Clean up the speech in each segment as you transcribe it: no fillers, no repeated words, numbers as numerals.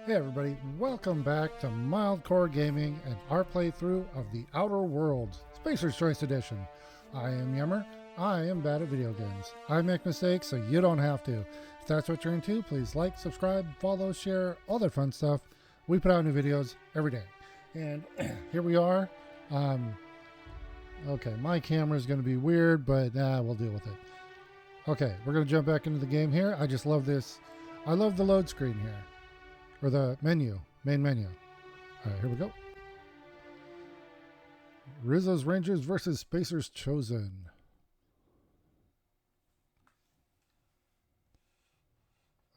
Hey everybody, welcome back to Mildcore Gaming and our playthrough of The Outer Worlds, Spacer's Choice Edition. I am Yummer, I am bad at video games. I make mistakes so you don't have to. If that's what you're into, please like, subscribe, follow, share, all that fun stuff. We put out new videos every day. And here we are. Okay, my camera is going to be weird, but we'll deal with it. Okay, we're going to jump back into the game here. I just love this. I love the load screen here. Or the menu, main menu. All right, here we go. Rizzo's Rangers versus Spacer's Chosen.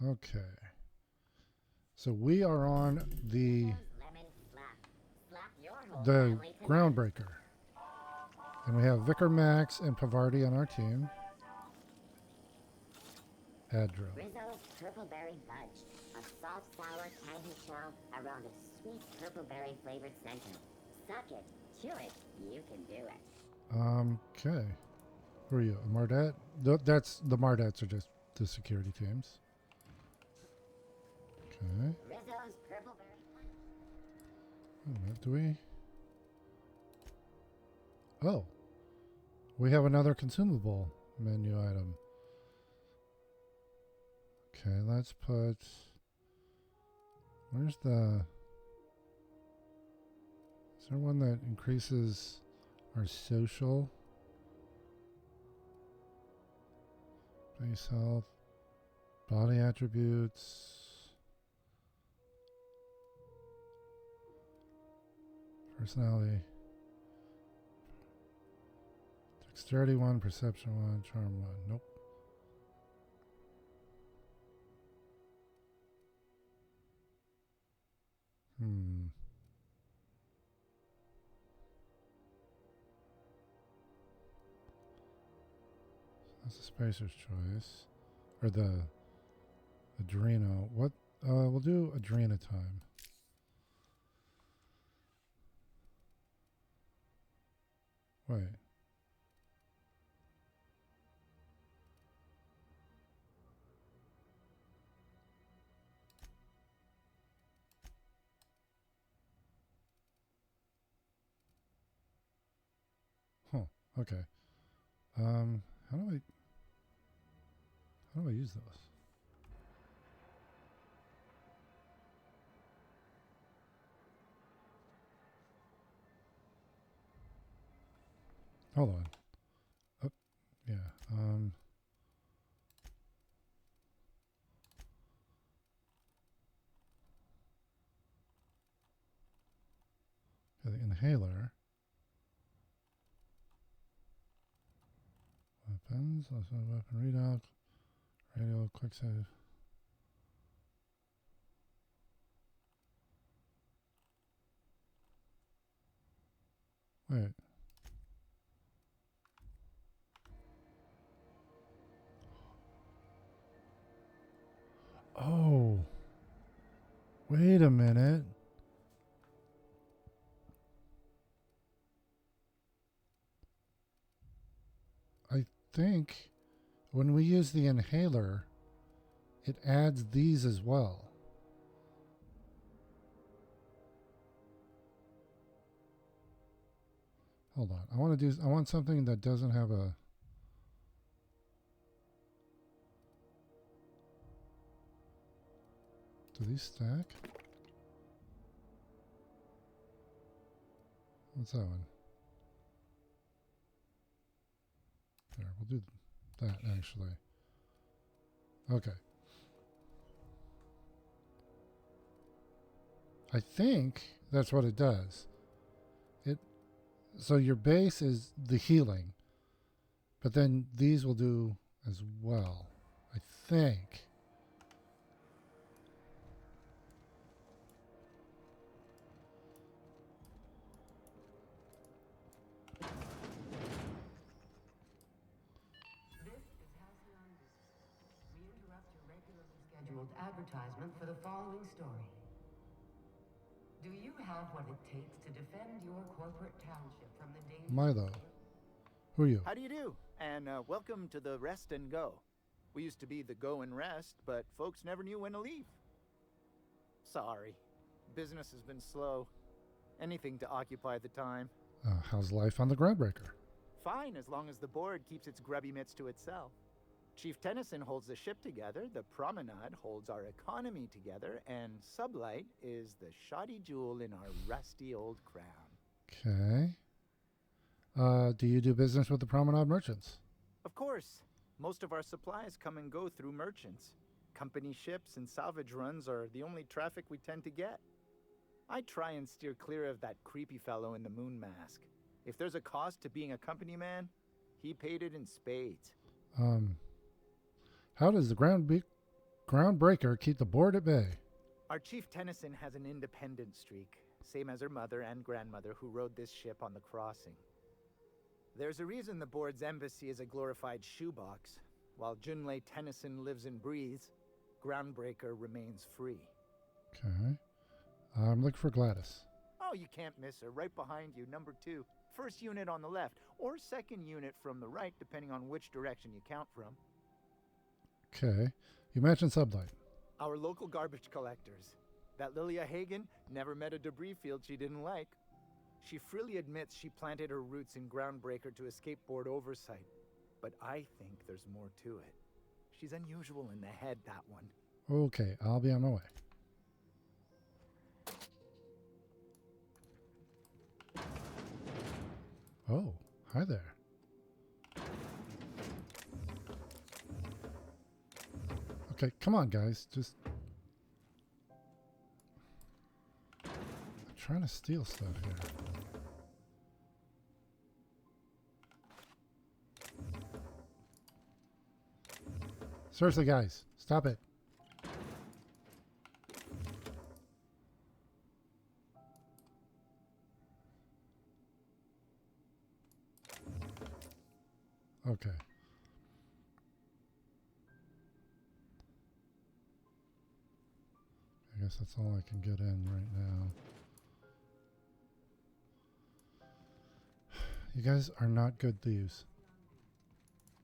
Okay. So we are on the Groundbreaker. And we have Vicar Max and Pavardi on our team. Adro. Rizzo's Purpleberry Fudge, a soft, sour, tangy shell around a sweet purpleberry flavored center. Suck it, chew it, you can do it. Okay. Who are you? A Mardat? That's the Mardats are just the security teams. Okay. Rizzo's Purpleberry What do we? Oh. We have another consumable menu item. Okay, let's put... Where's the... Is there one that increases our social? Base health. Body attributes. Personality. Dexterity 1, Perception 1, Charm 1. Nope. That's the Spacer's Choice. Or the Adreno. What? We'll do Adrena time. Wait. Huh. Okay. How do I use those? Hold on. Oh, yeah. The inhaler. Weapons, also weapon readout, radio, quick save. Wait. Oh. Wait a minute. I think when we use the inhaler, it adds these as well. Hold on. I want something that doesn't have a... Do these stack? What's that one? There, we'll do that actually. Okay. I think that's what it does. So your base is the healing, but then these will do as well, I think. Scheduled advertisement for the following story. Do you have what it takes to defend your corporate township from the danger? Milo, who are you? How do you do? And welcome to the Rest and Go. We used to be the Go and Rest, but folks never knew when to leave. Sorry. Business has been slow. Anything to occupy the time. How's life on the Groundbreaker? Fine, as long as the board keeps its grubby mitts to itself. Chief Tennyson holds the ship together, the Promenade holds our economy together, and Sublight is the shoddy jewel in our rusty old crown. Okay. Do you do business with the Promenade merchants? Of course. Most of our supplies come and go through merchants. Company ships and salvage runs are the only traffic we tend to get. I try and steer clear of that creepy fellow in the moon mask. If there's a cost to being a company man, he paid it in spades. How does the Groundbreaker keep the board at bay? Our Chief Tennyson has an independent streak, same as her mother and grandmother who rode this ship on the crossing. There's a reason the board's embassy is a glorified shoebox. While Junlei Tennyson lives and breathes, Groundbreaker remains free. Okay. I'm looking for Gladys. Oh, you can't miss her. Right behind you, number 2. First unit on the left, or second unit from the right, depending on which direction you count from. Okay. You mentioned Sublight. Our local garbage collectors. That Lilia Hagen never met a debris field she didn't like. She freely admits she planted her roots in Groundbreaker to escape board oversight. But I think there's more to it. She's unusual in the head, that one. Okay, I'll be on my way. Oh, hi there. Okay, come on, guys. Just... I'm trying to steal stuff here. Seriously, guys, stop it. Okay. I guess that's all I can get in right now. You guys are not good thieves.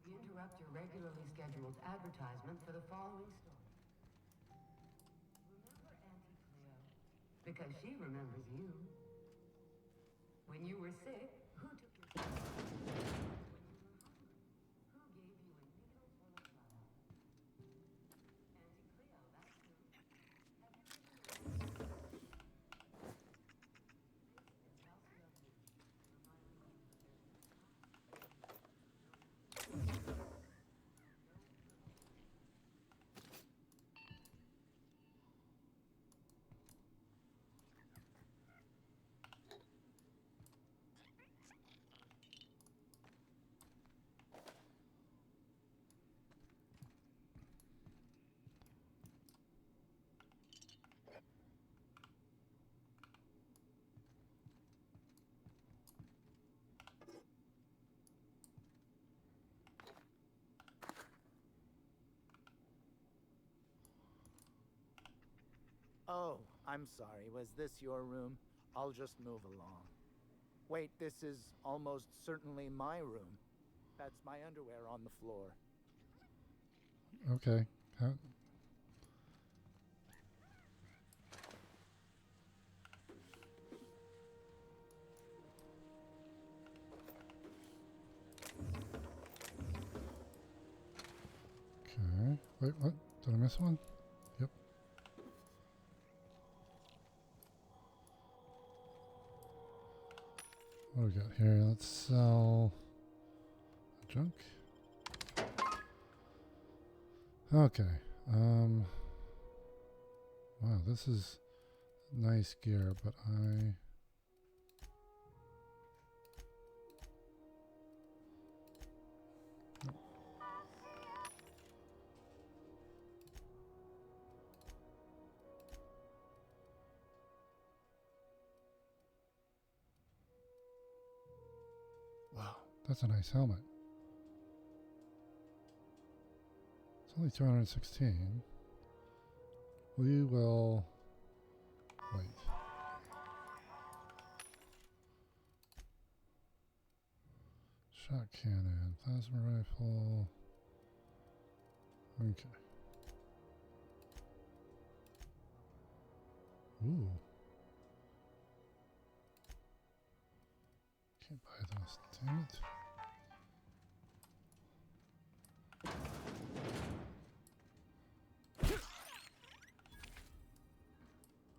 We interrupt your regularly scheduled advertisement for the following story. Remember Auntie Cleo? Because she remembers you. When you were sick, who took your... When you were hungry, who gave you a needle full of flour? Auntie Cleo, that's who. Have you ever... Oh, I'm sorry. Was this your room? I'll just move along. Wait, this is almost certainly my room. That's my underwear on the floor. Okay. Okay. Wait, what? Did I miss one? Yep. What do we got here? Let's sell junk. Okay. Wow, this is nice gear, but wow, that's a nice helmet. It's only 216. We will wait. Shot cannon, plasma rifle. Okay. Ooh. Can't buy this. Damn it.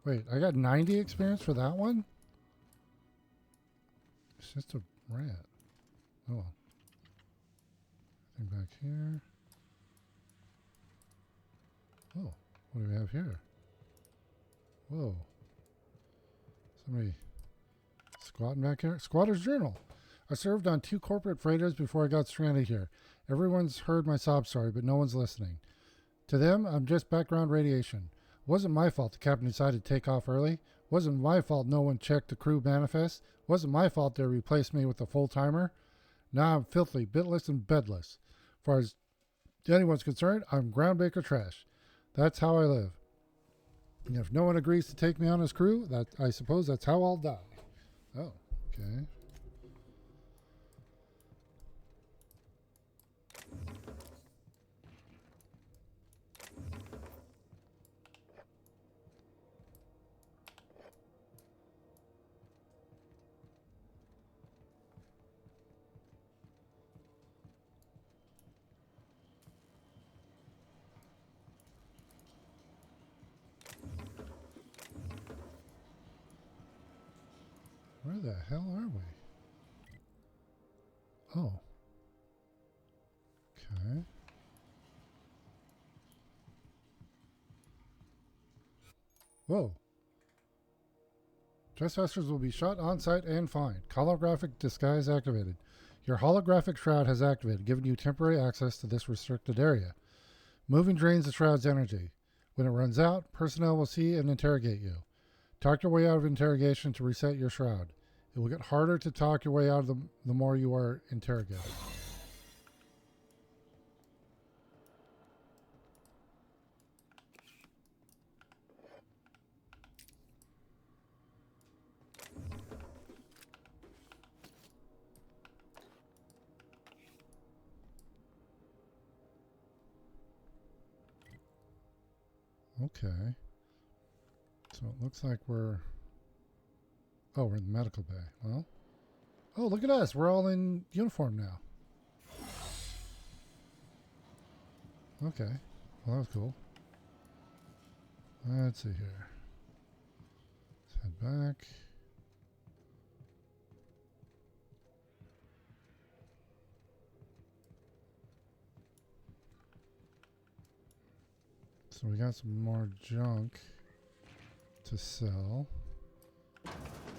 Wait, I got 90 experience for that one? It's just a rat. Oh well. Anything back here? Oh, what do we have here? Whoa. Somebody squatting back here? Squatter's Journal. I served on 2 corporate freighters before I got stranded here. Everyone's heard my sob story, but no one's listening. To them, I'm just background radiation. Wasn't my fault the captain decided to take off early. Wasn't my fault no one checked the crew manifest. Wasn't my fault they replaced me with a full-timer. Now I'm filthy, bitless, and bedless. As far as anyone's concerned, I'm groundbreaker trash. That's how I live. And if no one agrees to take me on as crew, I suppose that's how I'll die. Oh, okay. Where the hell are we? Oh. Okay. Whoa. Trespassers will be shot on site and fined. Holographic disguise activated. Your holographic shroud has activated, giving you temporary access to this restricted area. Moving drains the shroud's energy. When it runs out, personnel will see and interrogate you. Talk your way out of interrogation to reset your shroud. It will get harder to talk your way out of the more you are interrogated. Okay. So it looks like we're in the medical bay. Well, oh, look at us. We're all in uniform now. Okay. Well, that was cool. Let's see here. Let's head back. So we got some more junk to sell.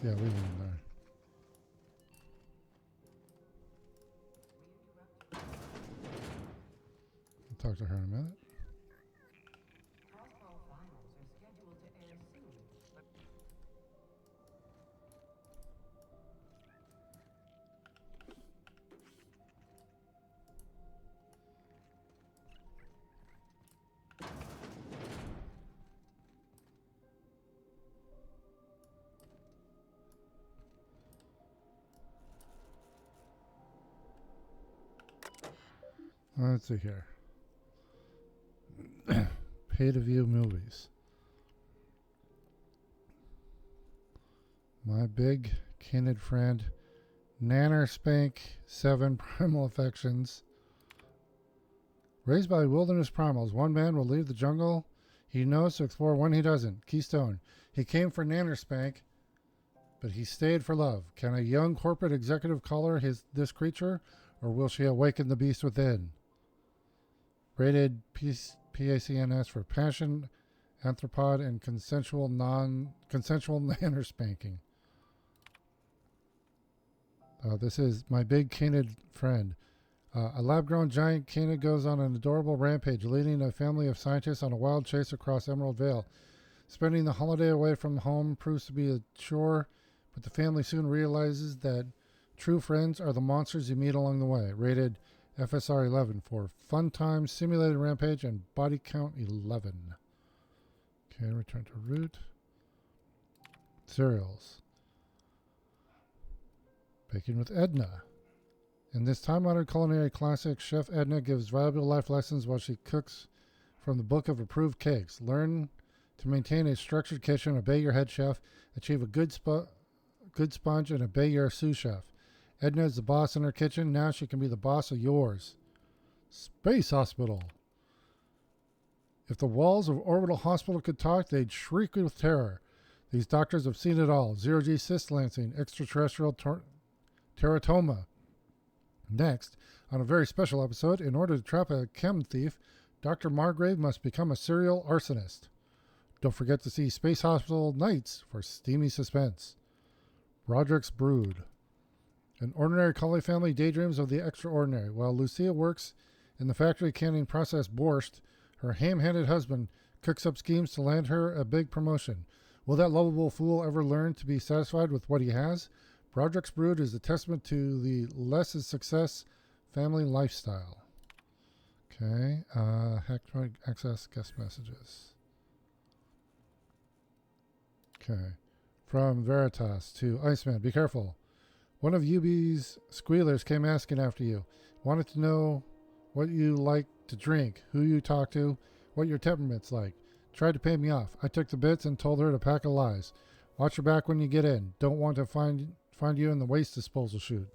Yeah, leave it in there. I'll talk to her in a minute. Crossbow finals are scheduled to air soon. Let's see here. Pay to view movies. My big kindred friend, Nanner Spank 7 Primal Affections. Raised by wilderness primals, one man will leave the jungle he knows to explore one he doesn't. Keystone. He came for Nanner Spank, but he stayed for love. Can a young corporate executive collar this creature, or will she awaken the beast within? Rated PACNS for passion, anthropod, and consensual nanner spanking. This is my big canid friend. A lab-grown giant canid goes on an adorable rampage, leading a family of scientists on a wild chase across Emerald Vale. Spending the holiday away from home proves to be a chore, but the family soon realizes that true friends are the monsters you meet along the way. Rated FSR 11 for fun time, simulated rampage, and body count 11. Okay, return to root. Cereals. Baking with Edna. In this time-honored culinary classic, Chef Edna gives valuable life lessons while she cooks from the book of approved cakes. Learn To maintain a structured kitchen, obey your head chef. Achieve a good sponge, and obey your sous chef. Edna is the boss in her kitchen. Now she can be the boss of yours. Space Hospital. If the walls of Orbital Hospital could talk, they'd shriek with terror. These doctors have seen it all. Zero-G cyst lancing, extraterrestrial teratoma. Next, on a very special episode, in order to trap a chem thief, Dr. Margrave must become a serial arsonist. Don't forget to see Space Hospital Nights for steamy suspense. Roderick's Brood. An ordinary Cully family daydreams of the extraordinary. While Lucia works in the factory canning processed borscht, her ham-handed husband cooks up schemes to land her a big promotion. Will that lovable fool ever learn to be satisfied with what he has? Broderick's Brood is a testament to the less is success family lifestyle. Okay, access guest messages. Okay, from Veritas to Iceman, be careful. One of UB's squealers came asking after you. Wanted to know what you like to drink, who you talk to, what your temperament's like. Tried to pay me off. I took the bits and told her to pack of lies. Watch your back when you get in. Don't want to find you in the waste disposal chute.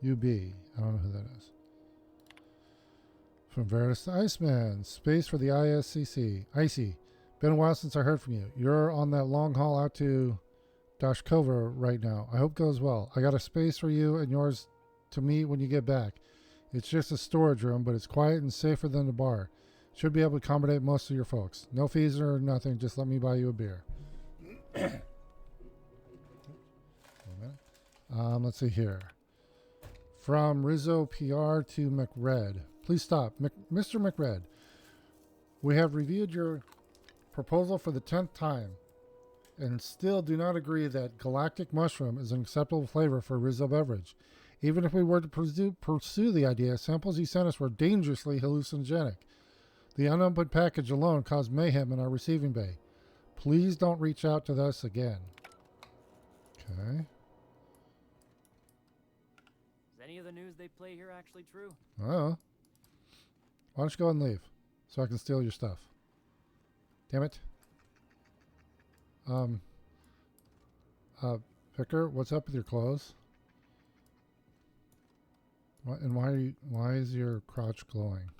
UB. I don't know who that is. From Veritas to Iceman. Space for the ISCC. Icy. Been a while since I heard from you. You're on that long haul out to Dashkova right now. I hope it goes well. I got a space for you and yours to meet when you get back. It's just a storage room, but it's quiet and safer than the bar. Should be able to accommodate most of your folks. No fees or nothing. Just let me buy you a beer. Let's see here. From Rizzo PR to McRed. Please stop. Mr. McRed, we have reviewed your proposal for the 10th time and still do not agree that galactic mushroom is an acceptable flavor for a Rizzo beverage. Even if we were to pursue the idea, samples you sent us were dangerously hallucinogenic. The unopened package alone caused mayhem in our receiving bay. Please don't reach out to us again. Okay. Is any of the news they play here actually true? Oh. Why don't you go and leave so I can steal your stuff? Damn it. Vicar, what's up with your clothes? What, and why is your crotch glowing?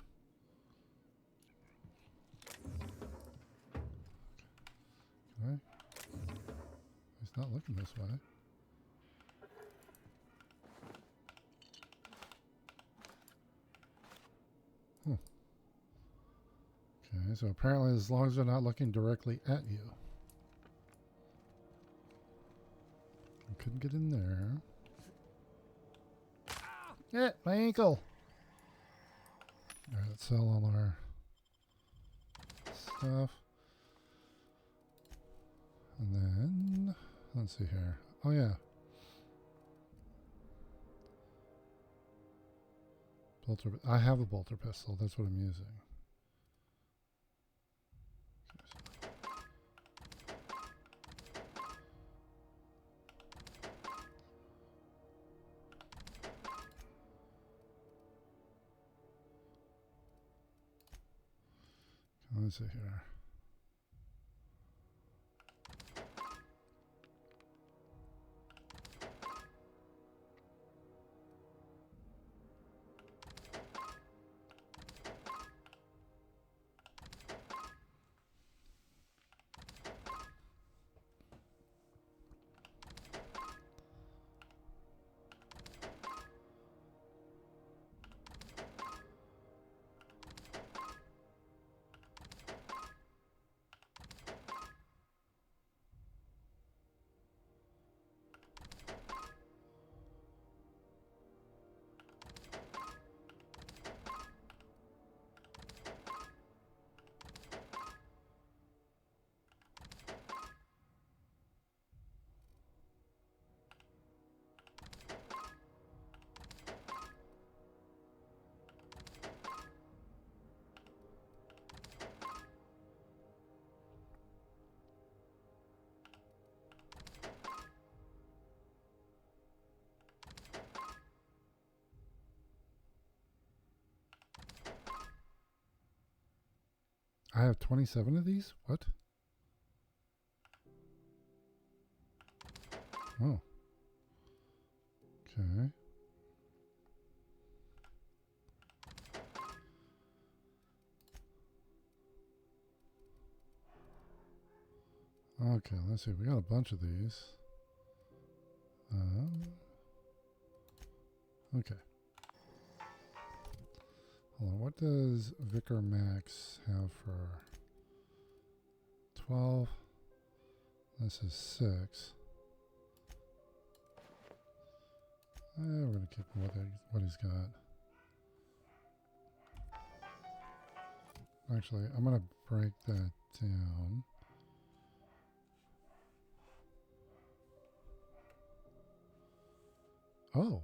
Okay. He's not looking this way. Okay, so apparently as long as they're not looking directly at you. I couldn't get in there. My ankle. Alright, let's sell all our stuff. And then, let's see here. Oh yeah. I have a bolter pistol. That's what I'm using. Let's see here. I have 27 of these? What? Oh. Okay. Okay, let's see. We got a bunch of these. Okay. Hold on. What does Vicar Max have for 12? This is 6. We're going to keep what he's got. Actually, I'm going to break that down. Oh.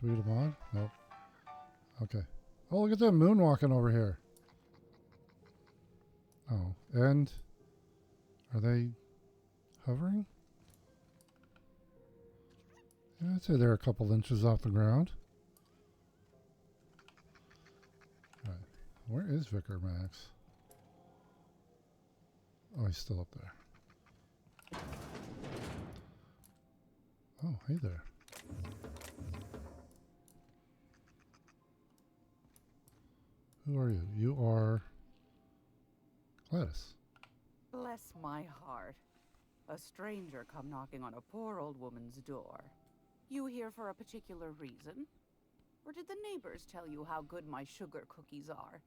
Do we get a mod? Nope. Okay. Oh, look at them moonwalking over here. Oh, and are they hovering? Yeah, I'd say they're a couple inches off the ground. All right. Where is Vicar Max? Oh, he's still up there. Oh, hey there. Who are you? You are Gladys. Bless my heart. A stranger come knocking on a poor old woman's door. You here for a particular reason? Or did the neighbors tell you how good my sugar cookies are?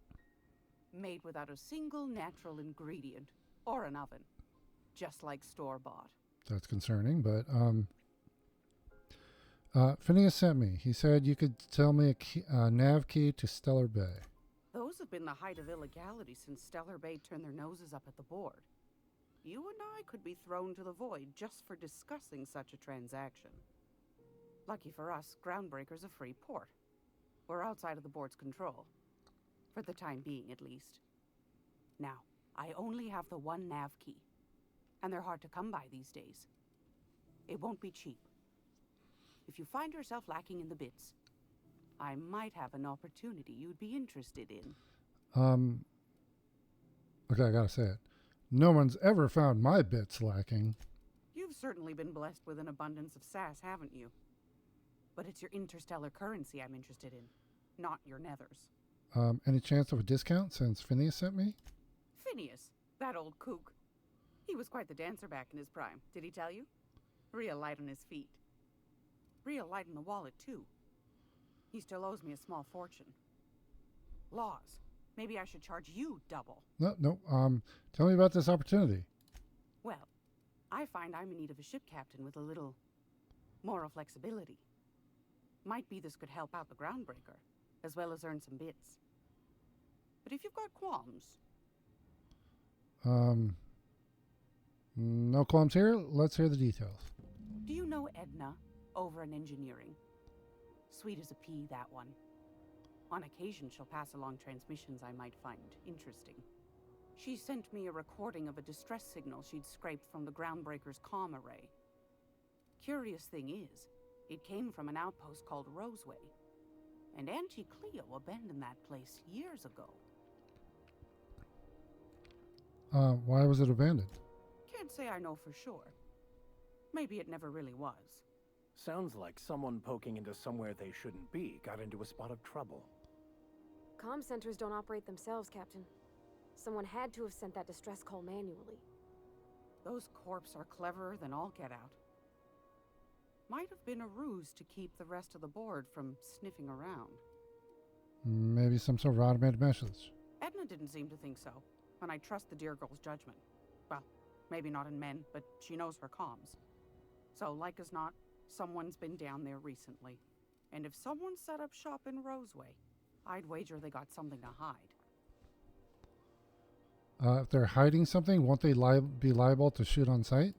Made without a single natural ingredient or an oven. Just like store-bought. That's concerning, but Phineas sent me. He said you could tell me a nav key to Stellar Bay. Those have been the height of illegality since Stellar Bay turned their noses up at the board. You and I could be thrown to the void just for discussing such a transaction. Lucky for us, Groundbreaker's a free port. We're outside of the board's control. For the time being, at least. Now, I only have the one nav key. And they're hard to come by these days. It won't be cheap. If you find yourself lacking in the bits, I might have an opportunity you'd be interested in. Okay, I gotta say it. No one's ever found my bits lacking. You've certainly been blessed with an abundance of sass, haven't you? But it's your interstellar currency I'm interested in, not your nethers. Any chance of a discount since Phineas sent me? Phineas, that old kook. He was quite the dancer back in his prime, did he tell you? Real light on his feet. Real light in the wallet, too. He still owes me a small fortune. Laws. Maybe I should charge you double. No. Tell me about this opportunity. Well, I find I'm in need of a ship captain with a little moral flexibility. Might be this could help out the Groundbreaker, as well as earn some bits. But if you've got qualms... No qualms here. Let's hear the details. Do you know Edna over in engineering? Sweet as a pea, that one. On occasion, she'll pass along transmissions I might find interesting. She sent me a recording of a distress signal she'd scraped from the Groundbreaker's comm array. Curious thing is, it came from an outpost called Roseway. And Auntie Cleo abandoned that place years ago. Why was it abandoned? Can't say I know for sure. Maybe it never really was. Sounds like someone poking into somewhere they shouldn't be got into a spot of trouble. Comm centers don't operate themselves, Captain. Someone had to have sent that distress call manually. Those corps are cleverer than all get out. Might have been a ruse to keep the rest of the board from sniffing around. Maybe some sort of automated message. Edna didn't seem to think so, and I trust the dear girl's judgment. Well, maybe not in men, but she knows her comms. So, like as not, someone's been down there recently. And if someone set up shop in Roseway, I'd wager they got something to hide. If they're hiding something, won't they be liable to shoot on sight?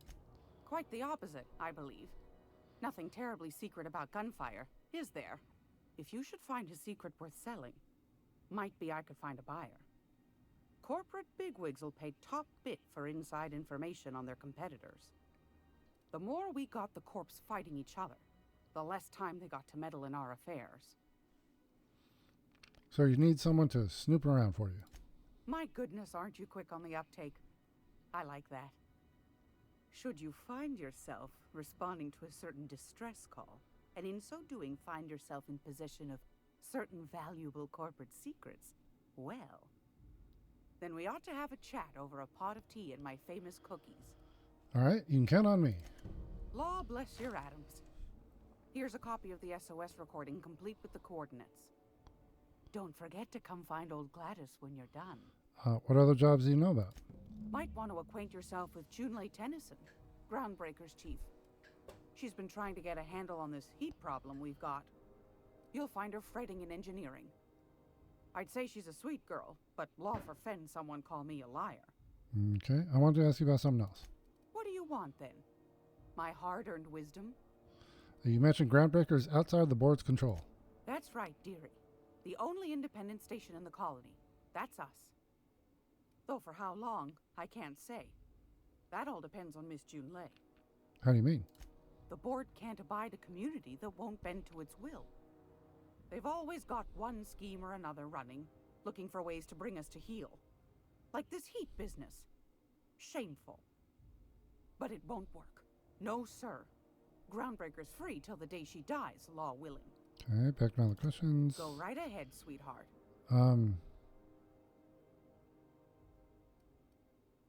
Quite the opposite, I believe. Nothing terribly secret about gunfire, is there? If you should find a secret worth selling, might be I could find a buyer. Corporate bigwigs will pay top bit for inside information on their competitors. The more we got the corps fighting each other, the less time they got to meddle in our affairs. So you need someone to snoop around for you. My goodness, aren't you quick on the uptake? I like that. Should you find yourself responding to a certain distress call, and in so doing find yourself in possession of certain valuable corporate secrets, well, then we ought to have a chat over a pot of tea and my famous cookies. All right, you can count on me. Law bless your atoms. Here's a copy of the SOS recording, complete with the coordinates. Don't forget to come find old Gladys when you're done. What other jobs do you know about? Might want to acquaint yourself with Junlei Tennyson, Groundbreaker's chief. She's been trying to get a handle on this heat problem we've got. You'll find her fretting in engineering. I'd say she's a sweet girl, but law forfend someone call me a liar. Okay, I wanted to ask you about something else. What do you want, then? My hard-earned wisdom? You mentioned Groundbreakers outside the board's control. That's right, dearie. The only independent station in the colony. That's us. Though for how long, I can't say. That all depends on Miss Junlei. How do you mean? The board can't abide a community that won't bend to its will. They've always got one scheme or another running, looking for ways to bring us to heel. Like this heat business. Shameful. But it won't work. No, sir. Groundbreaker's free till the day she dies, law willing. Okay, back to all the questions. Go right ahead, sweetheart.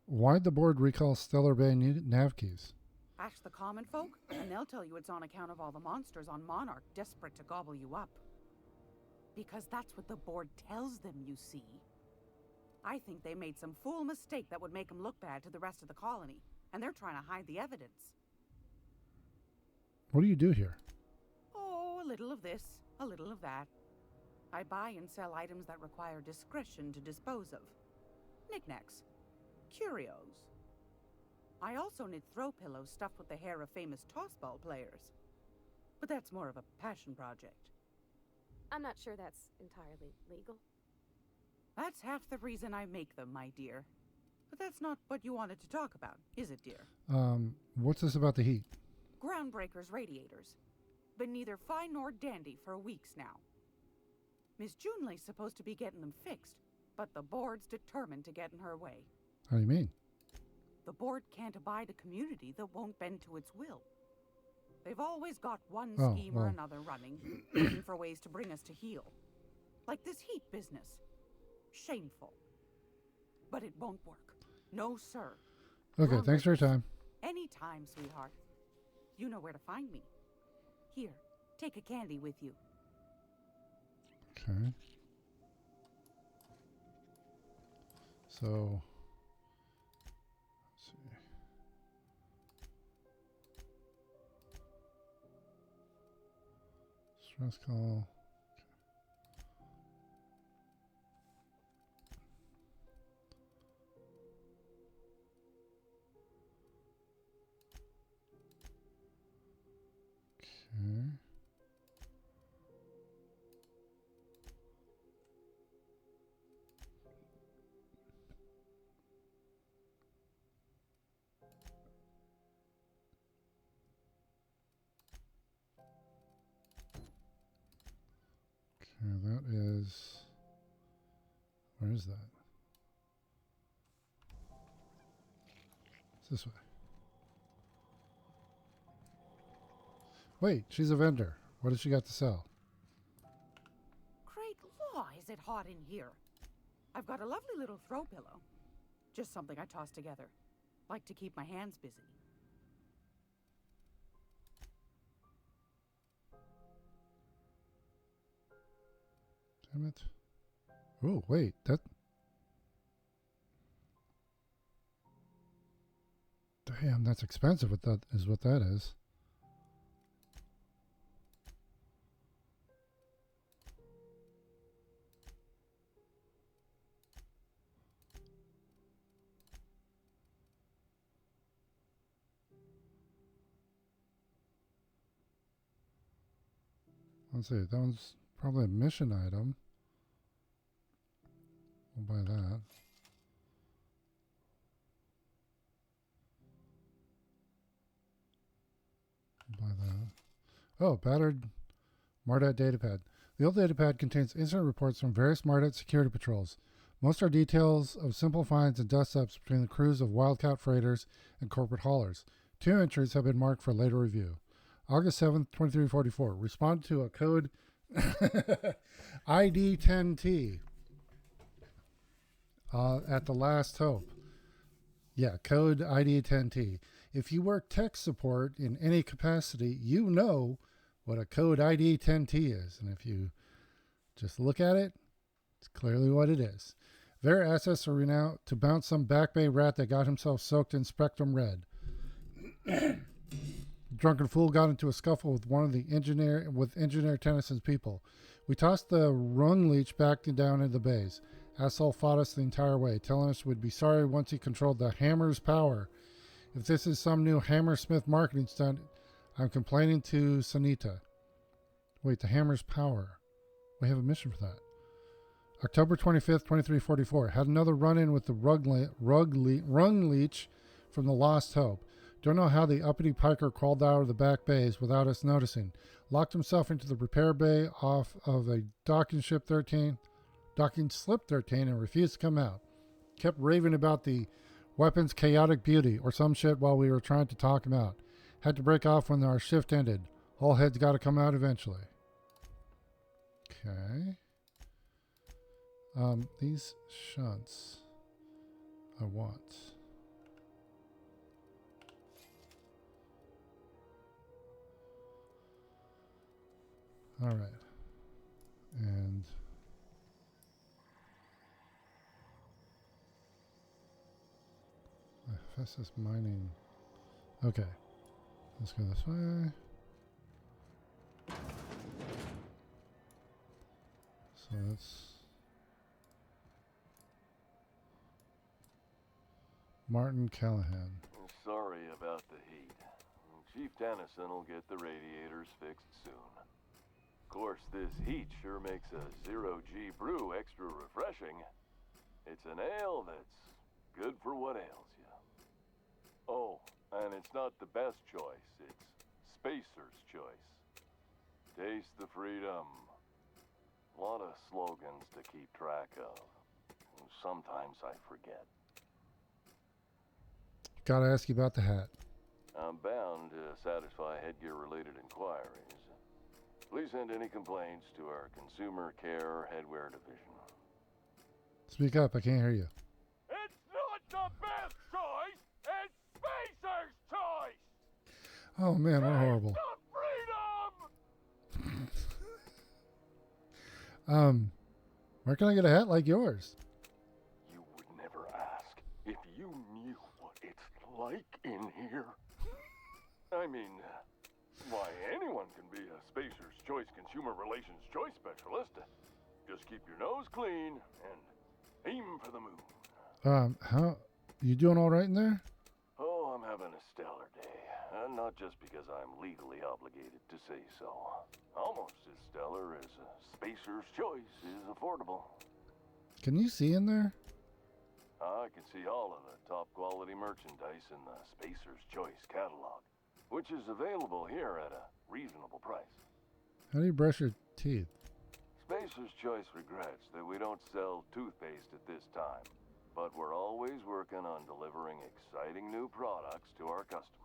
Why'd the board recall Stellar Bay nav keys? Ask the common folk, and they'll tell you it's on account of all the monsters on Monarch desperate to gobble you up. Because that's what the board tells them, you see. I think they made some fool mistake that would make them look bad to the rest of the colony, and they're trying to hide the evidence. What do you do here? Oh, a little of this, a little of that. I buy and sell items that require discretion to dispose of. Knickknacks. Curios. I also knit throw pillows stuffed with the hair of famous tossball players. But that's more of a passion project. I'm not sure that's entirely legal. That's half the reason I make them, my dear. But that's not what you wanted to talk about, is it, dear? What's this about the heat? Groundbreaker's radiators. Been neither fine nor dandy for weeks now. Miss Junleigh's supposed to be getting them fixed, but the board's determined to get in her way. How do you mean? The board can't abide a community that won't bend to its will. They've always got one scheme or another running, looking for ways to bring us to heel. Like this heat business. Shameful. But it won't work. No, sir. Okay, thanks for your time. Anytime, sweetheart. You know where to find me. Here, take a candy with you. Okay. So, let's see. Stress call. Okay. Okay, that is, where is that? It's this way. Wait, she's a vendor. What has she got to sell? Great law, is it hot in here? I've got a lovely little throw pillow. Just something I toss together. Like to keep my hands busy. Damn it. Oh, wait, that... Damn, that's expensive, what that is what that is. Let's see, that one's probably a mission item. We'll buy that. We'll buy that. Oh, battered Mardat datapad. The old datapad contains incident reports from various Mardet security patrols. Most are details of simple finds and dust-ups between the crews of Wildcat freighters and corporate haulers. 2 entries have been marked for later review. August 7th, 2344. Responded to a code ID 10T at the Last Hope. Yeah, code ID 10T. If you work tech support in any capacity, you know what a code ID 10T is. And if you just look at it, it's clearly what it is. Their assets are renowned to bounce some back bay rat that got himself soaked in Spectrum Red. Drunken fool got into a scuffle with one of the engineer Tennyson's people. We tossed the rung leech back down into the bays. Asshole fought us the entire way, telling us we'd be sorry once he controlled the hammer's power. If this is some new Hammersmith marketing stunt, I'm complaining to Sanita. Wait, the hammer's power. We have a mission for that. October 25th, 2344. Had another run-in with the rung leech from the Lost Hope. Don't know how the uppity piker crawled out of the back bays without us noticing. Locked himself into the repair bay off of a docking slip 13 and refused to come out. Kept raving about the weapon's chaotic beauty or some shit while we were trying to talk him out. Had to break off when our shift ended. Whole head's got to come out eventually. Okay. These shunts I want. All right. And Festus mining. Okay. Let's go this way. So that's Martin Callahan. Sorry about the heat. Chief Tennyson will get the radiators fixed soon. Of course, this heat sure makes a zero-G brew extra refreshing. It's an ale that's good for what ails you. Oh, and it's not the best choice. It's Spacer's choice. Taste the freedom. A lot of slogans to keep track of. Sometimes I forget. Gotta ask you about the hat. I'm bound to satisfy headgear-related inquiries. Please send any complaints to our Consumer Care Headwear Division. Speak up, I can't hear you. It's not the best choice! It's Spacer's choice! Oh man, we're horrible. The freedom! Where can I get a hat like yours? You would never ask if you knew what it's like in here. I mean, why, anyone can be a Spacer's Choice Consumer Relations Choice Specialist. Just keep your nose clean and aim for the moon. How you doing all right in there? Oh, I'm having a stellar day. And not just because I'm legally obligated to say so. Almost as stellar as a Spacer's Choice is affordable. Can you see in there? I can see all of the top quality merchandise in the Spacer's Choice catalog, which is available here at a reasonable price. How do you brush your teeth? Spacer's Choice regrets that we don't sell toothpaste at this time, but we're always working on delivering exciting new products to our customers.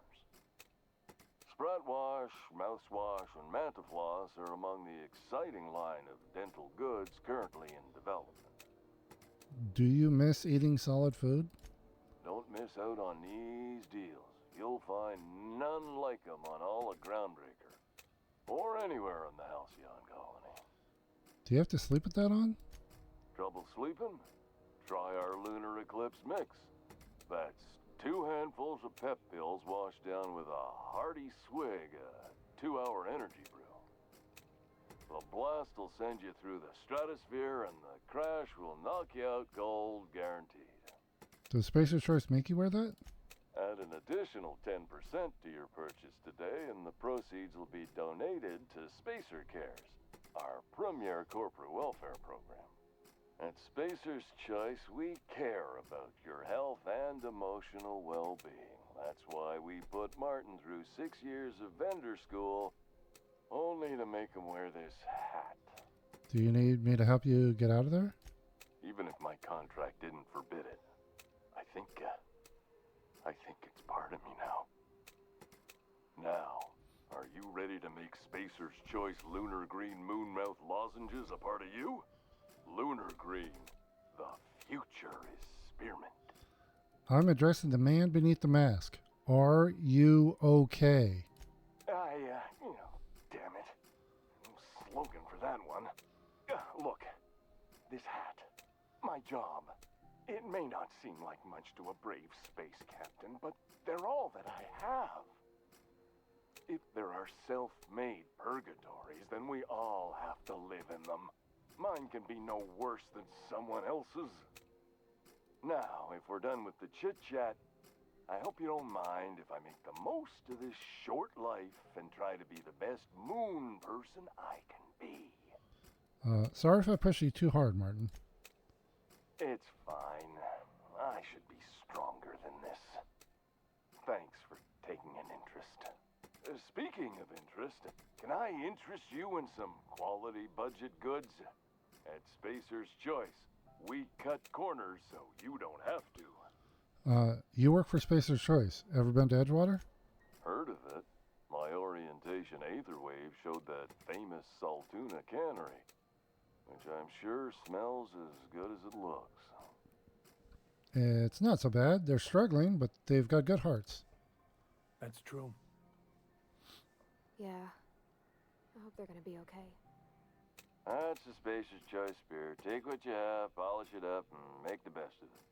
Sprout Wash, Mouthwash, and Mantafloss are among the exciting line of dental goods currently in development. Do you miss eating solid food? Don't miss out on these deals. You'll find none like them on all of Groundbreaker, or anywhere in the Halcyon Colony. Do you have to sleep with that on? Trouble sleeping? Try our Lunar Eclipse mix. That's 2 handfuls of pep pills washed down with a hearty swig of 2-hour energy brew. The blast will send you through the stratosphere, and the crash will knock you out cold, guaranteed. Does Spacer's Choice make you wear that? Add an additional 10% to your purchase today, and the proceeds will be donated to Spacer Cares, our premier corporate welfare program. At Spacer's Choice, we care about your health and emotional well-being. That's why we put Martin through 6 years of vendor school, only to make him wear this hat. Do you need me to help you get out of there? Even if my contract didn't forbid it, I think it's part of me now. Now, are you ready to make Spacer's Choice Lunar Green Moonmouth lozenges a part of you? Lunar Green, the future is spearmint. I'm addressing the man beneath the mask. Are you okay? Damn it. No slogan for that one. Look, this hat, my job. It may not seem like much to a brave space captain, but they're all that I have. If there are self-made purgatories, then we all have to live in them. Mine can be no worse than someone else's. Now, if we're done with the chit-chat, I hope you don't mind if I make the most of this short life and try to be the best moon person I can be. Sorry if I push you too hard, Martin. It's fine. I should be stronger than this. Thanks for taking an interest. Speaking of interest, can I interest you in some quality budget goods? At Spacer's Choice, we cut corners so you don't have to. You work for Spacer's Choice. Ever been to Edgewater? Heard of it. My orientation aether wave showed that famous Saltuna cannery, which I'm sure smells as good as it looks. It's not so bad. They're struggling, but they've got good hearts. That's true. Yeah. I hope they're gonna be okay. That's the Spacer's Choice spirit. Take what you have, polish it up, and make the best of it.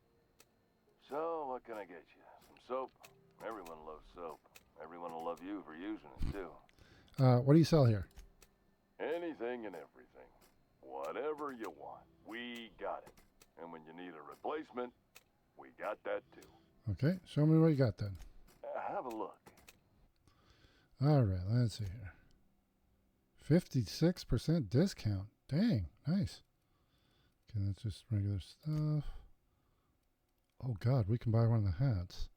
So, what can I get you? Some soap? Everyone loves soap. Everyone will love you for using it, too. What do you sell here? Anything and everything. Whatever you want, we got it. And when you need a replacement, we got that, too. Okay, show me what you got then. Have a look. All right, let's see here. 56% discount. Dang, nice. Okay, that's just regular stuff. Oh God, we can buy one of the hats.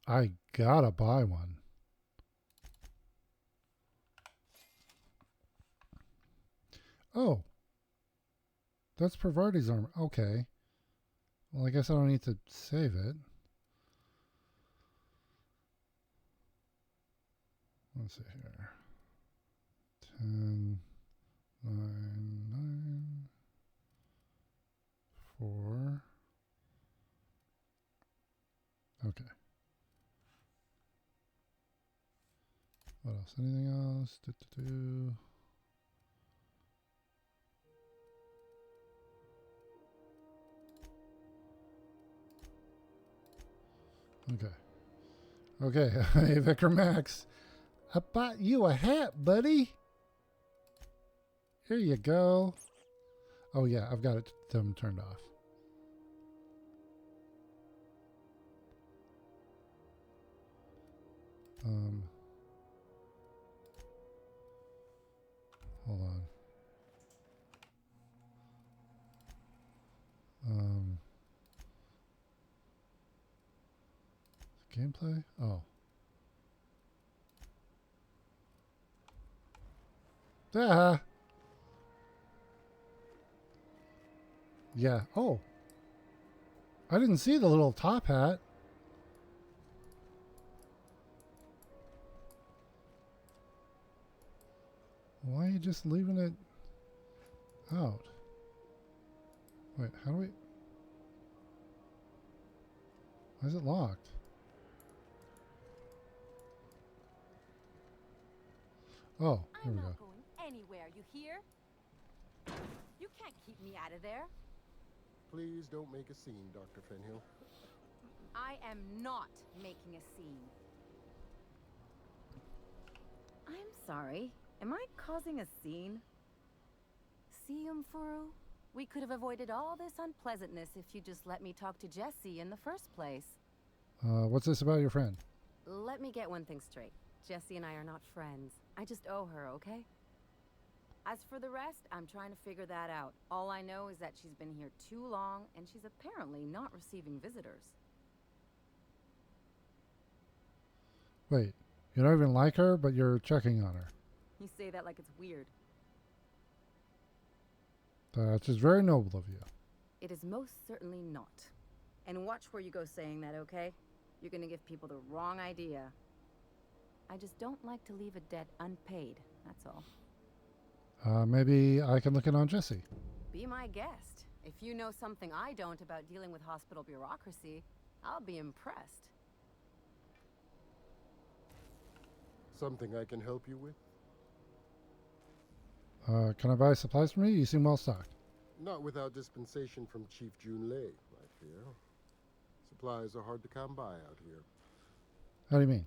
I gotta buy one. Oh, that's Pervardy's armor. Okay. Well, I guess I don't need to save it. Let's see here. 10, 9, 9, 4. Okay. What else? Anything else? Okay. Okay. Hey, Vicar Max. I bought you a hat, buddy. Here you go. Oh, yeah. I've got it turned off. Hold on. Gameplay? Oh. Ah. Yeah. Oh. I didn't see the little top hat. Why are you just leaving it out? Wait, how do we... Why is it locked? Oh, here we go. I'm not going anywhere, you hear? You can't keep me out of there. Please don't make a scene, Dr. Fenhill. I am not making a scene. I'm sorry. Am I causing a scene? See, Umfuru? We could have avoided all this unpleasantness if you just let me talk to Jessie in the first place. What's this about your friend? Let me get one thing straight. Jessie and I are not friends. I just owe her, okay? As for the rest, I'm trying to figure that out. All I know is that she's been here too long, and she's apparently not receiving visitors. Wait, you don't even like her, but you're checking on her. You say that like it's weird. That's just very noble of you. It is most certainly not. And watch where you go saying that, okay? You're gonna give people the wrong idea. I just don't like to leave a debt unpaid, that's all. Maybe I can look in on Jesse. Be my guest. If you know something I don't about dealing with hospital bureaucracy, I'll be impressed. Something I can help you with? Can I buy supplies from you? You seem well stocked. Not without dispensation from Chief Jun Lei, I fear. Supplies are hard to come by out here. How do you mean?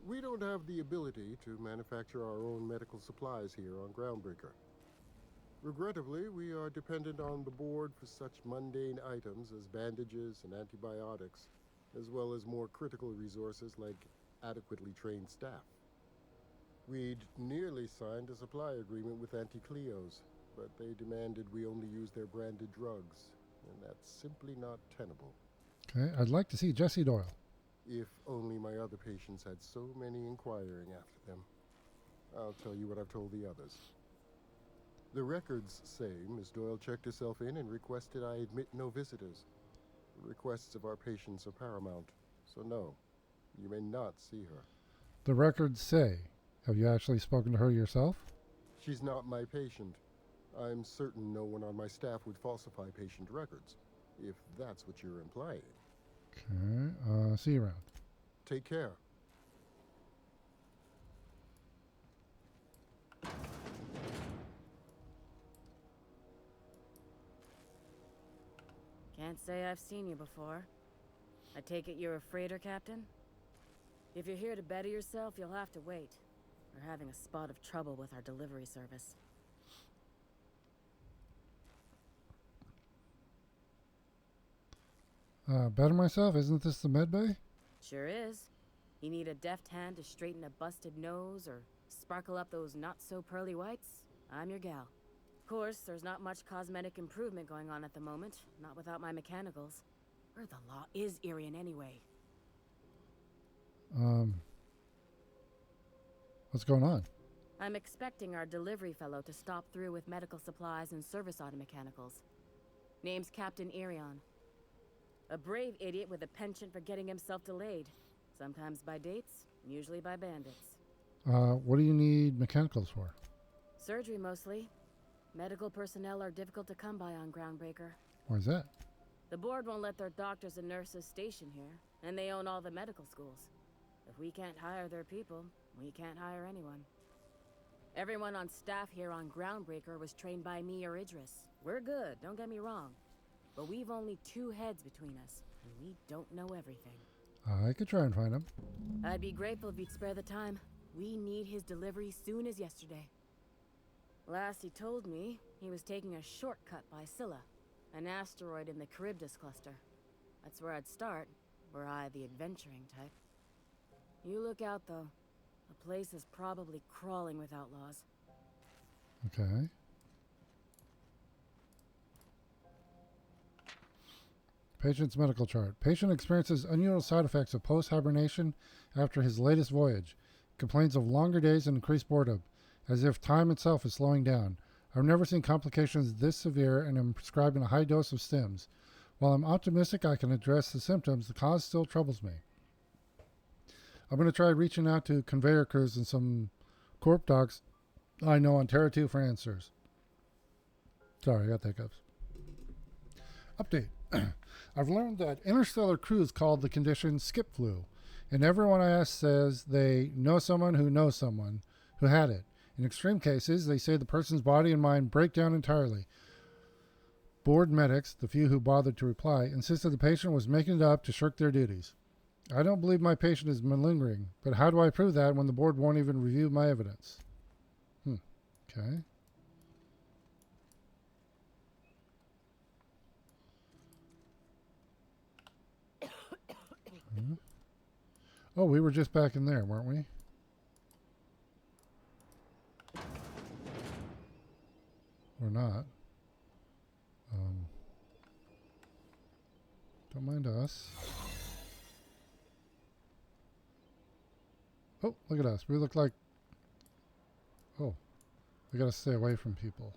We don't have the ability to manufacture our own medical supplies here on Groundbreaker. Regrettably, we are dependent on the board for such mundane items as bandages and antibiotics, as well as more critical resources like adequately trained staff. We'd nearly signed a supply agreement with Anti-Cleos, but they demanded we only use their branded drugs, and that's simply not tenable. Okay, I'd like to see Jesse Doyle. If only my other patients had so many inquiring after them. I'll tell you what I've told the others. The records say Miss Doyle checked herself in and requested I admit no visitors. The requests of our patients are paramount, so no, you may not see her. The records say. Have you actually spoken to her yourself? She's not my patient. I'm certain no one on my staff would falsify patient records, if that's what you're implying. Okay, see you around. Take care. Can't say I've seen you before. I take it you're a freighter captain? If you're here to better yourself, you'll have to wait. We're having a spot of trouble with our delivery service. Better myself? Isn't this the med bay? Sure is. You need a deft hand to straighten a busted nose or sparkle up those not-so-pearly whites? I'm your gal. Of course, there's not much cosmetic improvement going on at the moment, not without my mechanicals. Where the law is Irian anyway? What's going on? I'm expecting our delivery fellow to stop through with medical supplies and service auto mechanicals. Name's Captain Irion. A brave idiot with a penchant for getting himself delayed. Sometimes by dates, usually by bandits. What do you need mechanicals for? Surgery mostly. Medical personnel are difficult to come by on Groundbreaker. Why's that? The board won't let their doctors and nurses station here, and they own all the medical schools. If we can't hire their people, we can't hire anyone. Everyone on staff here on Groundbreaker was trained by me or Idris. We're good, don't get me wrong. But we've only 2 heads between us, and we don't know everything. I could try and find him. I'd be grateful if you'd spare the time. We need his delivery soon as yesterday. Last he told me, he was taking a shortcut by Scylla, an asteroid in the Charybdis cluster. That's where I'd start, were I the adventuring type. You look out, though. The place is probably crawling with outlaws. Okay. Patient's medical chart. Patient experiences unusual side effects of post-hibernation after his latest voyage. Complains of longer days and increased boredom, as if time itself is slowing down. I've never seen complications this severe and am prescribing a high dose of stims. While I'm optimistic I can address the symptoms, the cause still troubles me. I'm going to try reaching out to conveyor crews and some corp docs I know on Terra 2 for answers. Sorry, I got the hiccups. Update. I've learned that interstellar crews call the condition skip flu, and everyone I ask says they know someone who had it. In extreme cases, they say the person's body and mind break down entirely. Board medics, the few who bothered to reply, insisted the patient was making it up to shirk their duties. I don't believe my patient is malingering, but how do I prove that when the board won't even review my evidence? Okay. Oh, we were just back in there, weren't we? We're not. Don't mind us. Oh, look at us. We look like... Oh, we gotta stay away from people.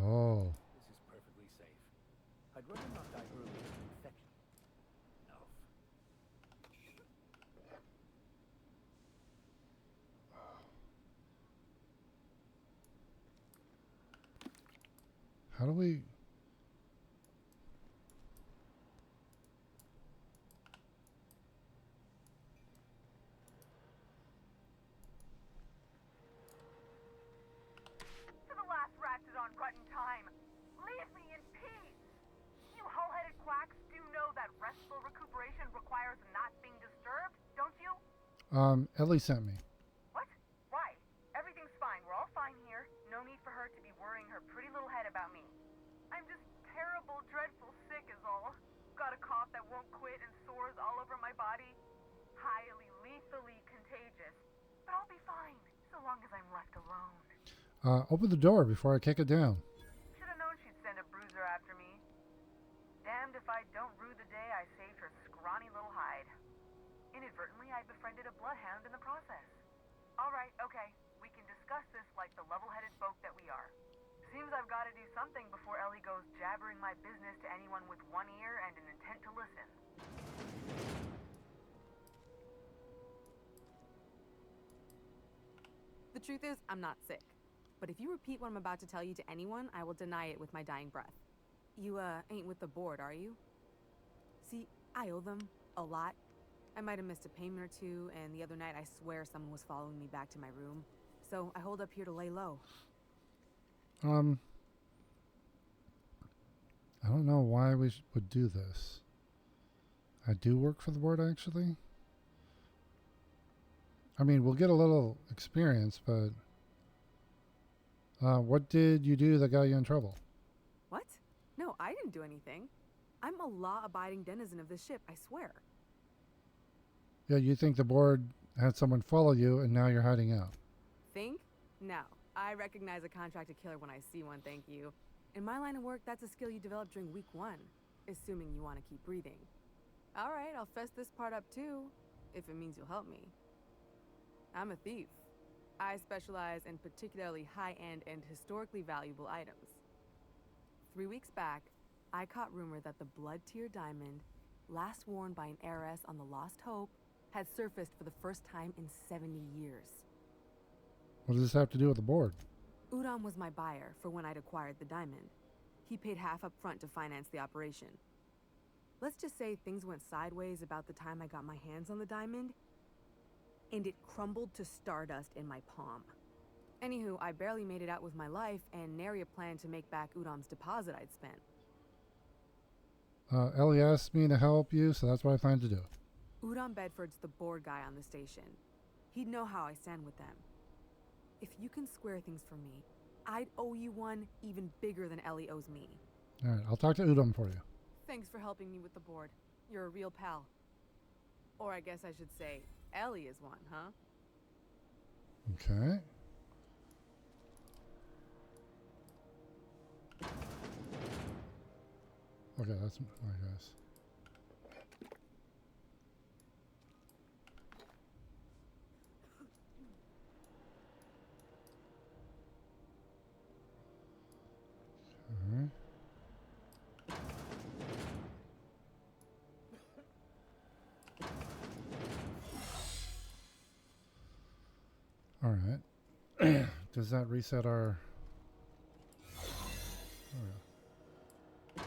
Oh. This is perfectly safe. I'd rather not die early of an infection. Enough. How do we... To the last ratchet on rotten time. Leave me in peace. You hull-headed quacks do know that restful recuperation requires not being disturbed, don't you? Ellie sent me. What? Why? Everything's fine. We're all fine here. No need for her to be worrying her pretty little head about me. I'm just terrible, dreadful sick is all. Got a cough that won't quit and sores all over my body. Highly, lethally contagious. But I'll be fine, so long as I'm left alone. Open the door before I kick it down. Should have known she'd send a bruiser after me. Damned if I don't rue the day I saved her scrawny little hide. Inadvertently, I befriended a bloodhound in the process. All right, okay. We can discuss this like the level-headed folk that we are. Seems I've got to do something before Ellie goes jabbering my business to anyone with one ear and an intent to listen. The truth is, I'm not sick. But if you repeat what I'm about to tell you to anyone, I will deny it with my dying breath. You, ain't with the board, are you? See, I owe them a lot. I might have missed a payment or two, and the other night I swear someone was following me back to my room. So I hold up here to lay low. I don't know why we would do this. I do work for the board, actually. I mean, we'll get a little experience, but... what did you do that got you in trouble? What? No, I didn't do anything. I'm a law-abiding denizen of this ship, I swear. Yeah, you think the board had someone follow you and now you're hiding out. Think? No. I recognize a contracted killer when I see one, thank you. In my line of work, that's a skill you develop during week 1, assuming you want to keep breathing. All right, I'll fess this part up too, if it means you'll help me. I'm a thief. I specialize in particularly high-end and historically valuable items. 3 weeks back, I caught rumor that the blood-tier diamond, last worn by an heiress on the Lost Hope, had surfaced for the first time in 70 years. What does this have to do with the board? Udom was my buyer for when I'd acquired the diamond. He paid half up front to finance the operation. Let's just say things went sideways about the time I got my hands on the diamond, and it crumbled to stardust in my palm. Anywho, I barely made it out with my life, and nary a plan to make back Udom's deposit I'd spent. Ellie asked me to help you, so that's what I plan to do. Udom Bedford's the board guy on the station. He'd know how I stand with them. If you can square things for me, I'd owe you one even bigger than Ellie owes me. Alright, I'll talk to Udom for you. Thanks for helping me with the board. You're a real pal. Or I guess I should say, Ellie is one, huh? Okay. Okay, that's my guys. Okay. All right. Does that reset our... Oh, yeah.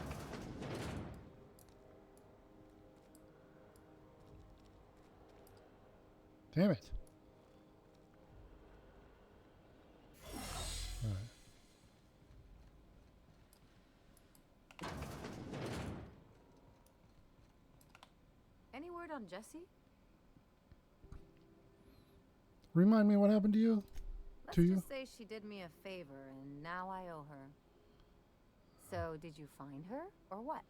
Damn it. All right. Any word on Jessie? Remind me what happened to you? Let's To you? just say she did me a favor, and now I owe her. So, did you find her, or what?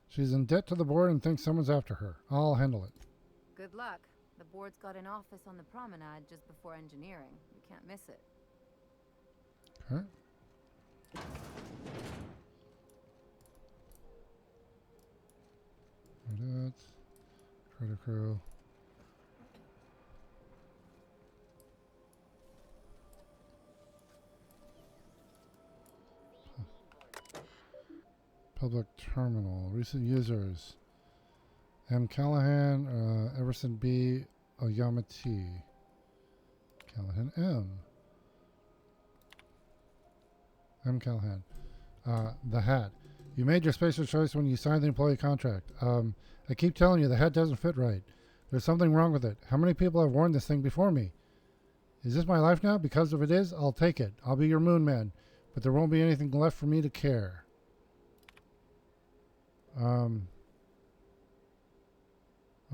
She's in debt to the board and thinks someone's after her. I'll handle it. Good luck. The board's got an office on the promenade just before engineering. You can't miss it. Okay. Cadets, credit crew. public terminal. Recent users. M. Callahan, Everson B. Oyama T. Callahan M. M. Callahan. The hat. You made your spacer choice when you signed the employee contract. I keep telling you the hat doesn't fit right. There's something wrong with it. How many people have worn this thing before me? Is this my life now? Because if it is, I'll take it. I'll be your moon man. But there won't be anything left for me to care.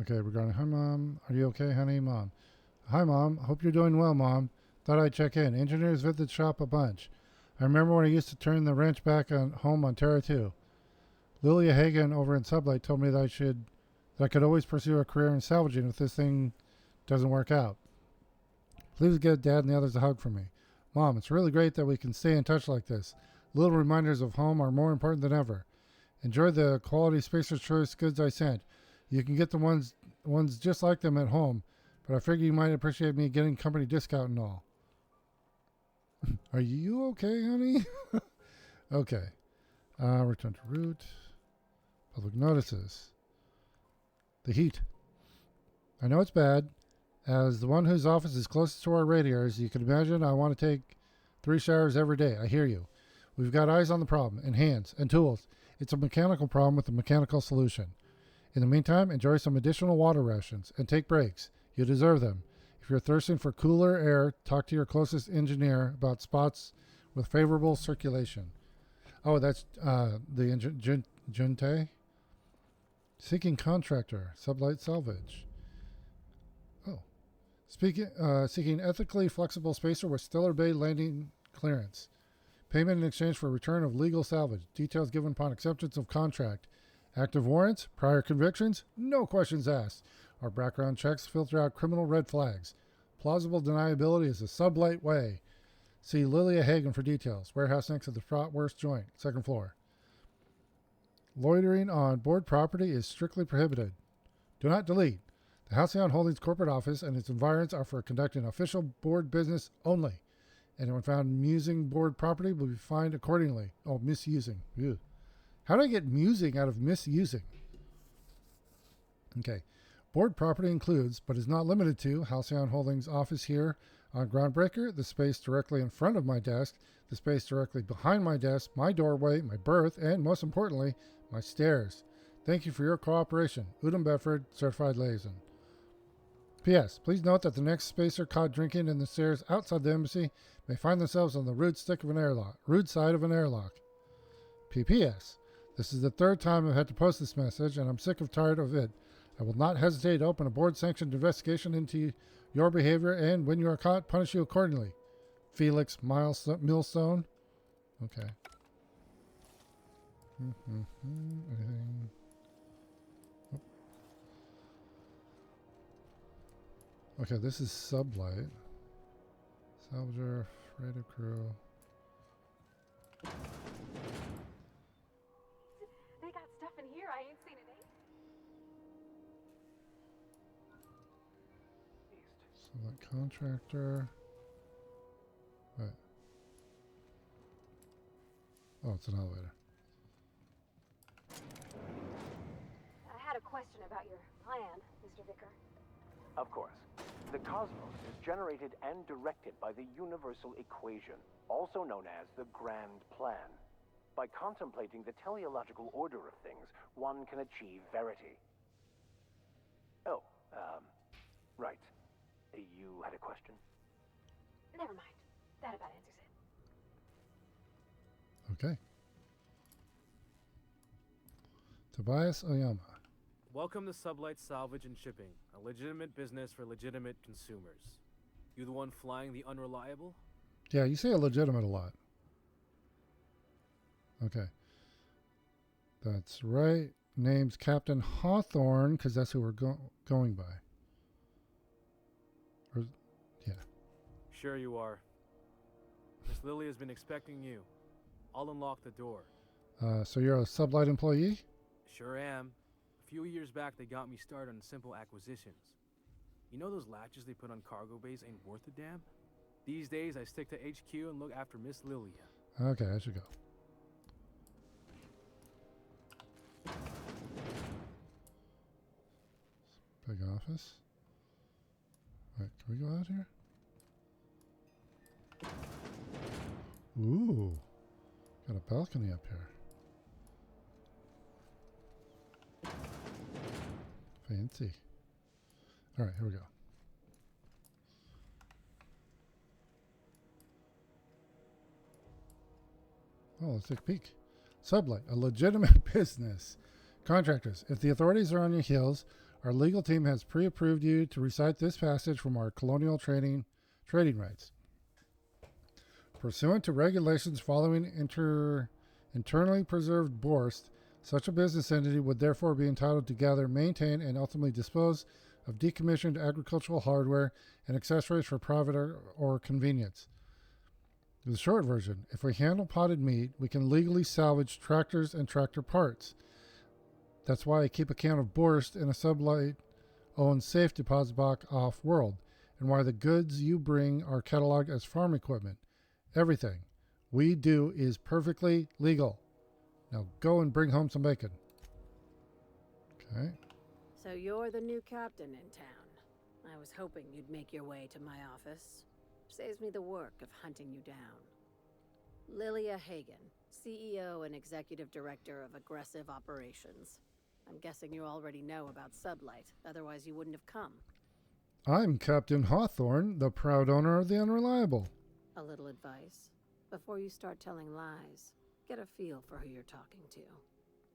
Okay, regarding, hi Mom. Are you okay, honey? Mom. Hi Mom. Hope you're doing well, Mom. Thought I'd check in. Engineers visit the shop a bunch. I remember when I used to turn the wrench back on home on Terra 2. Lilia Hagen over in Sublight told me that I could always pursue a career in salvaging if this thing doesn't work out. Please give Dad and the others a hug for me. Mom, it's really great that we can stay in touch like this. Little reminders of home are more important than ever. Enjoy the quality Spacer's Choice goods I sent. You can get the ones just like them at home, but I figure you might appreciate me getting company discount and all. Are you okay, honey? Okay. Return to route. Public notices. The heat. I know it's bad. As the one whose office is closest to our radiators, you can imagine I want to take 3 showers every day. I hear you. We've got eyes on the problem, and hands, and tools. It's a mechanical problem with a mechanical solution. In the meantime, enjoy some additional water rations, and take breaks. You deserve them. If you're thirsting for cooler air, talk to your closest engineer about spots with favorable circulation. Oh, that's the Junte? Seeking contractor, Sublight Salvage. Oh. Seeking ethically flexible spacer with Stellar Bay landing clearance. Payment in exchange for return of legal salvage. Details given upon acceptance of contract. Active warrants, prior convictions, no questions asked. Our background checks filter out criminal red flags. Plausible deniability is a Sublight way. See Lilia Hagen for details. Warehouse next to the Bratwurst joint, 2nd floor. Loitering on board property is strictly prohibited. Do not delete. The Halcyon Holdings corporate office and its environs are for conducting official board business only. Anyone found musing board property will be fined accordingly. Oh, misusing. Ew. How do I get musing out of misusing? Okay. Board property includes, but is not limited to, Halcyon Holdings office here on Groundbreaker, the space directly in front of my desk, the space directly behind my desk, my doorway, my berth, and most importantly, my stairs. Thank you for your cooperation. Udom Bedford, Certified Liaison. P.S. Please note that the next spacer caught drinking in the stairs outside the embassy may find themselves on the rude side of an airlock. P.P.S. This is the 3rd time I've had to post this message, and I'm sick of tired of it. I will not hesitate to open a board-sanctioned investigation into your behavior, and when you are caught, punish you accordingly. Felix Millstone. Okay. Anything? Oh. Okay, this is Sublight. Salvager, freighter crew. They got stuff in here I ain't seen in ages. Select contractor. What? Oh, it's an elevator. I had a question about your plan, Mr. Vicker. Of course. The cosmos is generated and directed by the universal equation, also known as the Grand Plan. By contemplating the teleological order of things, one can achieve verity. Oh, right. You had a question? Never mind. That about answers it. Okay. Tobias Oyama. Welcome to Sublight Salvage and Shipping, a legitimate business for legitimate consumers. You the one flying the unreliable? Yeah, you say illegitimate a lot. Okay. That's right. Name's Captain Hawthorne, because that's who we're going by. Or, yeah. Sure you are. Miss Lily has been expecting you. I'll unlock the door. So you're a Sublight employee? Sure am. A few years back, they got me started on simple acquisitions. You know those latches they put on cargo bays ain't worth a damn? These days, I stick to HQ and look after Miss Lilia. Okay, I should go. Big office. Wait, can we go out here? Ooh. Got a balcony up here. Fancy. Alright, here we go. Oh, let's take a peek. Sublight, a legitimate business. Contractors, if the authorities are on your heels, our legal team has pre-approved you to recite this passage from our colonial trading rights. Pursuant to regulations following internally preserved Borst, such a business entity would therefore be entitled to gather, maintain, and ultimately dispose of decommissioned agricultural hardware and accessories for profit or convenience. The short version, if we handle potted meat, we can legally salvage tractors and tractor parts. That's why I keep a can of Borst in a Sublight-owned safe deposit box off-world, and why the goods you bring are cataloged as farm equipment. Everything we do is perfectly legal. Now go and bring home some bacon. Okay. So you're the new captain in town. I was hoping you'd make your way to my office. Saves me the work of hunting you down. Lilia Hagen, CEO and Executive Director of Aggressive Operations. I'm guessing you already know about Sublight, otherwise you wouldn't have come. I'm Captain Hawthorne, the proud owner of the Unreliable. A little advice. Before you start telling lies, get a feel for who you're talking to.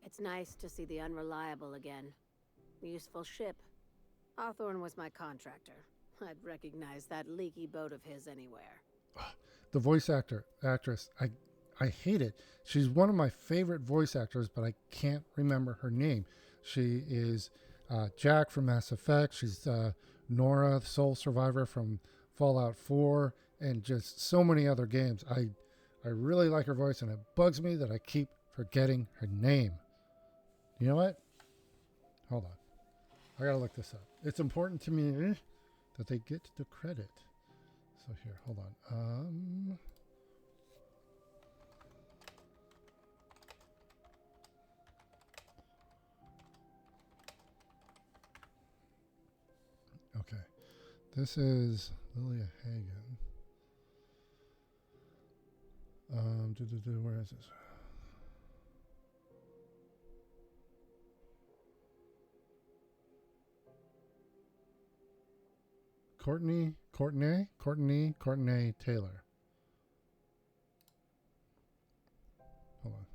It's nice to see the Unreliable again. Useful ship. Hawthorne was my contractor. I'd recognize that leaky boat of his anywhere. The voice actress, I hate it. She's one of my favorite voice actors, but I can't remember her name. She is Jack from Mass Effect. She's Nora, the sole survivor from Fallout 4, and just so many other games. I really like her voice, and it bugs me that I keep forgetting her name. You know what? Hold on. I gotta look this up. It's important to me that they get the credit. So here, hold on. Okay. This is Lilia Hagen. Where is this? Courtney Taylor. Hold on.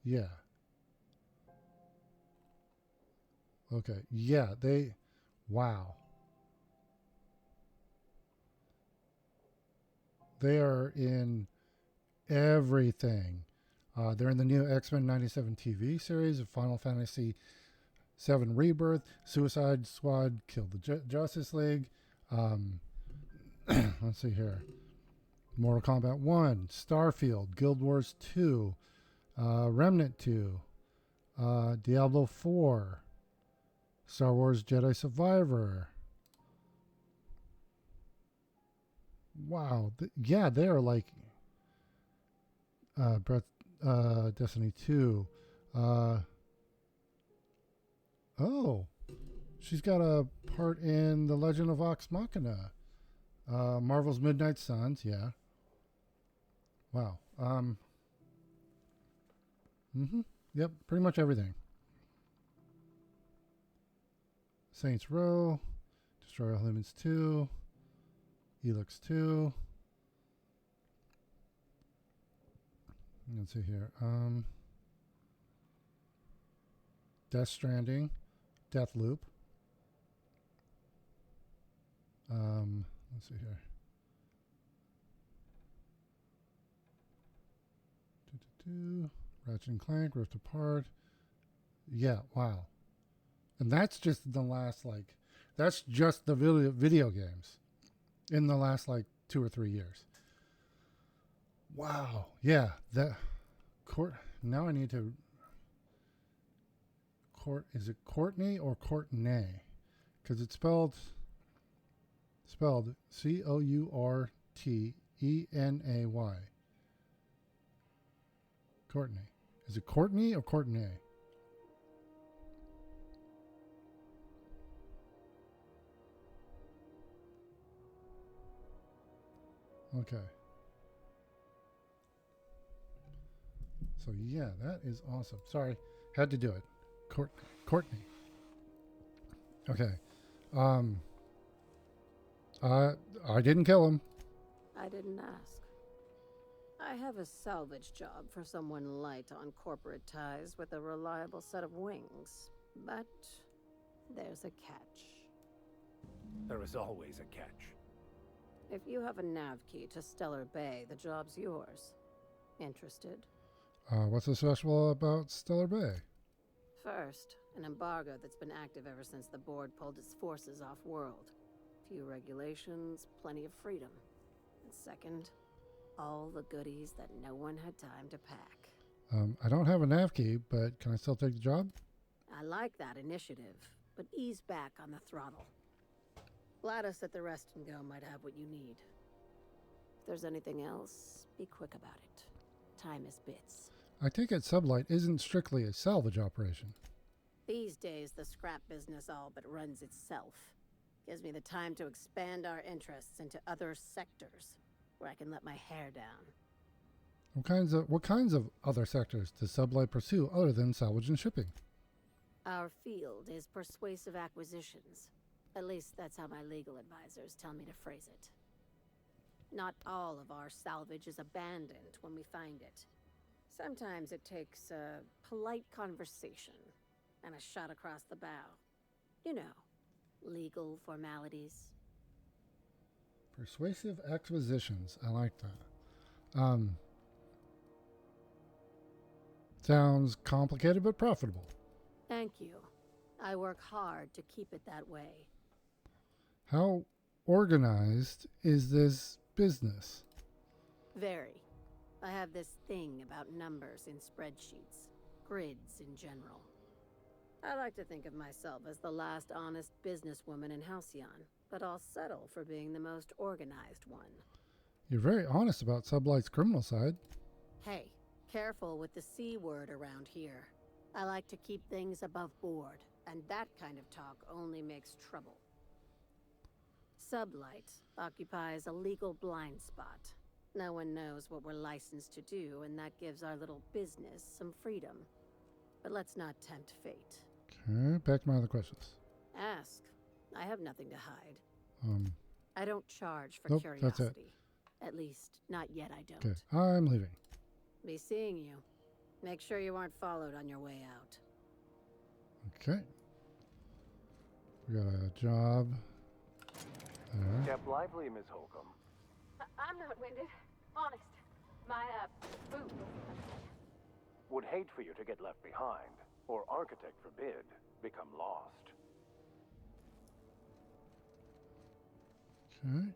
Yeah. Okay. Yeah, wow. They are in everything. They're in the new X-Men 97 TV series of Final Fantasy VII Rebirth, Suicide Squad, Kill the Justice League. Let's see here. Mortal Kombat 1, Starfield, Guild Wars 2, Remnant 2, Diablo 4, Star Wars Jedi Survivor. Wow. Yeah, they are like Destiny 2. Oh, she's got a part in The Legend of Vox Machina. Marvel's Midnight Suns, yeah. Wow. Yep, pretty much everything. Saints Row, Destroy All Humans 2, Helix 2. Let's see here. Death Stranding, Deathloop. Let's see here. Ratchet and Clank, Rift Apart. Yeah, wow. And that's just the last, that's just the video games in the last, 2 or 3 years. Wow. Yeah, now I need to... Is it Courtney or Courtney? Because it's spelled Courtney. Courtney. Is it Courtney or Courtney? Okay. So yeah, that is awesome. Sorry, had to do it. Courtney. Okay. I didn't kill him. I didn't ask. I have a salvage job for someone light on corporate ties with a reliable set of wings. But there's a catch. There is always a catch. If you have a nav key to Stellar Bay, the job's yours. Interested? What's so special about Stellar Bay? First, an embargo that's been active ever since the board pulled its forces off-world. Few regulations, plenty of freedom. And second, all the goodies that no one had time to pack. I don't have a nav key, but can I still take the job? I like that initiative, but ease back on the throttle. Gladys at the Rest and Go might have what you need. If there's anything else, be quick about it. Time is bits. I take it Sublight isn't strictly a salvage operation. These days, the scrap business all but runs itself. Gives me the time to expand our interests into other sectors, where I can let my hair down. What kinds of other sectors does Sublight pursue other than salvage and shipping? Our field is persuasive acquisitions. At least that's how my legal advisors tell me to phrase it. Not all of our salvage is abandoned when we find it. Sometimes it takes a polite conversation and a shot across the bow. You know, legal formalities. Persuasive acquisitions. I like that. Sounds complicated but profitable. Thank you. I work hard to keep it that way. How organized is this business? Very. I have this thing about numbers in spreadsheets, grids in general. I like to think of myself as the last honest businesswoman in Halcyon, but I'll settle for being the most organized one. You're very honest about Sublight's criminal side. Hey, careful with the C word around here. I like to keep things above board, and that kind of talk only makes trouble. Sublight occupies a legal blind spot. No one knows what we're licensed to do, and that gives our little business some freedom. But let's not tempt fate. Okay, back to my other questions. Ask. I have nothing to hide. I don't charge for Nope, curiosity. that's it. At least, not yet I don't. Okay, I'm leaving. Be seeing you. Make sure you aren't followed on your way out. Okay. We got a job there. Kept lively, Miss Holcomb. I'm not winded. Honest. My, food. Would hate for you to get left behind, or architect forbid, become lost. Okay.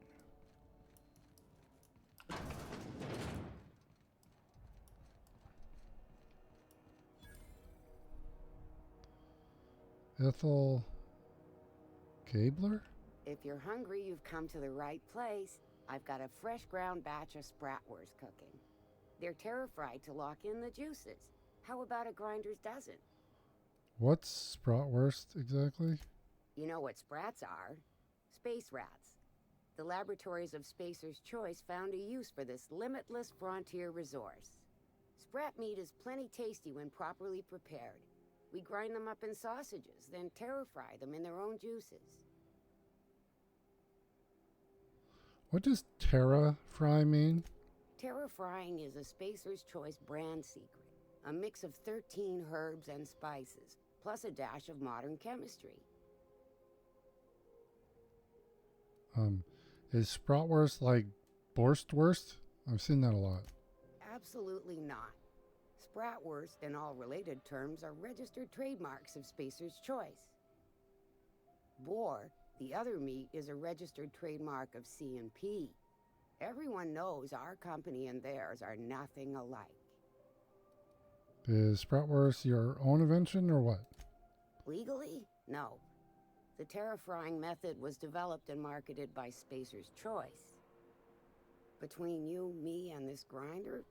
Ethel Gabler? If you're hungry, you've come to the right place. I've got a fresh ground batch of spratwurst cooking. They're terra-fried to lock in the juices. How about a grinder's dozen? What's Spratwurst exactly? You know what sprats are? Space rats. The laboratories of Spacer's Choice found a use for this limitless frontier resource. Sprat meat is plenty tasty when properly prepared. We grind them up in sausages, then terra-fry them in their own juices. What does Terra Fry mean? Terra-frying is a Spacer's Choice brand secret. A mix of 13 herbs and spices, plus a dash of modern chemistry. Is Spratwurst like Borstwurst? I've seen that a lot. Absolutely not. Spratwurst and all related terms are registered trademarks of Spacer's Choice. Boar, the other meat, is a registered trademark of C&P. Everyone knows our company and theirs are nothing alike. Is Spratwurst your own invention or what? Legally? No. The terra-frying method was developed and marketed by Spacer's Choice. Between you, me, and this grinder,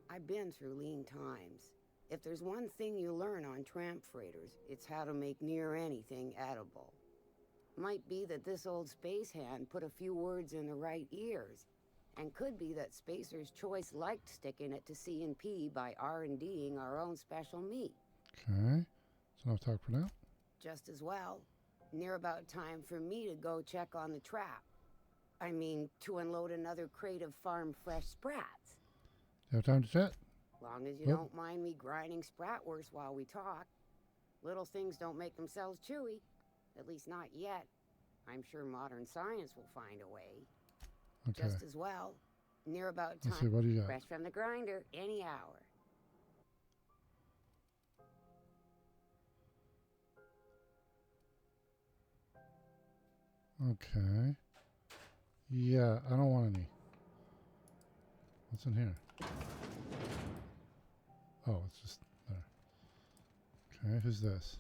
I've been through lean times. If there's one thing you learn on tramp freighters, it's how to make near anything edible. Might be that this old space hand put a few words in the right ears, And could be that Spacer's Choice liked sticking it to C&P by R&Ding our own special meat. Okay. So enough talk for now. Just as well. Near about time for me to go check on the trap. I mean, to unload another crate of farm fresh sprats. Do you have time to chat? Long as you don't mind me grinding spratwurst while we talk. Little things don't make themselves chewy. At least not yet. I'm sure modern science will find a way. Okay. Just as well. Near about time. Let's see, what do you got? Fresh from the grinder, any hour. Okay. Yeah, I don't want any. What's in here? Oh, it's just there. Okay, who's this?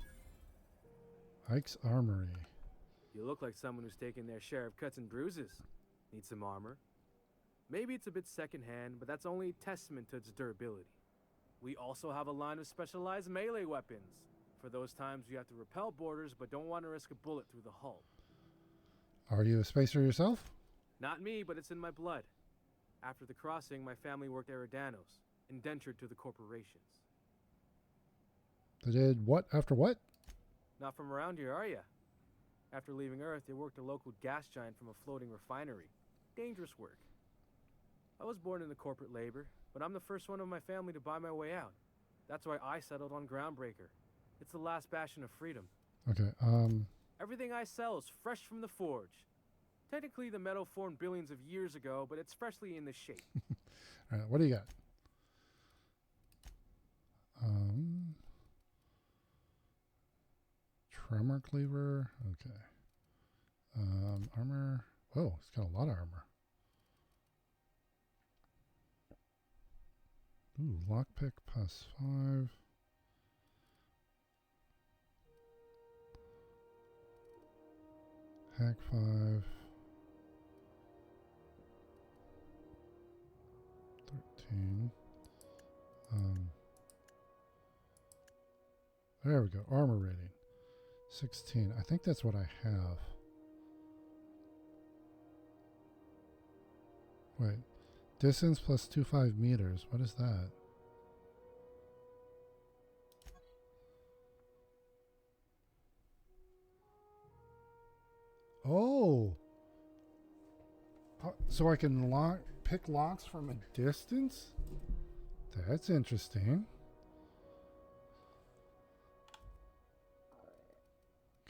Ike's Armory. You look like someone who's taken their share of cuts and bruises. Need some armor? Maybe it's a bit secondhand, but that's only a testament to its durability. We also have a line of specialized melee weapons. For those times you have to repel boarders but don't want to risk a bullet through the hull. Are you a spacer yourself? Not me, but it's in my blood. After the crossing, my family worked Eridanos, indentured to the corporations. They did what after what? Not from around here, are ya? After leaving Earth, they worked a local gas giant from a floating refinery. Dangerous work. I was born into corporate labor, but I'm the first one of my family to buy my way out. That's why I settled on Groundbreaker. It's the last bastion of freedom. Okay, Everything I sell is fresh from the forge. Technically, the metal formed billions of years ago, but it's freshly in this shape. All right, what do you got? Tremor cleaver. Okay. Armor. Oh, it's got a lot of armor. Ooh, lockpick +5. Hack 5. 13. There we go. Armor rating. 16. I think that's what I have. Wait. Distance plus 25 meters. What is that? Oh. So I can pick locks from a distance? That's interesting.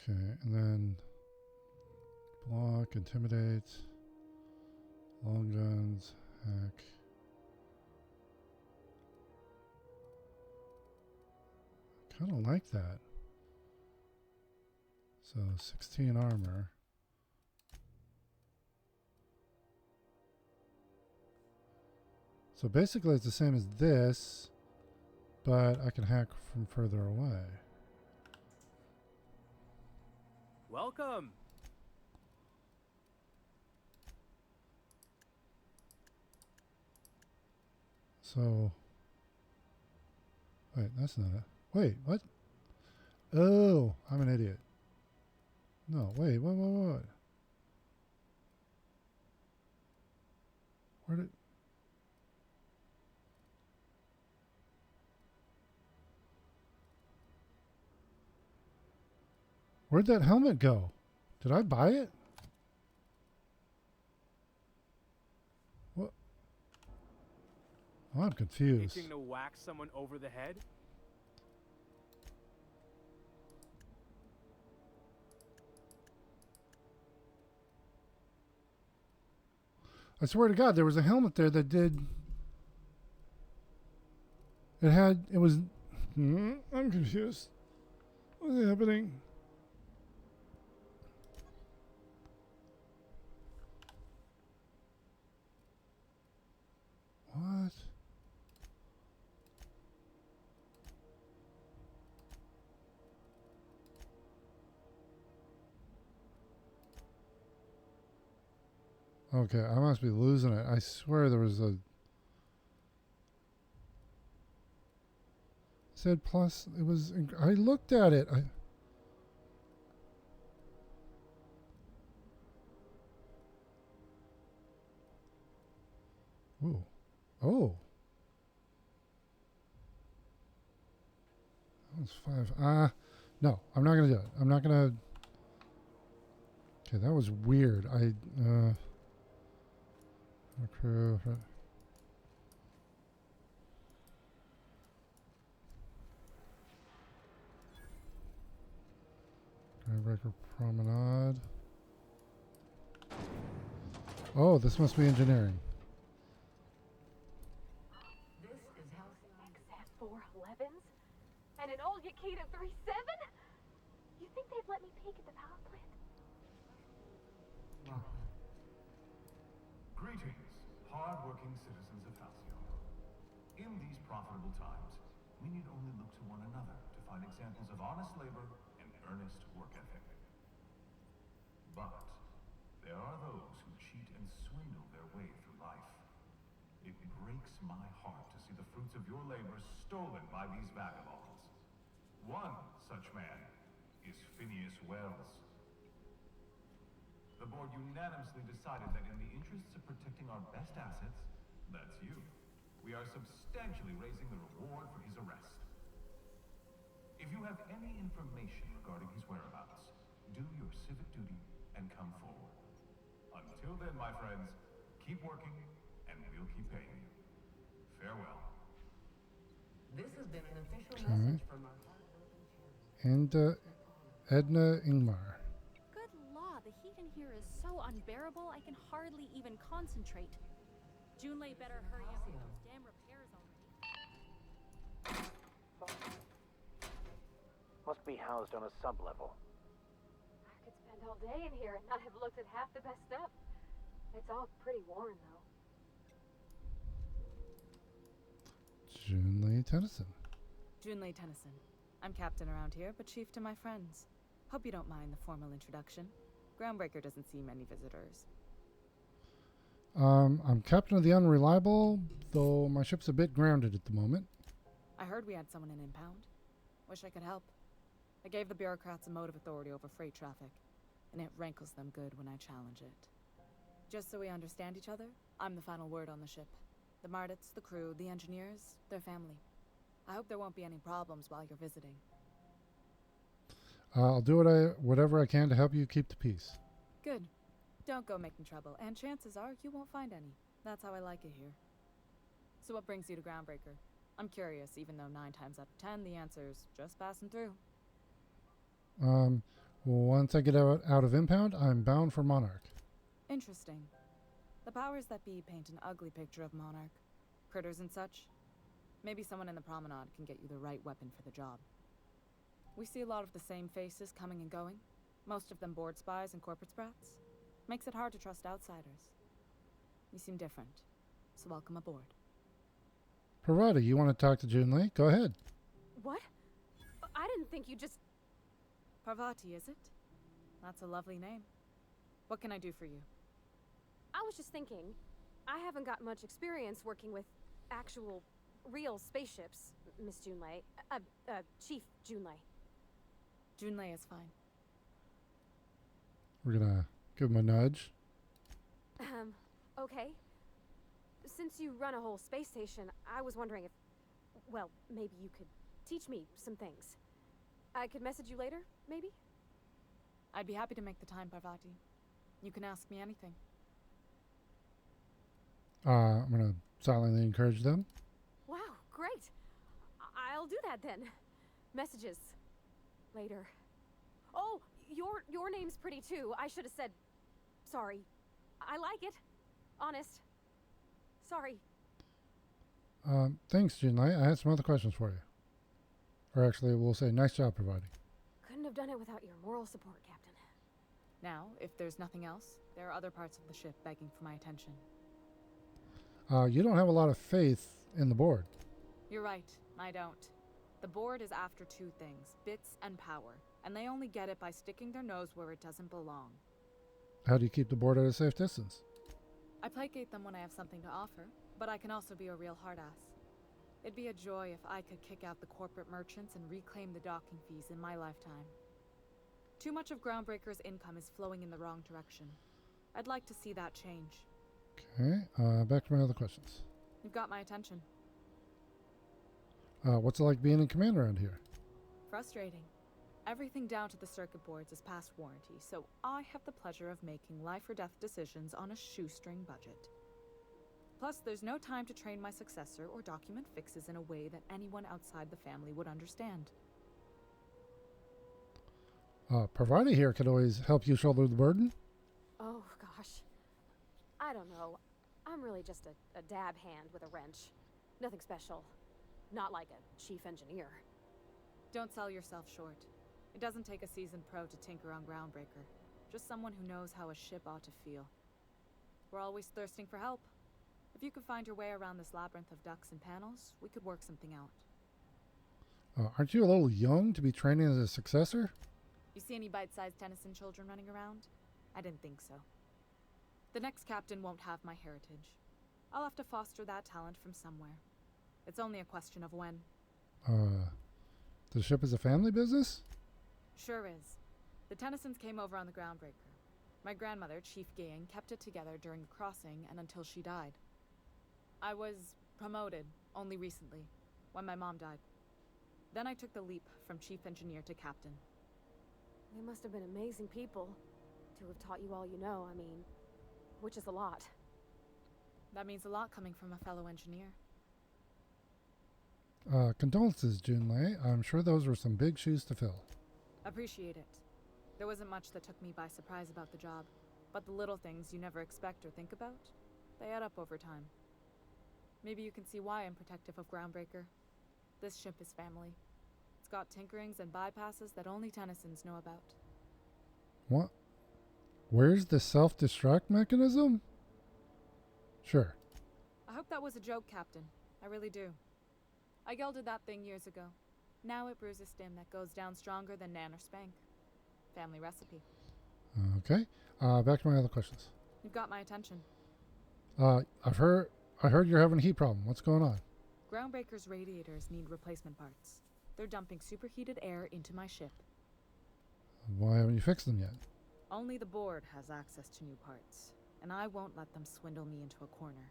Okay, and then block, intimidate, long guns, hack. Kind of like that. So 16 armor. So basically it's the same as this, but I can hack from further away. Welcome! So, wait, that's not it. Wait, what? Oh, I'm an idiot. No, wait, what? Where did... Where'd that helmet go? Did I buy it? What? Oh, I'm confused. Itching to whack someone over the head? I swear to God, there was a helmet there that did... It was... I'm confused. What's happening? What? Okay, I must be losing it. I swear there was a... Said plus, it was... I looked at it. Ooh. Oh. That was 5. No, I'm not going to do it. I'm not going to... Okay, that was weird. Crew... Skybreaker Promenade. Oh, this must be engineering. This is Halcyon. XF411s? And an old Yakita 37? You think they'd let me peek at the power plant? Greetings, hard-working citizens of Halcyon. In these profitable times, we need only look to one another to find examples of honest labor and earnest work ethic. But there are those who cheat and swindle their way through life. It breaks my heart to see the fruits of your labor stolen by these vagabonds. One such man is Phineas Wells. The board unanimously decided that in the interests of protecting our best assets, that's you, we are substantially raising the reward for his arrest. If you have any information regarding his whereabouts, do your civic duty and come forward. Until then, my friends, keep working and we'll keep paying you. Farewell. This has been an official message from our hard-working champion. And Edna Ingmar. Good law, the heat in here is so unbearable I can hardly even concentrate. Junlei better hurry up with those damn repairs already. Must be housed on a sub-level. I could spend all day in here and not have looked at half the best stuff. It's all pretty worn, though. Junlei Tennyson. Junlei Tennyson. I'm captain around here, but chief to my friends. Hope you don't mind the formal introduction. Groundbreaker doesn't see many visitors. I'm captain of the Unreliable, though my ship's a bit grounded at the moment. I heard we had someone in impound. Wish I could help. I gave the bureaucrats a motive authority over freight traffic, and it rankles them good when I challenge it. Just so we understand each other, I'm the final word on the ship. The Mardits, the crew, the engineers, their family. I hope there won't be any problems while you're visiting. I'll do whatever I can to help you keep the peace. Good. Don't go making trouble, and chances are you won't find any. That's how I like it here. So what brings you to Groundbreaker? I'm curious, even though 9 times out of 10 the answer's just passing through. Once I get out of impound, I'm bound for Monarch. Interesting. The powers that be paint an ugly picture of Monarch. Critters and such. Maybe someone in the promenade can get you the right weapon for the job. We see a lot of the same faces coming and going. Most of them board spies and corporate sprats. Makes it hard to trust outsiders. You seem different, so welcome aboard. Parvati, you want to talk to Junlei? Go ahead. What? I didn't think you just... Parvati, is it? That's a lovely name. What can I do for you? I was just thinking, I haven't got much experience working with actual, real spaceships, Miss Junlei. Chief Junlei. Junlei is fine. We're gonna give him a nudge. Okay. Since you run a whole space station, I was wondering if, well, maybe you could teach me some things. I could message you later, maybe? I'd be happy to make the time, Parvati. You can ask me anything. I'm gonna silently encourage them. Wow, great. I'll do that then. Messages. Later. Oh, your name's pretty too. I should have said sorry. I like it. Honest. Sorry. Thanks, Junlei. I had some other questions for you. Or actually, we'll say nice job, Parvati. Couldn't have done it without your moral support, Captain. Now, if there's nothing else, there are other parts of the ship begging for my attention. You don't have a lot of faith in the board. You're right. I don't. The board is after 2 things, bits and power, and they only get it by sticking their nose where it doesn't belong. How do you keep the board at a safe distance? I placate them when I have something to offer, but I can also be a real hard-ass. It'd be a joy if I could kick out the corporate merchants and reclaim the docking fees in my lifetime. Too much of Groundbreaker's income is flowing in the wrong direction. I'd like to see that change. Okay, back to my other questions. You've got my attention. What's it like being in command around here? Frustrating. Everything down to the circuit boards is past warranty, so I have the pleasure of making life or death decisions on a shoestring budget. Plus, there's no time to train my successor or document fixes in a way that anyone outside the family would understand. Providing here could always help you shoulder the burden. Oh, gosh. I don't know. I'm really just a dab hand with a wrench. Nothing special. Not like a chief engineer. Don't sell yourself short. It doesn't take a seasoned pro to tinker on Groundbreaker. Just someone who knows how a ship ought to feel. We're always thirsting for help. If you could find your way around this labyrinth of ducts and panels, we could work something out. Aren't you a little young to be training as a successor? You see any bite-sized Tennyson children running around? I didn't think so. The next captain won't have my heritage. I'll have to foster that talent from somewhere. It's only a question of when. The ship is a family business? Sure is. The Tennysons came over on the Groundbreaker. My grandmother, Chief Gaying, kept it together during the crossing and until she died. I was promoted only recently, when my mom died. Then I took the leap from chief engineer to captain. They must have been amazing people to have taught you all you know, I mean, which is a lot. That means a lot coming from a fellow engineer. Condolences, Junlei. I'm sure those were some big shoes to fill. Appreciate it. There wasn't much that took me by surprise about the job, but the little things you never expect or think about, they add up over time. Maybe you can see why I'm protective of Groundbreaker. This ship is family. It's got tinkerings and bypasses that only Tennysons know about. What? Where's the self-destruct mechanism? Sure. I hope that was a joke, Captain. I really do. I gelded that thing years ago. Now it brews a stim that goes down stronger than Nan or Spank. Family recipe. Okay. Back to my other questions. You've got my attention. I heard you're having a heat problem. What's going on? Groundbreaker's radiators need replacement parts. They're dumping superheated air into my ship. Why haven't you fixed them yet? Only the board has access to new parts, and I won't let them swindle me into a corner.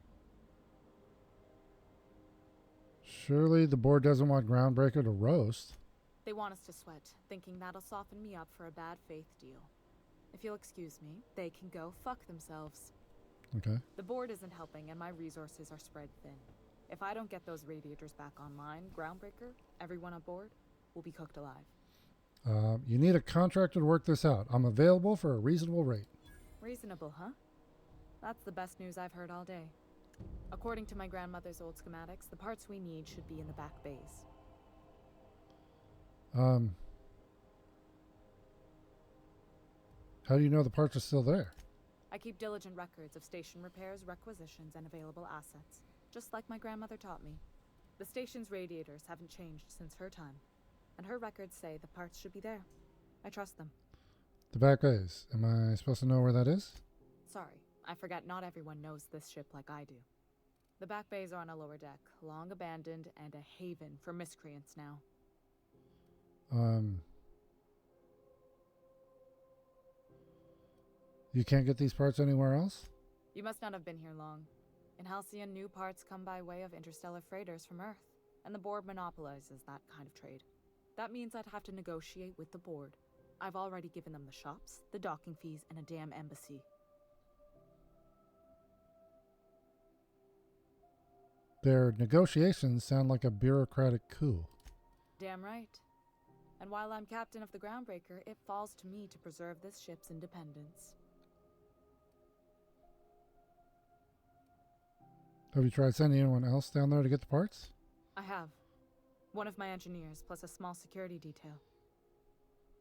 Surely the board doesn't want Groundbreaker to roast. They want us to sweat, thinking that'll soften me up for a bad faith deal. If you'll excuse me, they can go fuck themselves. Okay. The board isn't helping, and my resources are spread thin. If I don't get those radiators back online, Groundbreaker, everyone aboard, will be cooked alive. You need a contractor to work this out. I'm available for a reasonable rate. Reasonable, huh? That's the best news I've heard all day. According to my grandmother's old schematics, the parts we need should be in the back bays. How do you know the parts are still there? I keep diligent records of station repairs, requisitions, and available assets, just like my grandmother taught me. The station's radiators haven't changed since her time, and her records say the parts should be there. I trust them. The back bays. Am I supposed to know where that is? Sorry, I forget not everyone knows this ship like I do. The back bays are on a lower deck, long abandoned and a haven for miscreants now. You can't get these parts anywhere else? You must not have been here long. In Halcyon, new parts come by way of interstellar freighters from Earth, and the board monopolizes that kind of trade. That means I'd have to negotiate with the board. I've already given them the shops, the docking fees, and a damn embassy. Their negotiations sound like a bureaucratic coup. Damn right. And while I'm captain of the Groundbreaker, it falls to me to preserve this ship's independence. Have you tried sending anyone else down there to get the parts? I have. One of my engineers, plus a small security detail.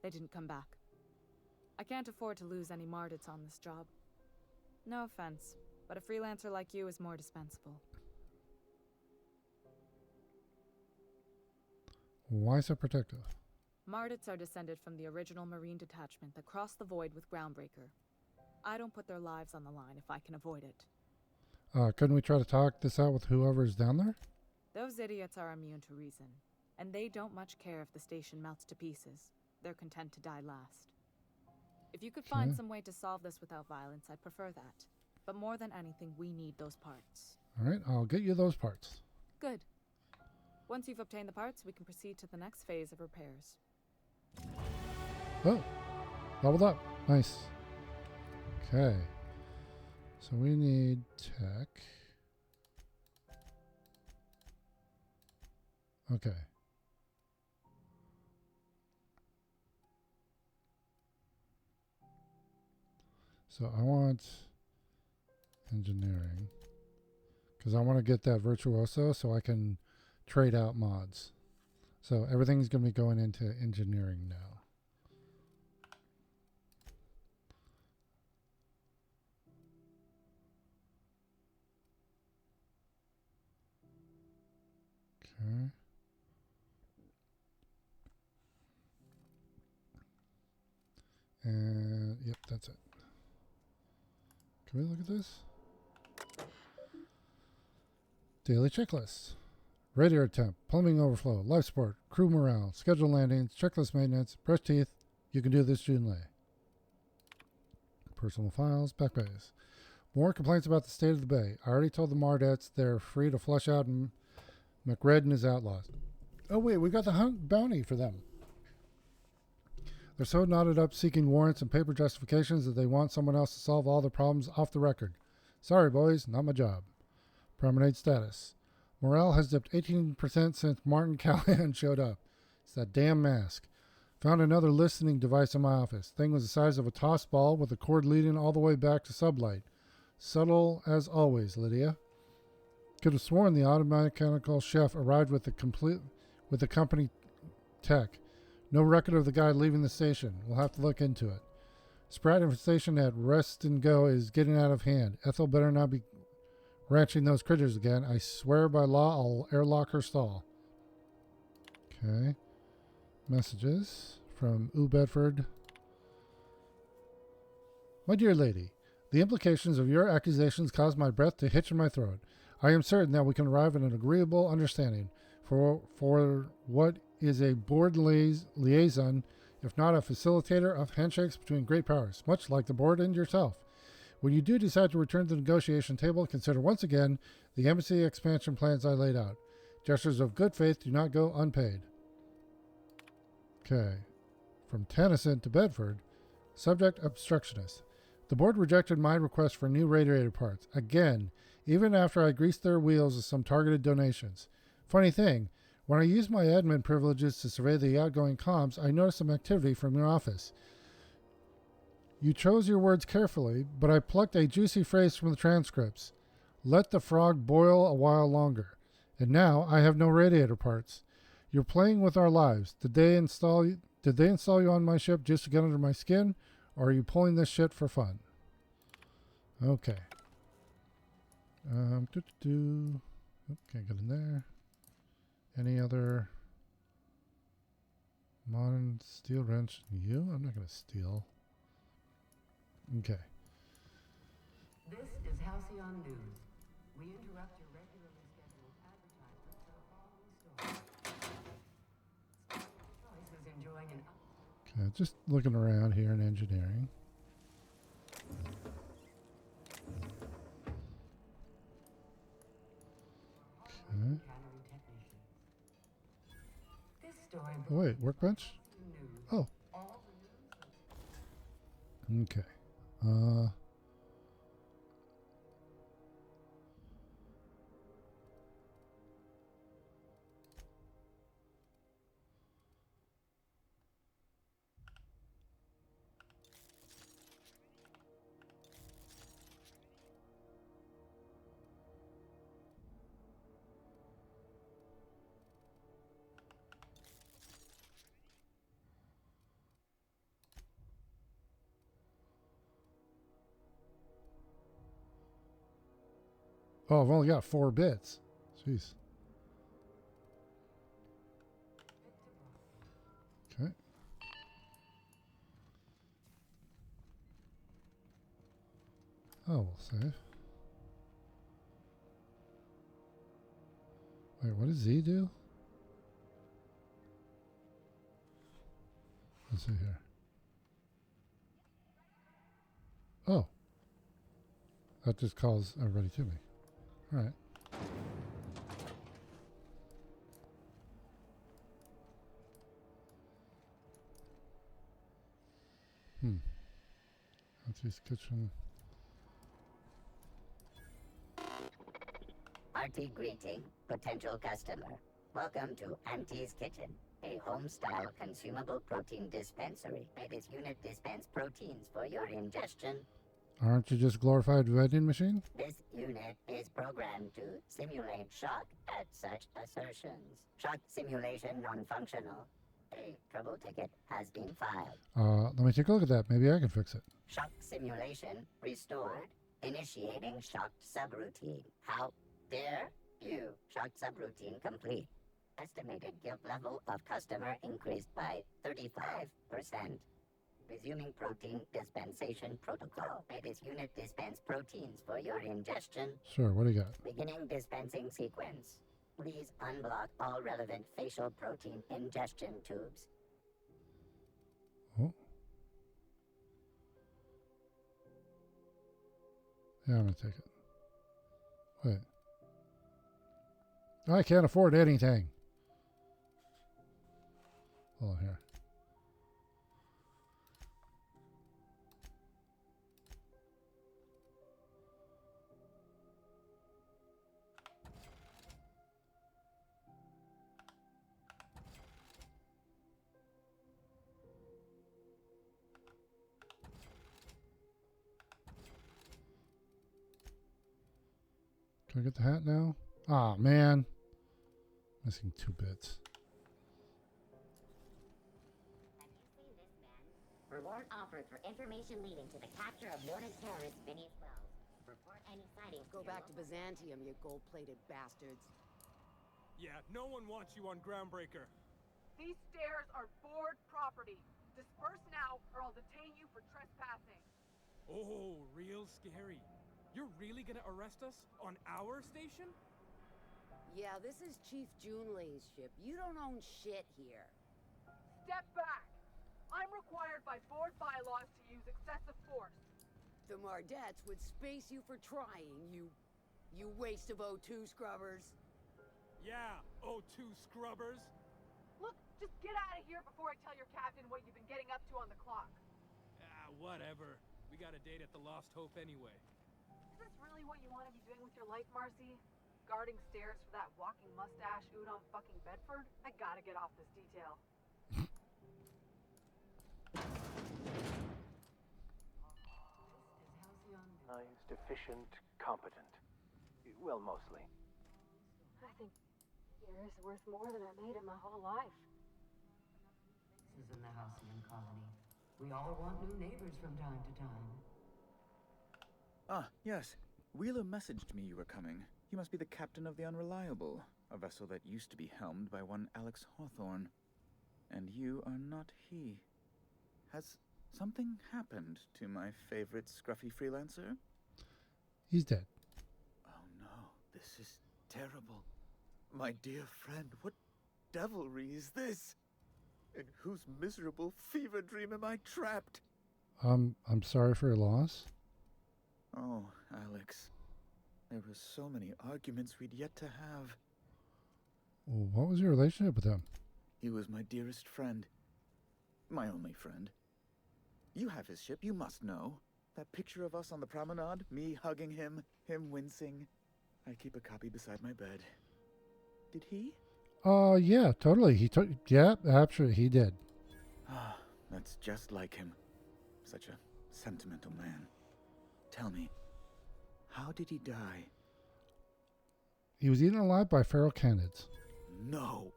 They didn't come back. I can't afford to lose any Mardits on this job. No offense, but a freelancer like you is more dispensable. Why so protective? Mardits are descended from the original Marine detachment that crossed the void with Groundbreaker. I don't put their lives on the line if I can avoid it. Couldn't we try to talk this out with whoever's down there? Those idiots are immune to reason, and they don't much care if the station melts to pieces. They're content to die last. If you could find some way to solve this without violence, I'd prefer that. But more than anything, we need those parts. All right, I'll get you those parts. Good. Once you've obtained the parts, we can proceed to the next phase of repairs. Oh, leveled up. Nice. Okay. So we need tech. Okay. So I want engineering because I want to get that virtuoso so I can trade out mods. So everything's going to be going into engineering now. Okay. And yep, that's it. Can we look at this? Daily checklist. Radiator temp, plumbing overflow, life support, crew morale, scheduled landings, checklist maintenance, brush teeth. You can do this Junlei. Personal files, back bays. More complaints about the state of the bay. I already told the Mardettes they're free to flush out McRed and his outlaws. Oh wait, we got the bounty for them. They're so knotted up seeking warrants and paper justifications that they want someone else to solve all their problems off the record. Sorry, boys, not my job. Promenade status. Morale has dipped 18% since Martin Callahan showed up. It's that damn mask. Found another listening device in my office. Thing was the size of a toss ball with a cord leading all the way back to sublight. Subtle as always, Lydia. Could have sworn the automechanical chef arrived with the company tech. No record of the guy leaving the station. We'll have to look into it. Sprat infestation at Rest and Go is getting out of hand. Ethel better not be ranching those critters again. I swear by law I'll airlock her stall. Okay. Messages from Bedford. My dear lady, the implications of your accusations cause my breath to hitch in my throat. I am certain that we can arrive at an agreeable understanding for what is a board liaison, if not a facilitator of handshakes between great powers, much like the board and yourself. When you do decide to return to the negotiation table, consider once again the embassy expansion plans I laid out. Gestures of good faith do not go unpaid. Okay. From Tennyson to Bedford. Subject obstructionist. The board rejected my request for new radiator parts. Again, even after I greased their wheels with some targeted donations. Funny thing, when I used my admin privileges to survey the outgoing comms, I noticed some activity from your office. You chose your words carefully, but I plucked a juicy phrase from the transcripts. Let the frog boil a while longer. And now I have no radiator parts. You're playing with our lives. Did they install you on my ship just to get under my skin, or are you pulling this shit for fun? Okay. Can't get in there. Any other modern steel wrench? You? I'm not going to steal. Okay. This is Halcyon News. We interrupt your regularly scheduled advertisement for the following story. Choice is enjoying an Okay, just looking around here in engineering. Okay. Oh, wait, workbench? Oh. Okay. Oh, I've only got 4 bits. Jeez. Okay. Oh, we'll save. Wait, what does Z do? Let's see here. Oh. That just calls everybody to me. All right. Auntie's kitchen. Hearty greeting, potential customer. Welcome to Auntie's Kitchen, a home-style consumable protein dispensary. This unit dispense proteins for your ingestion. Aren't you just a glorified vending machine? This unit is programmed to simulate shock at such assertions. Shock simulation non-functional. A trouble ticket has been filed. Let me take a look at that. Maybe I can fix it. Shock simulation restored. Initiating shocked subroutine. How dare you? Shocked subroutine complete. Estimated guilt level of customer increased by 35%. Resuming protein dispensation protocol. This unit dispense proteins for your ingestion. Sure, what do you got? Beginning dispensing sequence. Please unblock all relevant facial protein ingestion tubes. Oh. Yeah, I'm going to take it. Wait. I can't afford anything. Hold on here. Can I get the hat now? Ah, man. Missing 2 bits. Reward offered for information leading to the capture of wanted terrorist Phineas Wells. Report any sightings. Go back to Byzantium, you gold-plated bastards. Yeah, no one wants you on Groundbreaker. These stairs are board property. Disperse now, or I'll detain you for trespassing. Oh, real scary. You're really gonna arrest us on our station? Yeah, this is Chief Junlei's ship. You don't own shit here. Step back! I'm required by board bylaws to use excessive force. The Mardettes would space you for trying, you waste of O2 scrubbers. Yeah, O2 scrubbers. Look, just get out of here before I tell your captain what you've been getting up to on the clock. Ah, whatever. We got a date at the Lost Hope anyway. Is this really what you want to be doing with your life, Marcy? Guarding stairs for that walking mustache Udon fucking Bedford? I gotta get off this detail. Nice, efficient, competent. Well, mostly. I think here is worth more than I made in my whole life. This is in the Halcyon colony. We all want new neighbors from time to time. Ah, yes. Wheeler messaged me you were coming. You must be the captain of the Unreliable, a vessel that used to be helmed by one Alex Hawthorne. And you are not he. Has something happened to my favorite scruffy freelancer? He's dead. Oh no, this is terrible. My dear friend, what devilry is this? In whose miserable fever dream am I trapped? I'm sorry for your loss. Oh, Alex. There were so many arguments we'd yet to have. Well, what was your relationship with him? He was my dearest friend. My only friend. You have his ship, you must know. That picture of us on the promenade, me hugging him, him wincing. I keep a copy beside my bed. Did he? Yeah, totally. Yeah, actually, he did. Ah, that's just like him. Such a sentimental man. Tell me, how did he die? He was eaten alive by feral canids. No!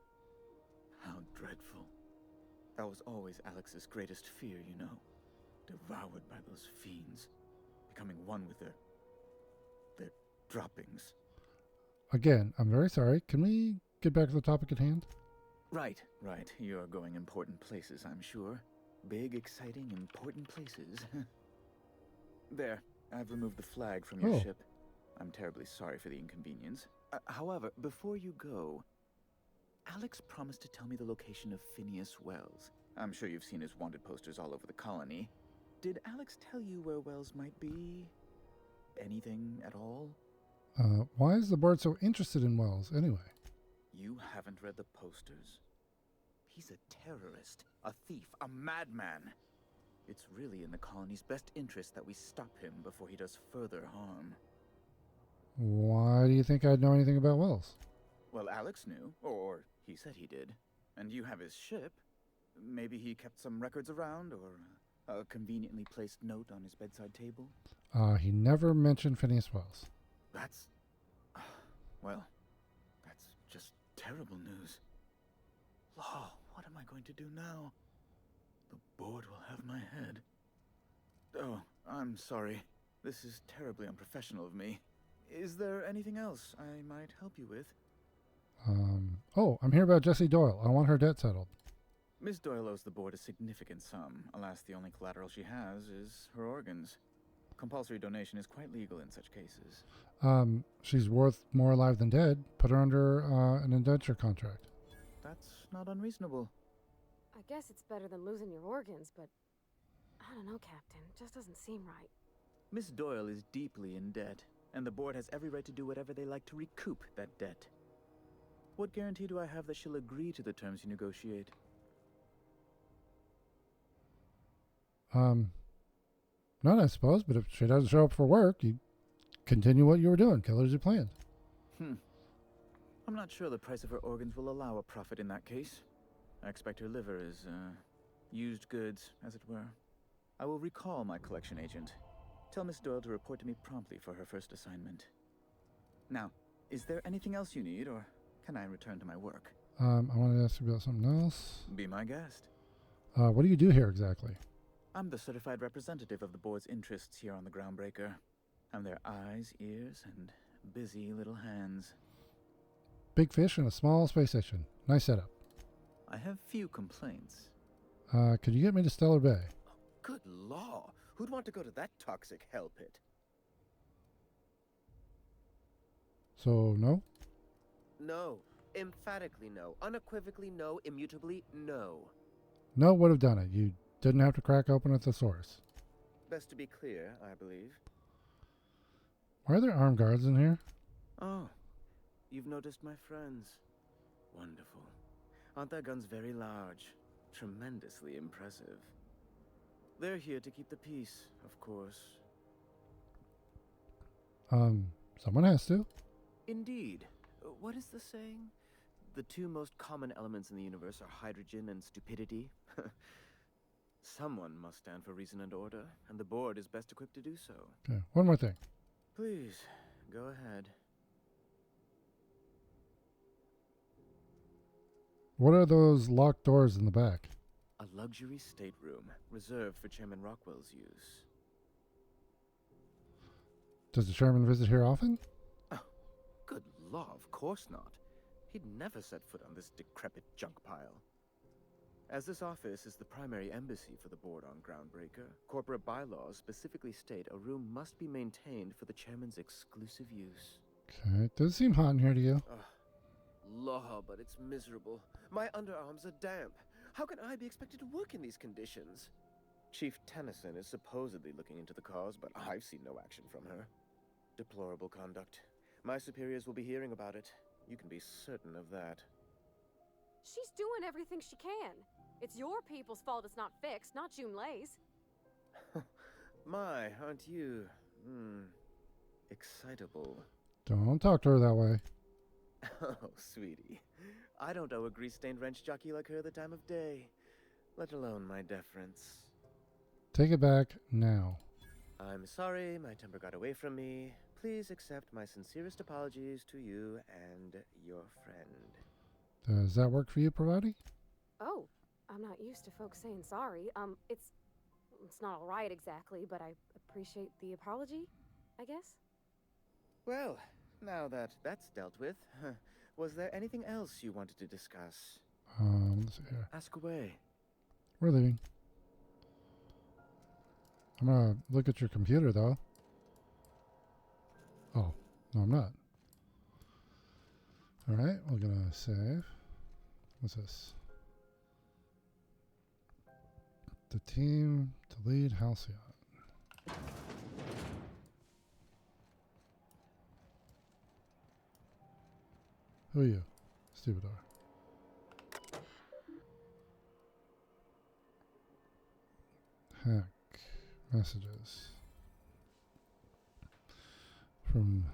How dreadful. That was always Alex's greatest fear, you know. Devoured by those fiends. Becoming one with their droppings. Again, I'm very sorry. Can we get back to the topic at hand? Right. You're going important places, I'm sure. Big, exciting, important places. There, I've removed the flag from your ship. I'm terribly sorry for the inconvenience. However, before you go, Alex promised to tell me the location of Phineas Wells. I'm sure you've seen his wanted posters all over the colony. Did Alex tell you where Wells might be? anything at all? Why is the board so interested in Wells, anyway? You haven't read the posters? He's a terrorist, a thief, a madman. It's really in the colony's best interest that we stop him before he does further harm. Why do you think I'd know anything about Wells? Well, Alex knew, or he said he did. And you have his ship. Maybe he kept some records around, or a conveniently placed note on his bedside table? He never mentioned Phineas Wells. That's... well, that's just terrible news. Law, what am I going to do now? The board will have my head. Oh, I'm sorry. This is terribly unprofessional of me. Is there anything else I might help you with? Oh, I'm here about Jessie Doyle. I want her debt settled. Miss Doyle owes the board a significant sum. Alas, the only collateral she has is her organs. Compulsory donation is quite legal in such cases. She's worth more alive than dead. Put her under an indenture contract. That's not unreasonable. I guess it's better than losing your organs, but I don't know, Captain. It just doesn't seem right. Miss Doyle is deeply in debt, and the board has every right to do whatever they like to recoup that debt. What guarantee do I have that she'll agree to the terms you negotiate? None, I suppose, but if she doesn't show up for work, you continue what you were doing. Kill her as you planned. I'm not sure the price of her organs will allow a profit in that case. I expect her liver is, used goods, as it were. I will recall my collection agent. Tell Miss Doyle to report to me promptly for her first assignment. Now, is there anything else you need, or can I return to my work? I wanted to ask you about something else. Be my guest. What do you do here exactly? I'm the certified representative of the board's interests here on the Groundbreaker. I'm their eyes, ears, and busy little hands. Big fish in a small space station. Nice setup. I have few complaints. Could you get me to Stellar Bay? Good law! Who'd want to go to that toxic hell pit? So, no? No. Emphatically no. Unequivocally no. Immutably no. No would have done it. You didn't have to crack open a thesaurus. Best to be clear, I believe. Why are there armed guards in here? Oh, you've noticed my friends. Wonderful. Aren't their guns very large? Tremendously impressive. They're here to keep the peace, of course. Someone has to. Indeed. What is the saying? The two most common elements in the universe are hydrogen and stupidity. Someone must stand for reason and order, and the board is best equipped to do so. Okay, one more thing. Please, go ahead. What are those locked doors in the back? A luxury stateroom, reserved for Chairman Rockwell's use. Does the chairman visit here often? Oh, good law, of course not. He'd never set foot on this decrepit junk pile. As this office is the primary embassy for the board on Groundbreaker, corporate bylaws specifically state a room must be maintained for the chairman's exclusive use. Okay, does it seem hot in here to you? Law, but it's miserable. My underarms are damp. How can I be expected to work in these conditions? Chief Tennyson is supposedly looking into the cause, but I've seen no action from her. Deplorable conduct. My superiors will be hearing about it. You can be certain of that. She's doing everything she can. It's your people's fault it's not fixed, not Junlei's. My, aren't you, excitable. Don't talk to her that way. Oh, sweetie. I don't owe a grease-stained wrench jockey like her the time of day, let alone my deference. Take it back now. I'm sorry, my temper got away from me. Please accept my sincerest apologies to you and your friend. Does that work for you, Pravati? Oh, I'm not used to folks saying sorry. It's not all right exactly, but I appreciate the apology, I guess. Well, now that that's dealt with, was there anything else you wanted to discuss? Let's see here. Ask away. We're leaving. I'm gonna look at your computer, though. Oh, no, I'm not. Alright, we're gonna save. What's this? The team to lead Halcyon. Who are you? Stevedore. Hack. Messages. From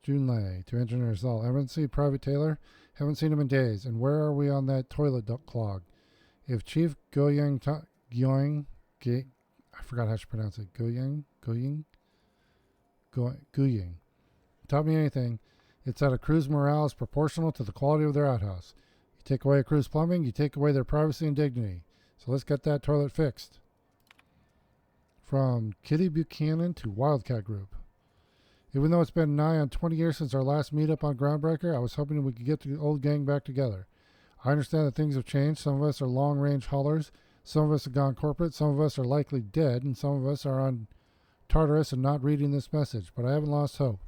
Junlei to engineers all. Haven't seen Private Taylor? Haven't seen him in days. And where are we on that toilet clog? If Chief Goyang, I forgot how to pronounce it. Goyang taught me anything, it's that a crew's morale is proportional to the quality of their outhouse. You take away a crew's plumbing, you take away their privacy and dignity. So let's get that toilet fixed. From Kitty Buchanan to Wildcat Group. Even though it's been nigh on 20 years since our last meetup on Groundbreaker, I was hoping we could get the old gang back together. I understand that things have changed. Some of us are long-range haulers. Some of us have gone corporate. Some of us are likely dead. And some of us are on Tartarus and not reading this message. But I haven't lost hope.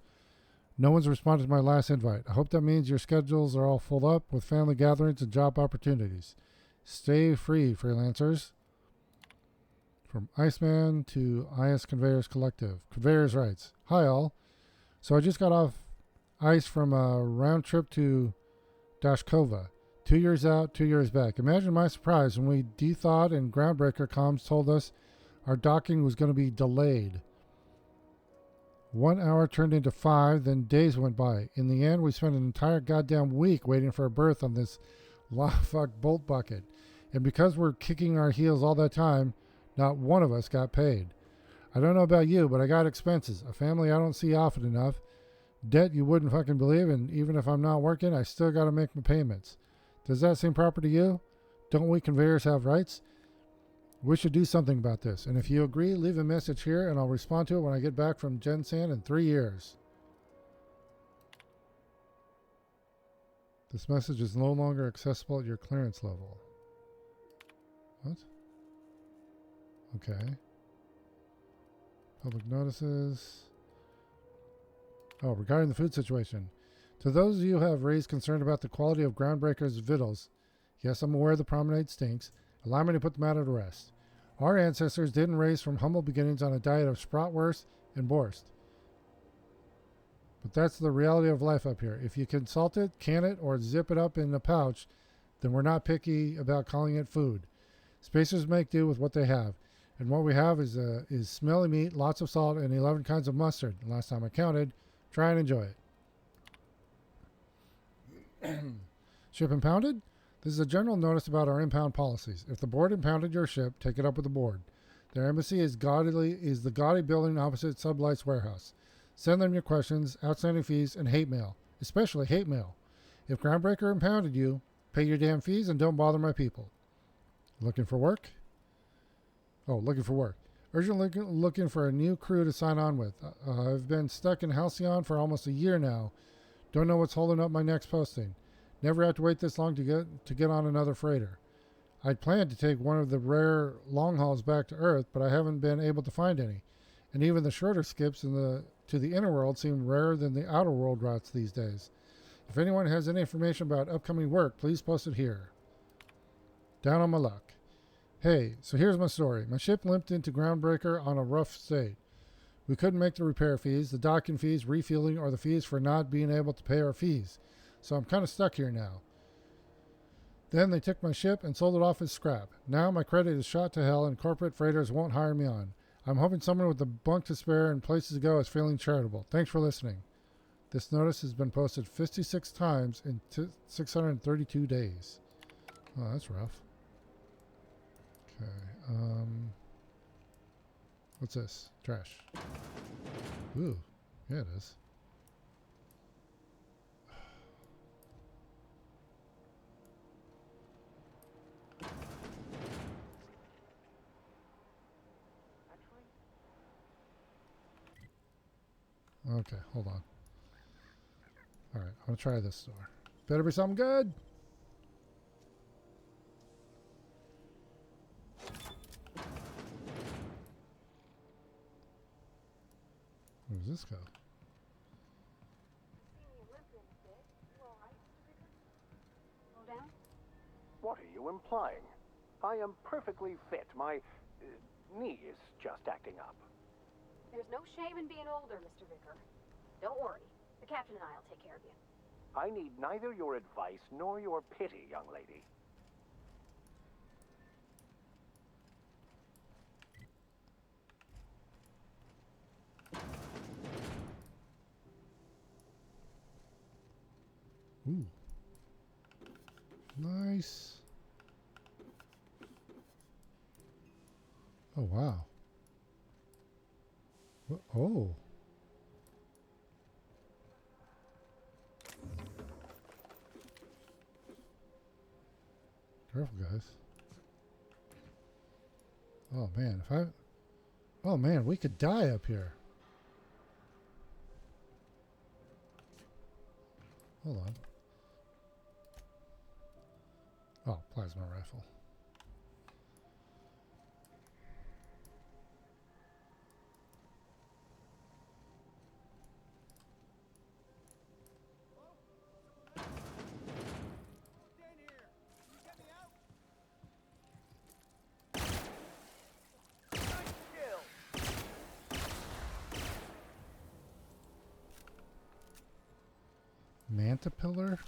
No one's responded to my last invite. I hope that means your schedules are all full up with family gatherings and job opportunities. Stay free, freelancers. From Iceman to IS Conveyors Collective. Conveyors writes, hi all. So I just got off ice from a round trip to Dashkova. 2 years out, 2 years back. Imagine my surprise when we de-thawed and Groundbreaker comms told us our docking was going to be delayed. 1 hour turned into 5, then days went by. In the end, we spent an entire goddamn week waiting for a berth on this fuck bolt bucket. And because we're kicking our heels all that time, not one of us got paid. I don't know about you, but I got expenses. A family I don't see often enough. Debt you wouldn't fucking believe, and even if I'm not working, I still got to make my payments. Does that seem proper to you? Don't we conveyors have rights? We should do something about this. And if you agree, leave a message here, and I'll respond to it when I get back from Gensan in 3 years. This message is no longer accessible at your clearance level. What? Okay. Public notices. Oh, regarding the food situation. To those of you who have raised concern about the quality of Groundbreaker's victuals, yes, I'm aware the promenade stinks. Allow me to put the matter to rest. Our ancestors didn't raise from humble beginnings on a diet of spratwurst and borst. But that's the reality of life up here. If you can salt it, can it, or zip it up in a pouch, then we're not picky about calling it food. Spacers make do with what they have. And what we have is smelly meat, lots of salt, and 11 kinds of mustard. And last time I counted, try and enjoy it. Ship impounded? This is a general notice about our impound policies. If the board impounded your ship, take it up with the board. Their embassy is the gaudy building opposite Sublight's warehouse. Send them your questions, outstanding fees, and hate mail. Especially hate mail. If Groundbreaker impounded you, pay your damn fees and don't bother my people. Looking for work? Oh, looking for work. Urgently looking for a new crew to sign on with. I've been stuck in Halcyon for almost a year now. Don't know what's holding up my next posting. Never have to wait this long to get on another freighter. I'd planned to take one of the rare long hauls back to Earth, but I haven't been able to find any. And even the shorter skips to the inner world seem rarer than the outer world routes these days. If anyone has any information about upcoming work, please post it here. Down on my luck. Hey, so here's my story. My ship limped into Groundbreaker on a rough state. We couldn't make the repair fees, the docking fees, refueling, or the fees for not being able to pay our fees. So I'm kind of stuck here now. Then they took my ship and sold it off as scrap. Now my credit is shot to hell and corporate freighters won't hire me on. I'm hoping someone with a bunk to spare and places to go is feeling charitable. Thanks for listening. This notice has been posted 56 times in 632 days. Oh, that's rough. Okay. What's this? Trash. Ooh. Yeah, it is. Okay, hold on. Alright, I'm gonna try this store. Better be something good! Where does this go? What are you implying? I am perfectly fit. My knee is just acting up. There's no shame in being older, Mr. Vicker. Don't worry. captain and I'll take care of you. I need neither your advice nor your pity, young lady. Ooh. Nice. Oh, wow. Oh. Careful, guys. Oh, man. Oh, man, we could die up here. Hold on. Oh, plasma rifle. Manta pillar?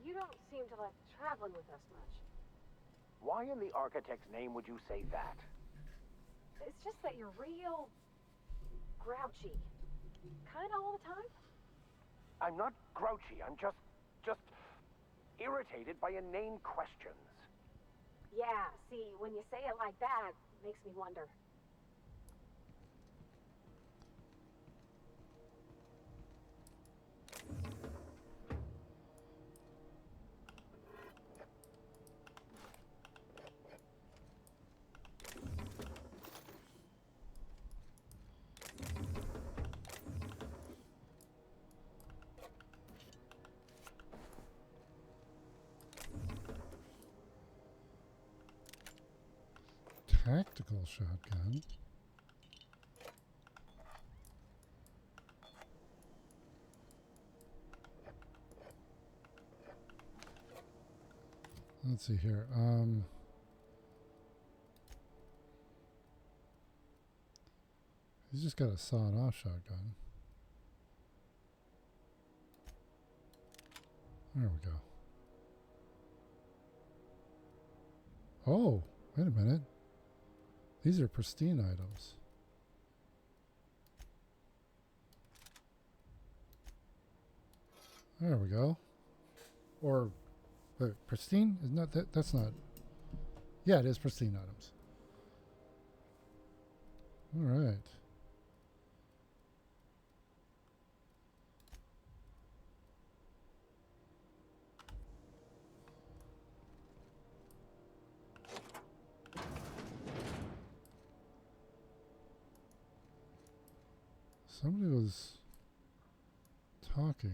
You don't seem to like traveling with us much. Why in the architect's name would you say that? It's just that you're real grouchy. Kinda all the time. I'm not grouchy. I'm just irritated by inane questions. Yeah, see, when you say it like that, it makes me wonder. Tactical shotgun. Let's see here. He's just got a sawed-off shotgun. There we go. Oh, wait a minute. These are pristine items. There we go. Or, wait, pristine? Isn't that, that's not. Yeah, it is pristine items. All right. Somebody was talking.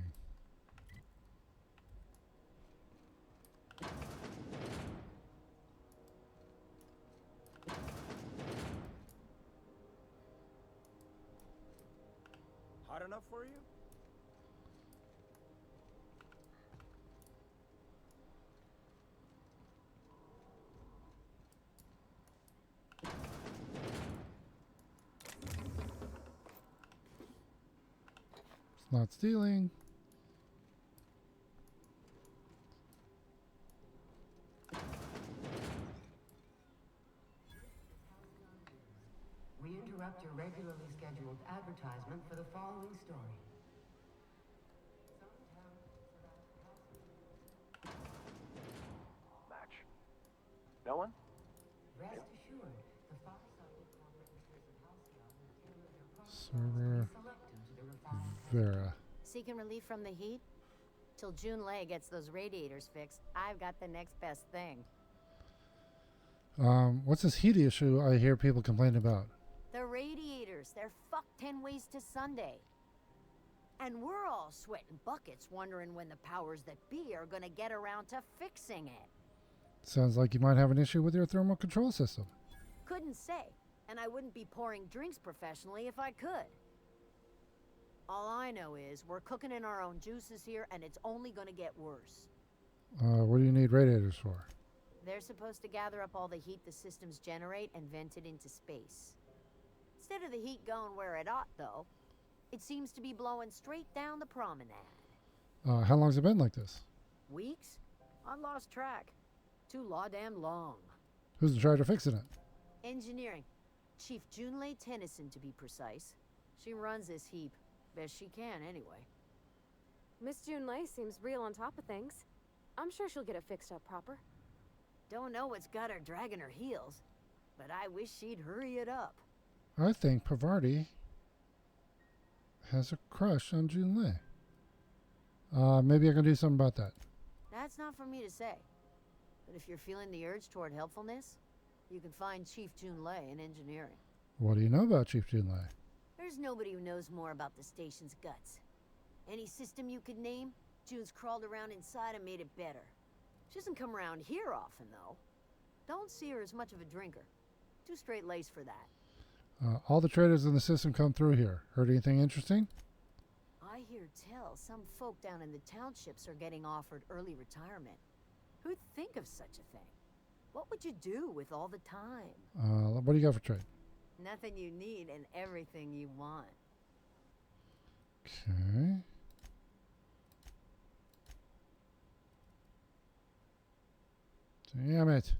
Hot enough for you? It's not stealing. We interrupt your regularly scheduled advertisement for the following story. Match. No one? Rest assured, the far-sighted corporate interests of Halcyon will tailor their Server. Vera. Seeking relief from the heat? Till Junlei gets those radiators fixed, I've got the next best thing. What's this heat issue I hear people complain about? The radiators, they're fucked 10 ways to Sunday. And we're all sweating buckets wondering when the powers that be are gonna get around to fixing it. Sounds like you might have an issue with your thermal control system. Couldn't say, and I wouldn't be pouring drinks professionally if I could. All I know is we're cooking in our own juices here, and it's only gonna get worse. What do you need radiators for? They're supposed to gather up all the heat the systems generate and vent it into space. Instead of the heat going where it ought, though, it seems to be blowing straight down the promenade. How long's it been like this? Weeks? I lost track. Too law-damn long. Who's in charge of fixing it? Engineering. Chief Junlei Tennyson, to be precise. She runs this heap. Best she can, anyway. Miss Junlei seems real on top of things. I'm sure she'll get it fixed up proper. Don't know what's got her dragging her heels, but I wish she'd hurry it up. I think Pavarti has a crush on Junlei. Maybe I can do something about that. That's not for me to say. But if you're feeling the urge toward helpfulness, you can find Chief Junlei in engineering. What do you know about Chief Junlei? There's nobody who knows more about the station's guts. Any system you could name, June's crawled around inside and made it better. She doesn't come around here often, though. Don't see her as much of a drinker. Too straight-laced for that. All the traders in the system come through here. Heard anything interesting? I hear tell some folk down in the townships are getting offered early retirement. Who'd think of such a thing? What would you do with all the time? What do you got for trade? Nothing you need and everything you want. Okay. Damn it.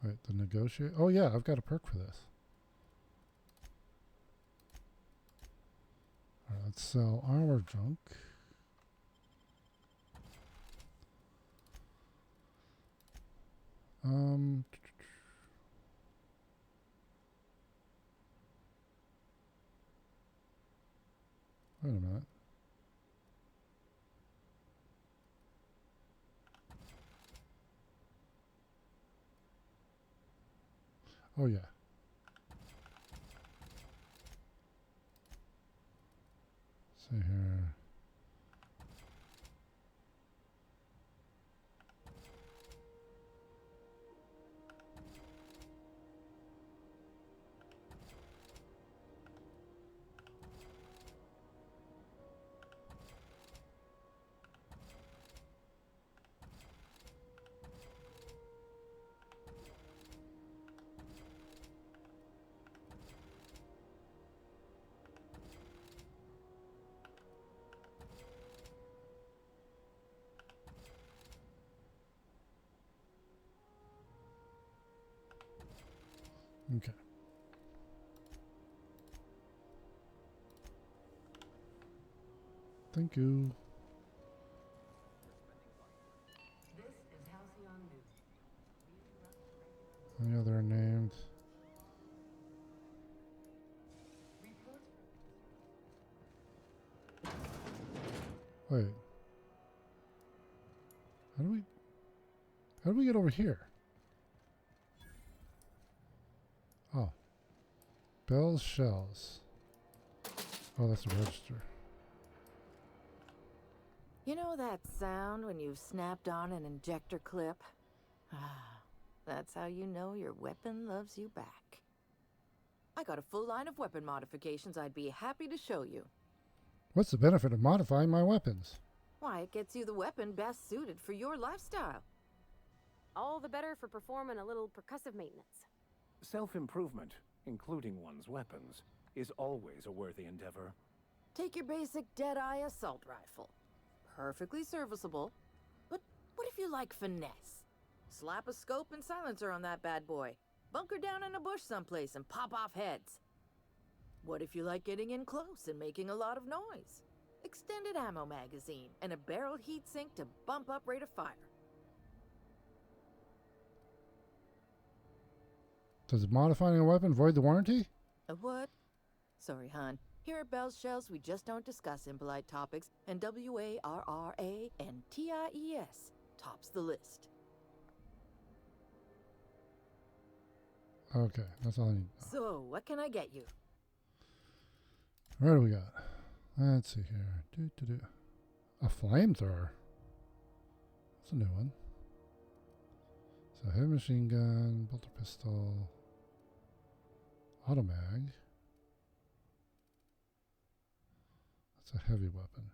Wait, the negotiate. Oh, yeah, I've got a perk for this. All right, let's sell our junk. Wait a minute. Oh, yeah. See here. Okay. Thank you. This is Halcyon News. Any other named? Wait. How do we get over here? Oh. Bell's shells. Oh, that's a register. You know that sound when you've snapped on an injector clip? That's how you know your weapon loves you back. I got a full line of weapon modifications I'd be happy to show you. What's the benefit of modifying my weapons? Why, it gets you the weapon best suited for your lifestyle. All the better for performing a little percussive maintenance. Self-improvement, including one's weapons, is always a worthy endeavor. Take your basic Deadeye assault rifle. Perfectly serviceable. But what if you like finesse? Slap a scope and silencer on that bad boy. Bunker down in a bush someplace and pop off heads. What if you like getting in close and making a lot of noise? Extended ammo magazine and a barrel heatsink to bump up rate of fire. Does modifying a weapon void the warranty? A what? Sorry, hon. Here at Bell's Shells, we just don't discuss impolite topics, and WARRANTIES tops the list. Okay, that's all I need. So, what can I get you? What do we got? Let's see here. A flamethrower. That's a new one. So heavy machine gun, bolter pistol, automag. That's a heavy weapon.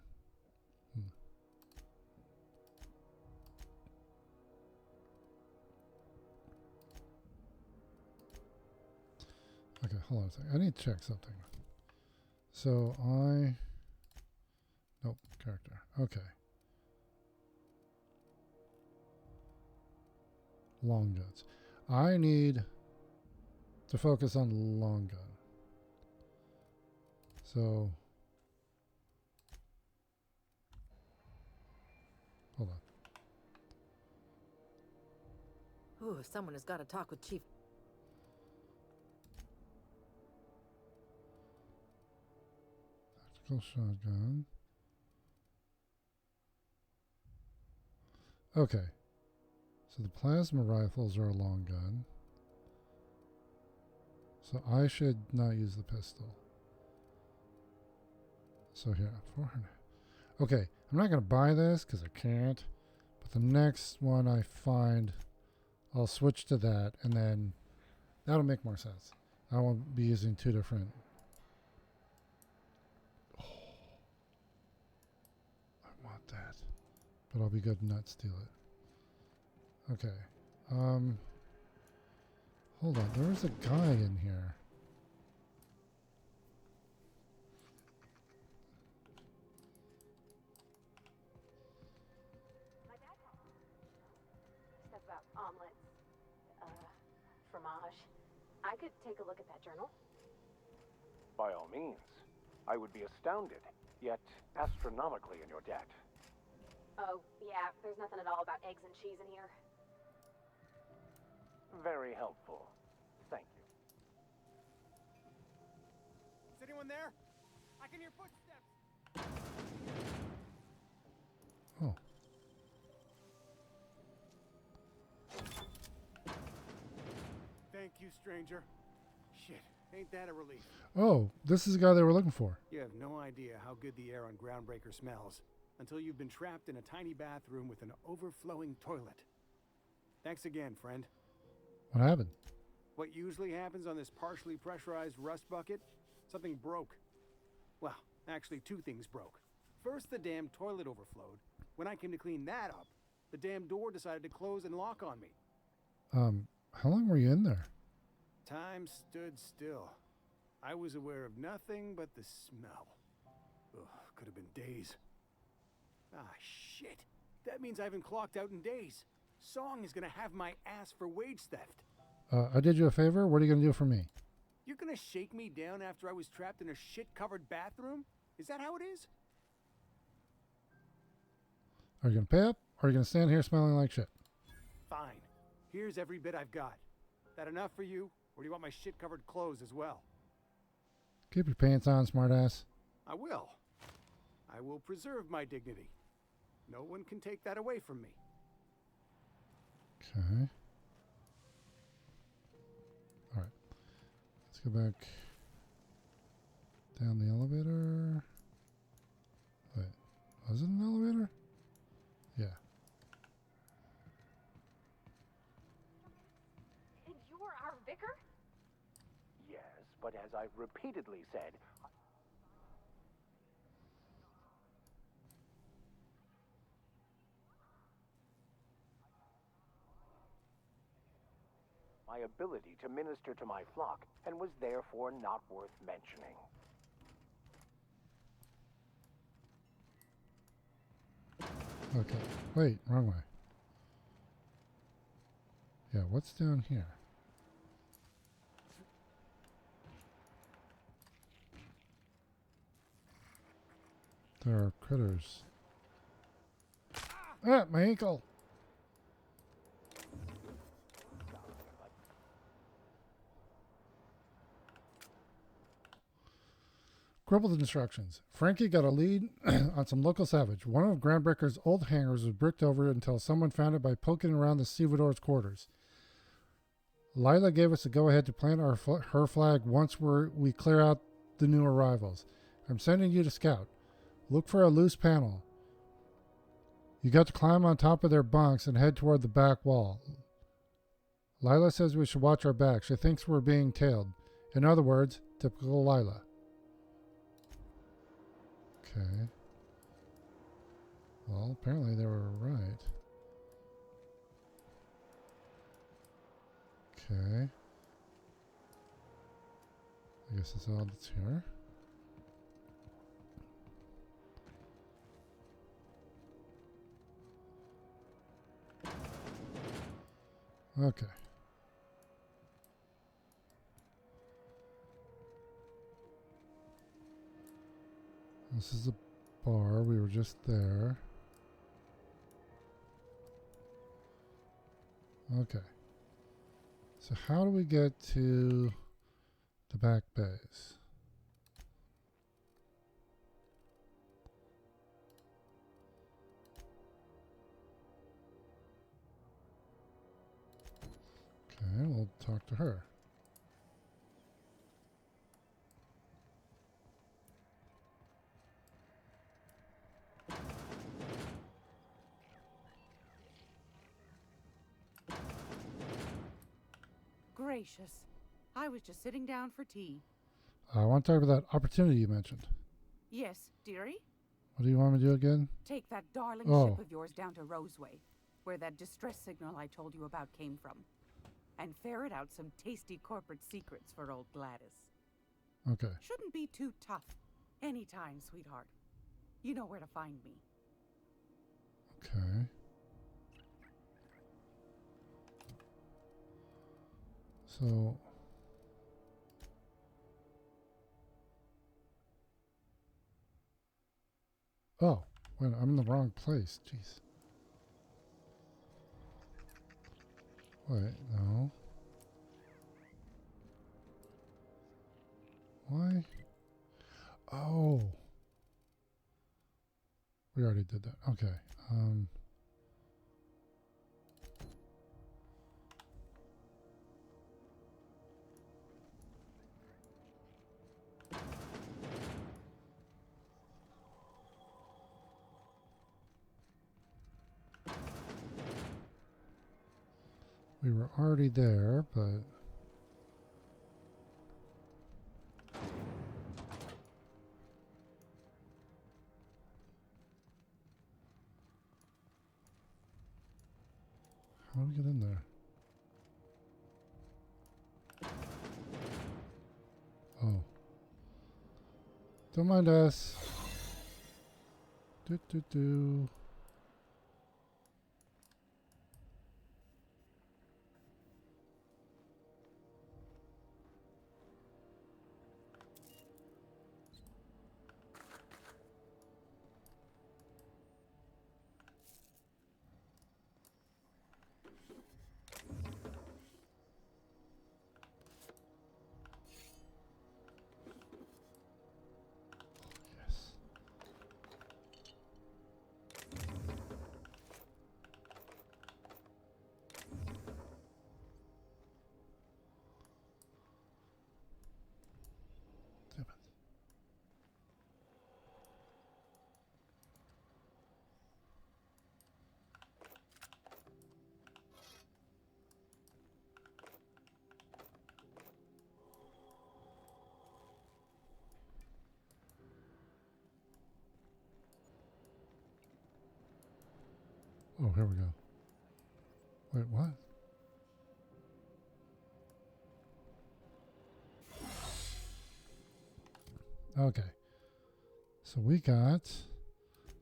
Okay, hold on a second. I need to check something. So nope, character. Okay. Long guns. I need to focus on long gun. So, hold on. Ooh, someone has got to talk with Chief. Tactical shotgun. Okay. So the plasma rifles are a long gun. So I should not use the pistol. So here, 400. Okay, I'm not going to buy this because I can't. But the next one I find, I'll switch to that, and then that'll make more sense. I won't be using two different. Oh, I want that. But I'll be good and not steal it. Okay. Hold on. There was a guy in here. Stuff about omelets, fromage. I could take a look at that journal. By all means. I would be astounded, yet astronomically in your debt. Oh, yeah, there's nothing at all about eggs and cheese in here. Very helpful. Thank you. Is anyone there? I can hear footsteps. Oh. Thank you, stranger. Shit, ain't that a relief? Oh, this is the guy they were looking for. You have no idea how good the air on Groundbreaker smells until you've been trapped in a tiny bathroom with an overflowing toilet. Thanks again, friend. What happened? What usually happens on this partially pressurized rust bucket? Something broke. Well, actually two things broke. First, the damn toilet overflowed. When I came to clean that up, the damn door decided to close and lock on me. How long were you in there? Time stood still. I was aware of nothing but the smell. Ugh, could have been days. Ah, shit. That means I haven't clocked out in days. Song is gonna have my ass for wage theft. I did you a favor. What are you going to do for me? You're gonna shake me down after I was trapped in a shit-covered bathroom? Is that how it is? Are you going to pay up, or are you going to stand here smelling like shit? Fine. Here's every bit I've got. That enough for you, or do you want my shit-covered clothes as well? Keep your pants on, smartass. I will. I will preserve my dignity. No one can take that away from me. Okay. Alright. Let's go back down the elevator. Wait. Was it an elevator? Yeah. And you're our vicar? Yes, but as I've repeatedly said, my ability to minister to my flock, and was therefore not worth mentioning. Okay. Wait, wrong way. Yeah, what's down here? There are critters. Ah, my ankle! Scribbled instructions. Frankie got a lead on some local salvage. One of Groundbreaker's old hangars was bricked over until someone found it by poking around the stevedore's quarters. Lila gave us a go-ahead to plant her flag once we clear out the new arrivals. I'm sending you to scout. Look for a loose panel. You got to climb on top of their bunks and head toward the back wall. Lila says we should watch our back. She thinks we're being tailed. In other words, typical Lila. Okay. Well, apparently they were right. Okay. I guess that's all that's here. Okay. This is the bar. We were just there. Okay. So how do we get to the back base? Okay, we'll talk to her. Gracious. I was just sitting down for tea. I want to talk about that opportunity you mentioned. Yes, dearie? What do you want me to do again? Take that darling Oh. ship of yours down to Roseway, where that distress signal I told you about came from, and ferret out some tasty corporate secrets for old Gladys. Okay. Shouldn't be too tough. Anytime, sweetheart. You know where to find me. Okay. So... Oh, wait, I'm in the wrong place. Jeez. Wait, no. Why? Oh. We already did that. Okay. We were already there, but... How do we get in there? Oh. Don't mind us. Do. Oh, here we go. Wait, what? Okay. So we got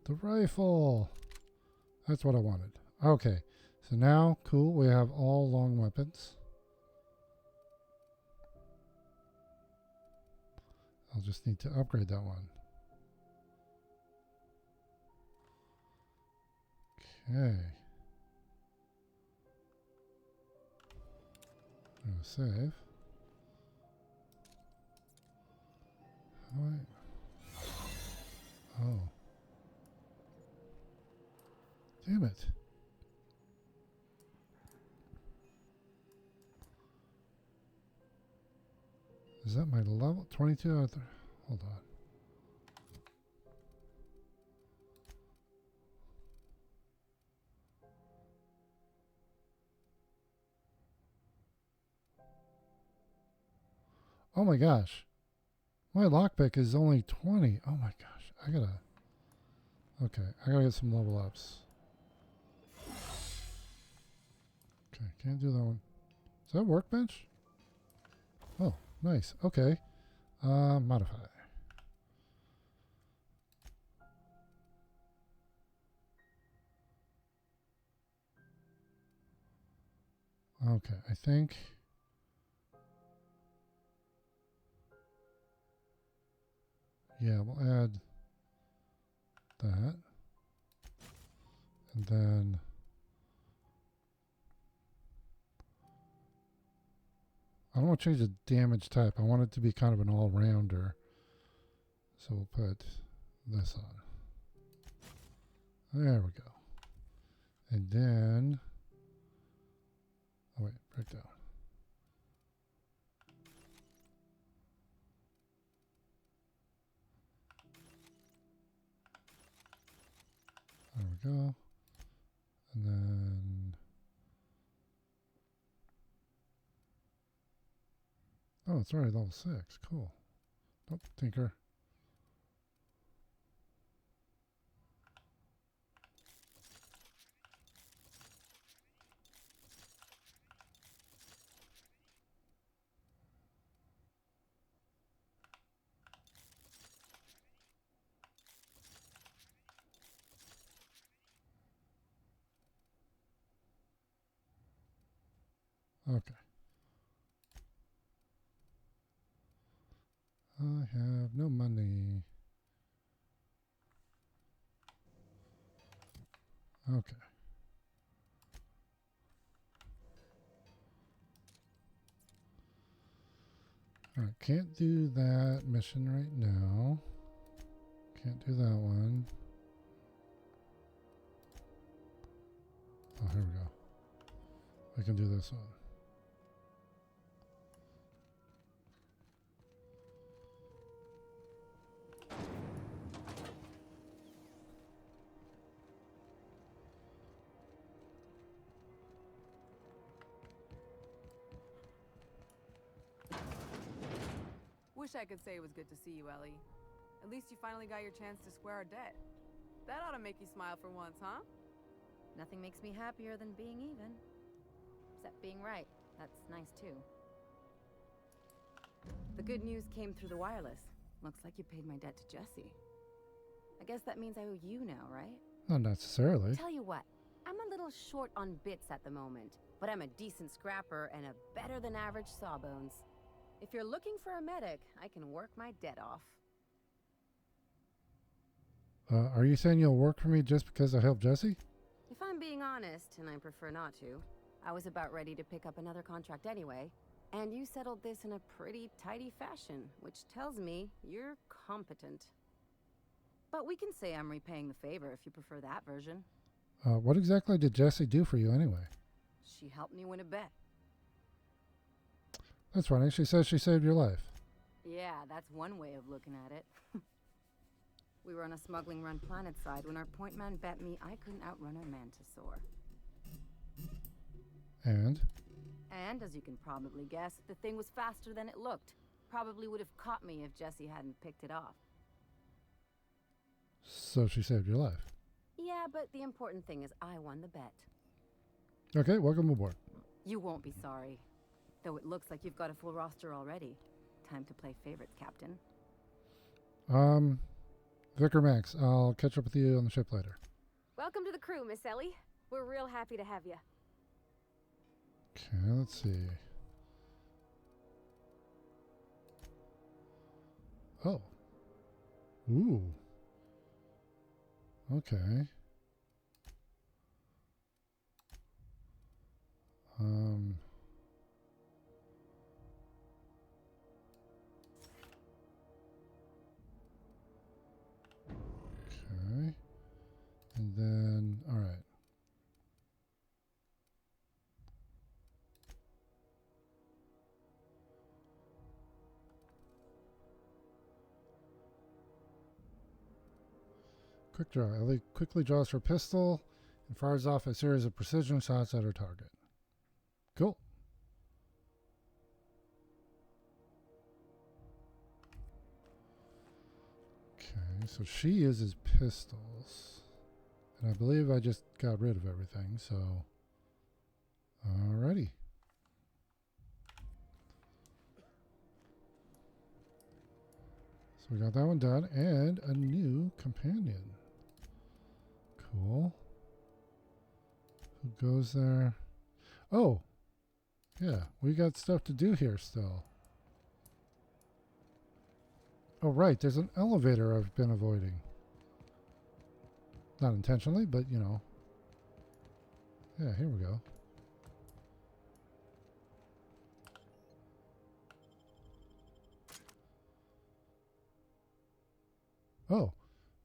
the rifle. That's what I wanted. Okay. So now, cool, we have all long weapons. I'll just need to upgrade that one. Okay. I'm going to save. How do I... Is that my level? 22 out there. Hold on. Oh my gosh. My lockpick is only 20. Oh my gosh. I gotta get some level ups. Okay, can't do that one. Is that workbench? Oh, nice. Okay. Modify. Okay, I think. Yeah, we'll add that. And then I don't want to change the damage type. I want it to be kind of an all-rounder. So we'll put this on. There we go. And then, oh wait, breakdown. There we go. And then, oh, it's already level 6. Cool. Nope, tinker. Okay. I have no money. Okay. Alright, can't do that mission right now. Can't do that one. Oh, here we go. We can do this one. Wish I could say it was good to see you, Ellie. At least you finally got your chance to square our debt. That ought to make you smile for once, huh? Nothing makes me happier than being even. Except being right. That's nice, too. The good news came through the wireless. Looks like you paid my debt to Jesse. I guess that means I owe you now, right? Not necessarily. Tell you what, I'm a little short on bits at the moment, but I'm a decent scrapper and a better than average sawbones. If you're looking for a medic, I can work my debt off. Are you saying you'll work for me just because I helped Jesse? If I'm being honest, and I prefer not to, I was about ready to pick up another contract anyway, and you settled this in a pretty tidy fashion, which tells me you're competent. But we can say I'm repaying the favor if you prefer that version. What exactly did Jesse do for you anyway? She helped me win a bet. That's funny. She says she saved your life. Yeah, that's one way of looking at it. We were on a smuggling run planet side when our point man bet me I couldn't outrun a mantisaur. And? And, as you can probably guess, the thing was faster than it looked. Probably would have caught me if Jesse hadn't picked it off. So she saved your life. Yeah, but the important thing is I won the bet. Okay, welcome aboard. You won't be sorry. Though it looks like you've got a full roster already. Time to play favorites, Captain. Vicar Max, I'll catch up with you on the ship later. Welcome to the crew, Miss Ellie. We're real happy to have you. Okay, let's see. Oh. Ooh. Okay. Okay. And then, all right. Quick draw. Ellie quickly draws her pistol and fires off a series of precision shots at her target. Cool. Okay, so she uses pistols. And I believe I just got rid of everything, so... Alrighty. So we got that one done, and a new companion. Cool. Who goes there? Oh! Yeah, we got stuff to do here still. Oh, right, there's an elevator I've been avoiding. Not intentionally, but, you know. Yeah, here we go. Oh,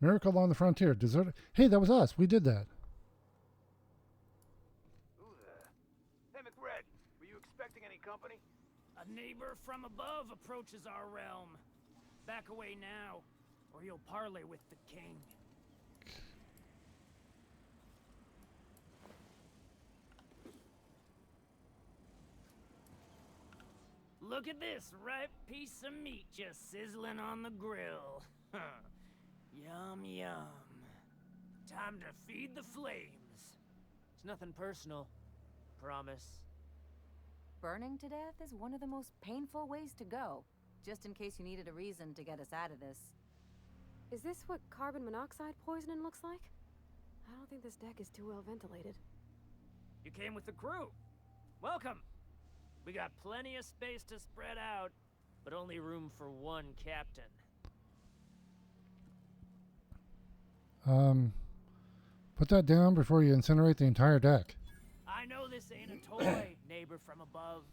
Miracle on the Frontier. Desert. Hey, that was us. We did that. Who there? Hey, McRed, were you expecting any company? A neighbor from above approaches our realm. Back away now, or you'll parley with the king. Look at this ripe piece of meat just sizzling on the grill. Yum, yum. Time to feed the flames. It's nothing personal. Promise. Burning to death is one of the most painful ways to go, just in case you needed a reason to get us out of this. Is this what carbon monoxide poisoning looks like? I don't think this deck is too well ventilated. You came with the crew. Welcome. We got plenty of space to spread out, but only room for one captain. Put that down before you incinerate the entire deck. I know this ain't a toy, neighbor from above.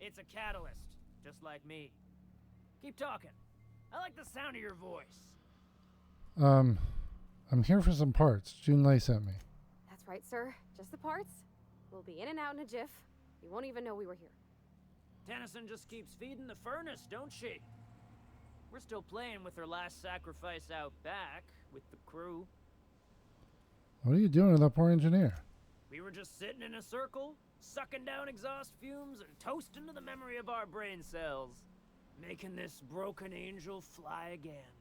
It's a catalyst, just like me. Keep talking. I like the sound of your voice. I'm here for some parts. Junlei sent me. That's right, sir. Just the parts. We'll be in and out in a jiff. You won't even know we were here. Tennyson just keeps feeding the furnace, don't she? We're still playing with her last sacrifice out back, with the crew. What are you doing to that poor engineer? We were just sitting in a circle, sucking down exhaust fumes and toasting to the memory of our brain cells. Making this broken angel fly again.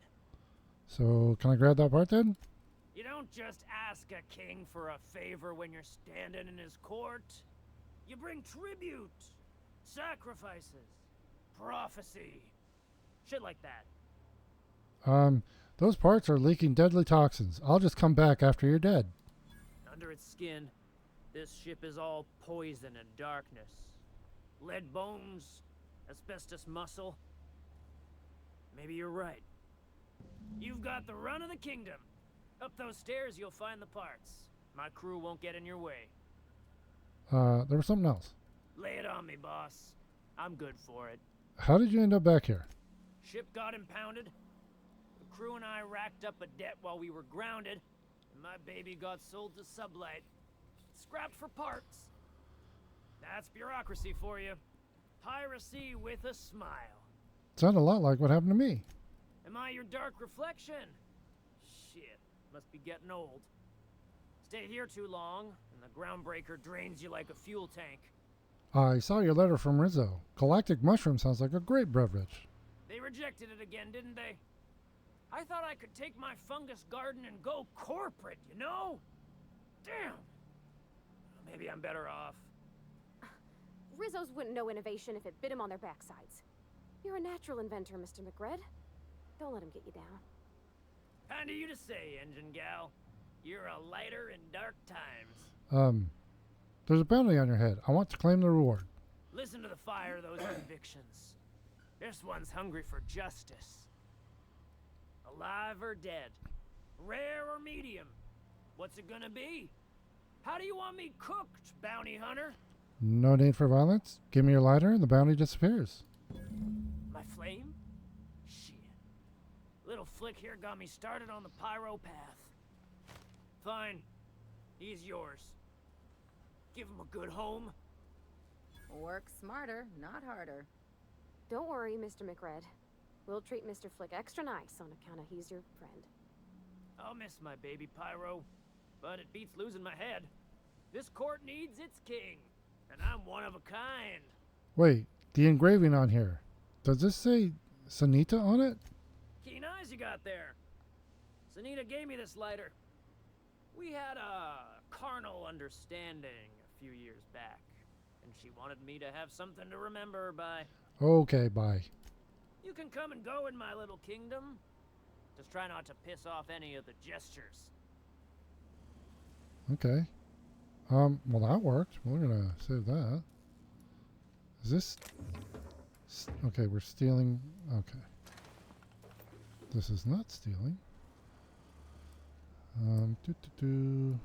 So, can I grab that part then? You don't just ask a king for a favor when you're standing in his court. You bring tribute, sacrifices, prophecy, shit like that. Those parts are leaking deadly toxins. I'll just come back after you're dead. Under its skin, this ship is all poison and darkness. Lead bones, asbestos muscle. Maybe you're right. You've got the run of the kingdom. Up those stairs, you'll find the parts. My crew won't get in your way. There was something else. Lay it on me, boss. I'm good for it. How did you end up back here? Ship got impounded. The crew and I racked up a debt while we were grounded, and my baby got sold to Sublight. Scrapped for parts. That's bureaucracy for you. Piracy with a smile. Sounded a lot like what happened to me. Am I your dark reflection? Shit, must be getting old. Stay here too long, and the groundbreaker drains you like a fuel tank. I saw your letter from Rizzo. Galactic Mushroom sounds like a great beverage. They rejected it again, didn't they? I thought I could take my fungus garden and go corporate, you know? Damn! Maybe I'm better off. Rizzo's wouldn't know innovation if it bit him on their backsides. You're a natural inventor, Mr. McRed. Don't let him get you down. Kind of you to say, engine gal. You're a lighter in dark times. There's a bounty on your head. I want to claim the reward. Listen to the fire of those convictions. This one's hungry for justice. Alive or dead? Rare or medium? What's it gonna be? How do you want me cooked, bounty hunter? No need for violence. Give me your lighter and the bounty disappears. My flame? Shit. Little flick here got me started on the pyro path. Fine. He's yours. Give him a good home. Work smarter, not harder. Don't worry, Mr. McRed. We'll treat Mr. Flick extra nice on account of he's your friend. I'll miss my baby Pyro, but it beats losing my head. This court needs its king, and I'm one of a kind. Wait, the engraving on here. Does this say Sanita on it? Keen eyes you got there. Sanita gave me this lighter. We had a carnal understanding a few years back, and she wanted me to have something to remember her by. Okay, bye. You can come and go in my little kingdom. Just try not to piss off any of the gestures. Okay. Well, that worked. We're gonna save that. Is this... Okay, we're stealing... Okay. This is not stealing. Doo-doo-doo.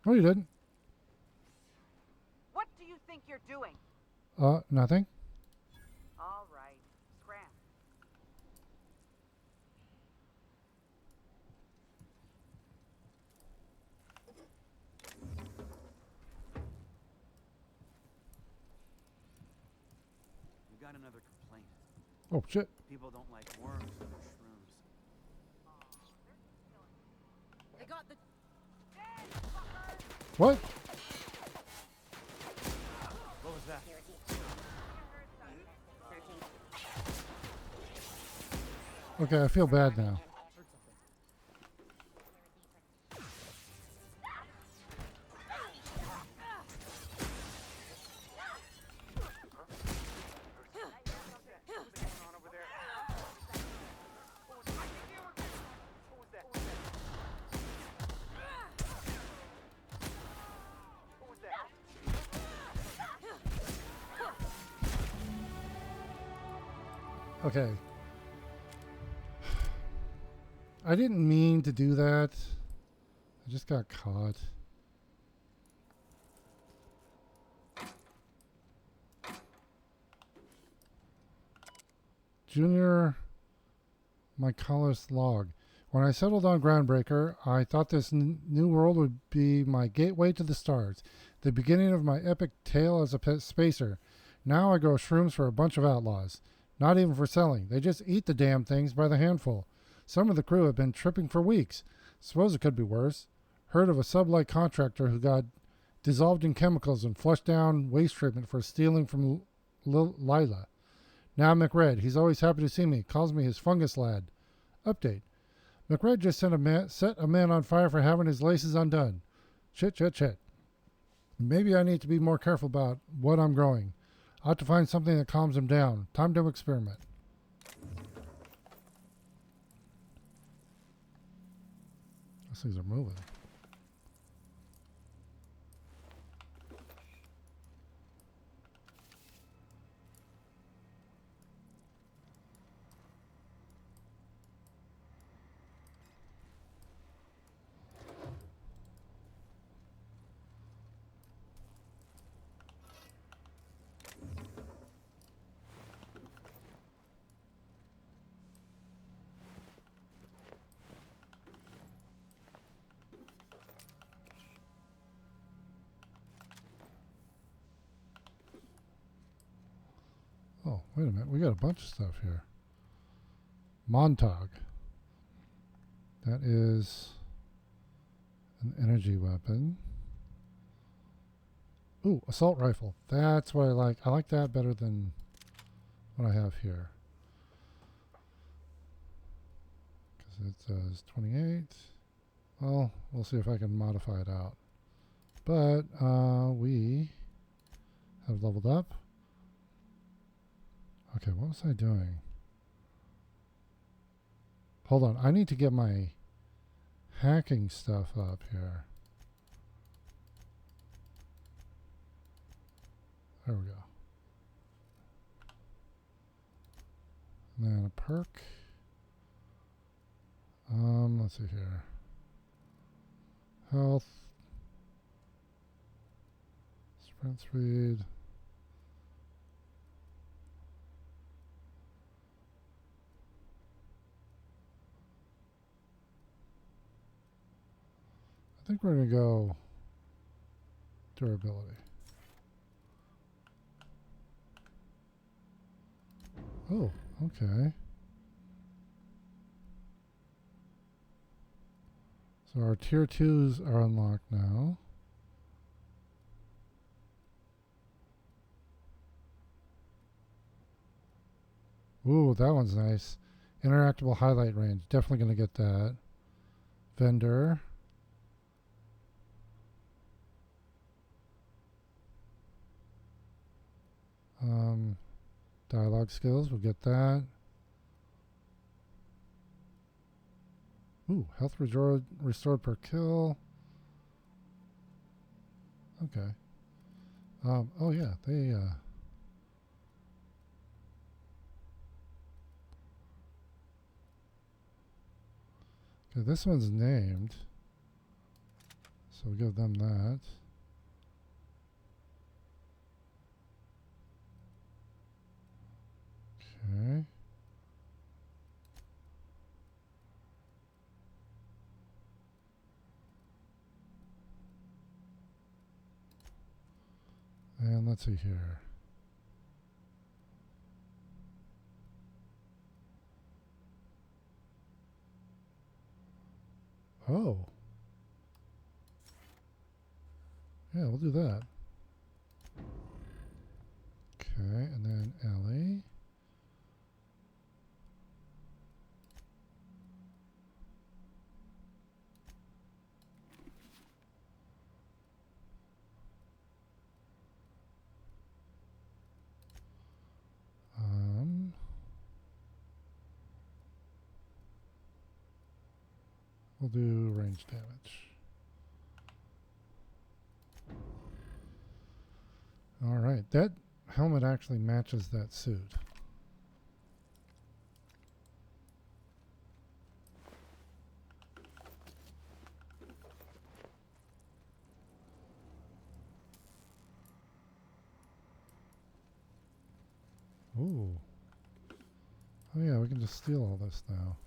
No, you didn't. What do you think you're doing? Nothing. All right, scram. We got another complaint. Oh, shit. People don't like worms in their shrooms. They got the... What? What was that? Okay, I feel bad now. Okay. I didn't mean to do that. I just got caught. Junior Mycolis log. When I settled on Groundbreaker, I thought this new world would be my gateway to the stars, the beginning of my epic tale as a spacer. Now I grow shrooms for a bunch of outlaws. Not even for selling. They just eat the damn things by the handful. Some of the crew have been tripping for weeks. Suppose it could be worse. Heard of a sublight contractor who got dissolved in chemicals and flushed down waste treatment for stealing from Lila. Now McRed, he's always happy to see me, calls me his fungus lad. Update. McRed just set a man on fire for having his laces undone. Shit. Maybe I need to be more careful about what I'm growing. I ought to find something that calms him down. Time to experiment. These things are moving. Oh, wait a minute. We got a bunch of stuff here. Montag. That is an energy weapon. Ooh, assault rifle. That's what I like. I like that better than what I have here. Because it says 28. Well, we'll see if I can modify it out. But we have leveled up. Okay, what was I doing? Hold on, I need to get my hacking stuff up here. There we go. And then a perk. Let's see here. Health. Sprint speed. I think we're going to go durability. Oh, okay. So our tier 2s are unlocked now. Ooh, that one's nice. Interactable highlight range. Definitely going to get that. Vendor. Dialogue skills. We'll get that. Ooh, health restored per kill. Okay. Oh yeah, they okay, this one's named. So we'll give them that. Okay. And let's see here. Oh. Yeah, we'll do that. Okay, and then Ellie. We'll do range damage. All right, that helmet actually matches that suit. Ooh. Oh yeah, we can just steal all this now.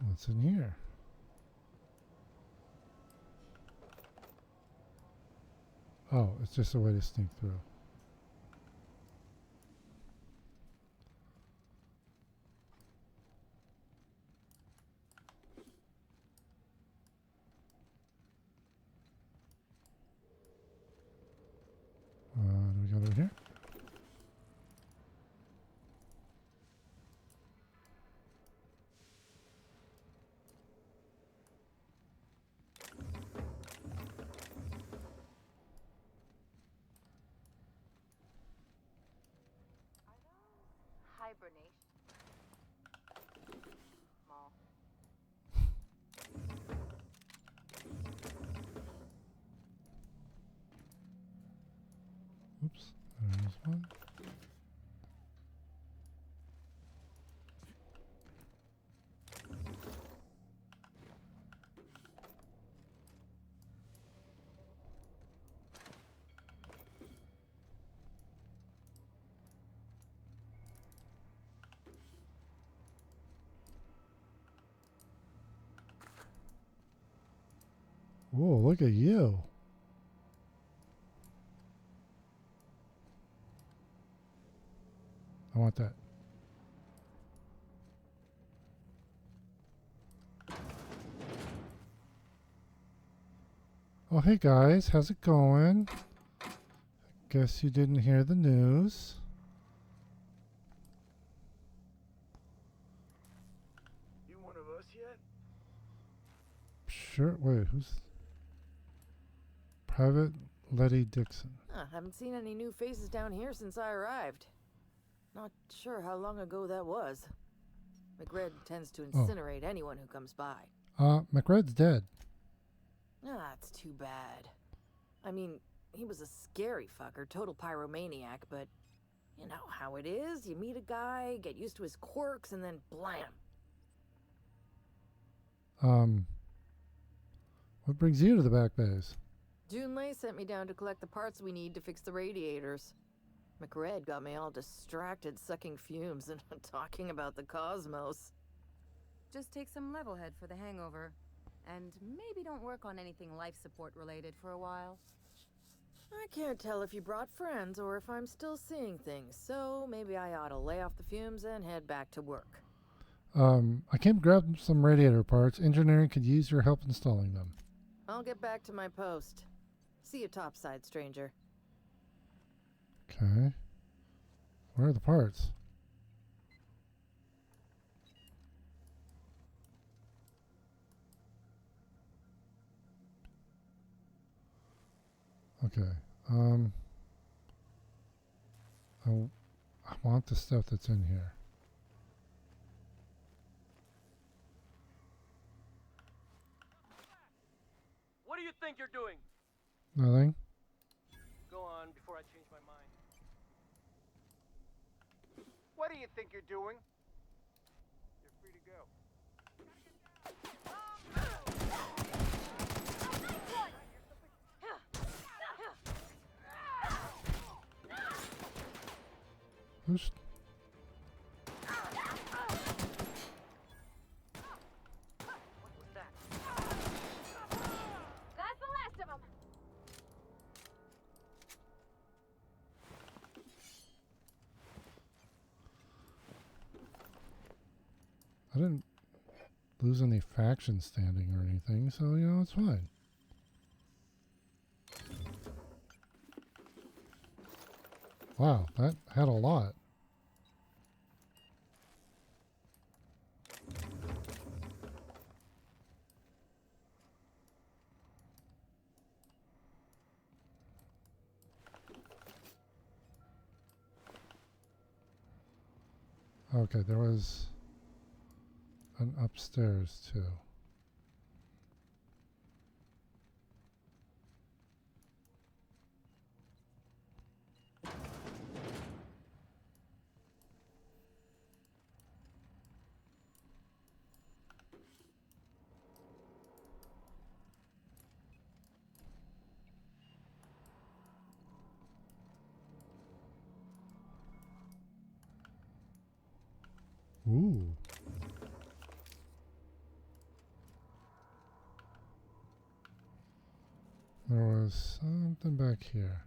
What's in here? Oh, it's just a way to sneak through. Do we go over here? Hibernation. Small. Oops, there's one. Whoa, look at you. I want that. Oh, hey guys, how's it going? Guess you didn't hear the news. You one of us yet? Sure, wait, who's... Private Letty Dixon. Haven't seen any new faces down here since I arrived. Not sure how long ago that was. McRed tends to incinerate anyone who comes by. McRed's dead. That's too bad. I mean, he was a scary fucker, total pyromaniac, but you know how it is. You meet a guy, get used to his quirks, and then blam. What brings you to the back bays? Junlei sent me down to collect the parts we need to fix the radiators. McRed got me all distracted sucking fumes and talking about the cosmos. Just take some level head for the hangover. And maybe don't work on anything life support related for a while. I can't tell if you brought friends or if I'm still seeing things, so maybe I ought to lay off the fumes and head back to work. I came to grab some radiator parts. Engineering could use your help installing them. I'll get back to my post. See you topside, stranger. Okay. Where are the parts? Okay. I want the stuff that's in here. What do you think you're doing? Nothing? Go on before I change my mind. What do you think you're doing? You're free to go. Who's... That's the last of them. I didn't lose any faction standing or anything, so, you know, it's fine. Wow, that had a lot. Okay, there was an upstairs too. Ooh. There was something back here.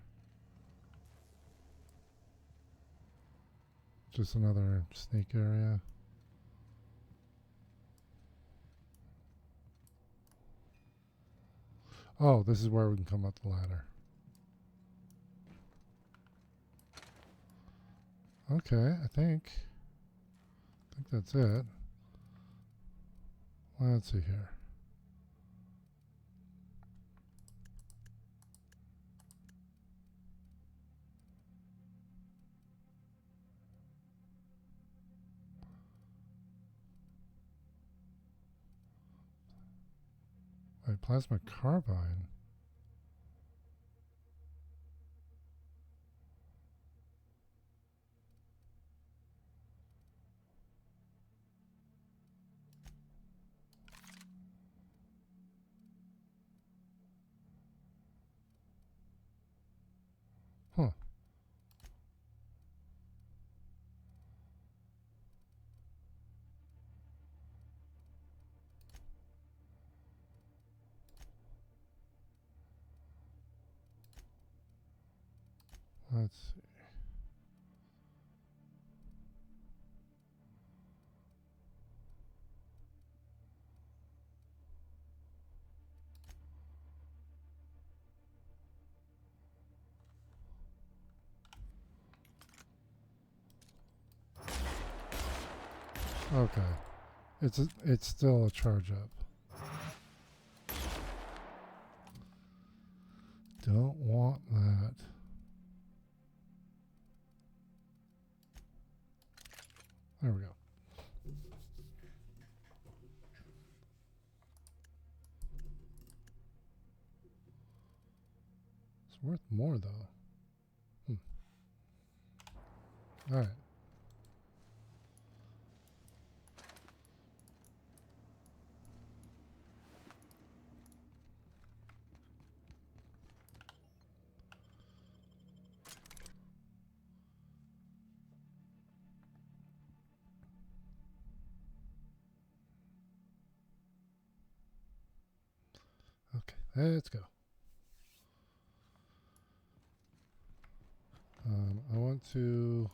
Just another sneak area. Oh, this is where we can come up the ladder. Okay, I think that's it. Let's see here. Wait, plasma carbine. Huh. Let's see. Okay. It's still a charge up. Don't want that. There we go. It's worth more though. All right. Okay, let's go. I want to...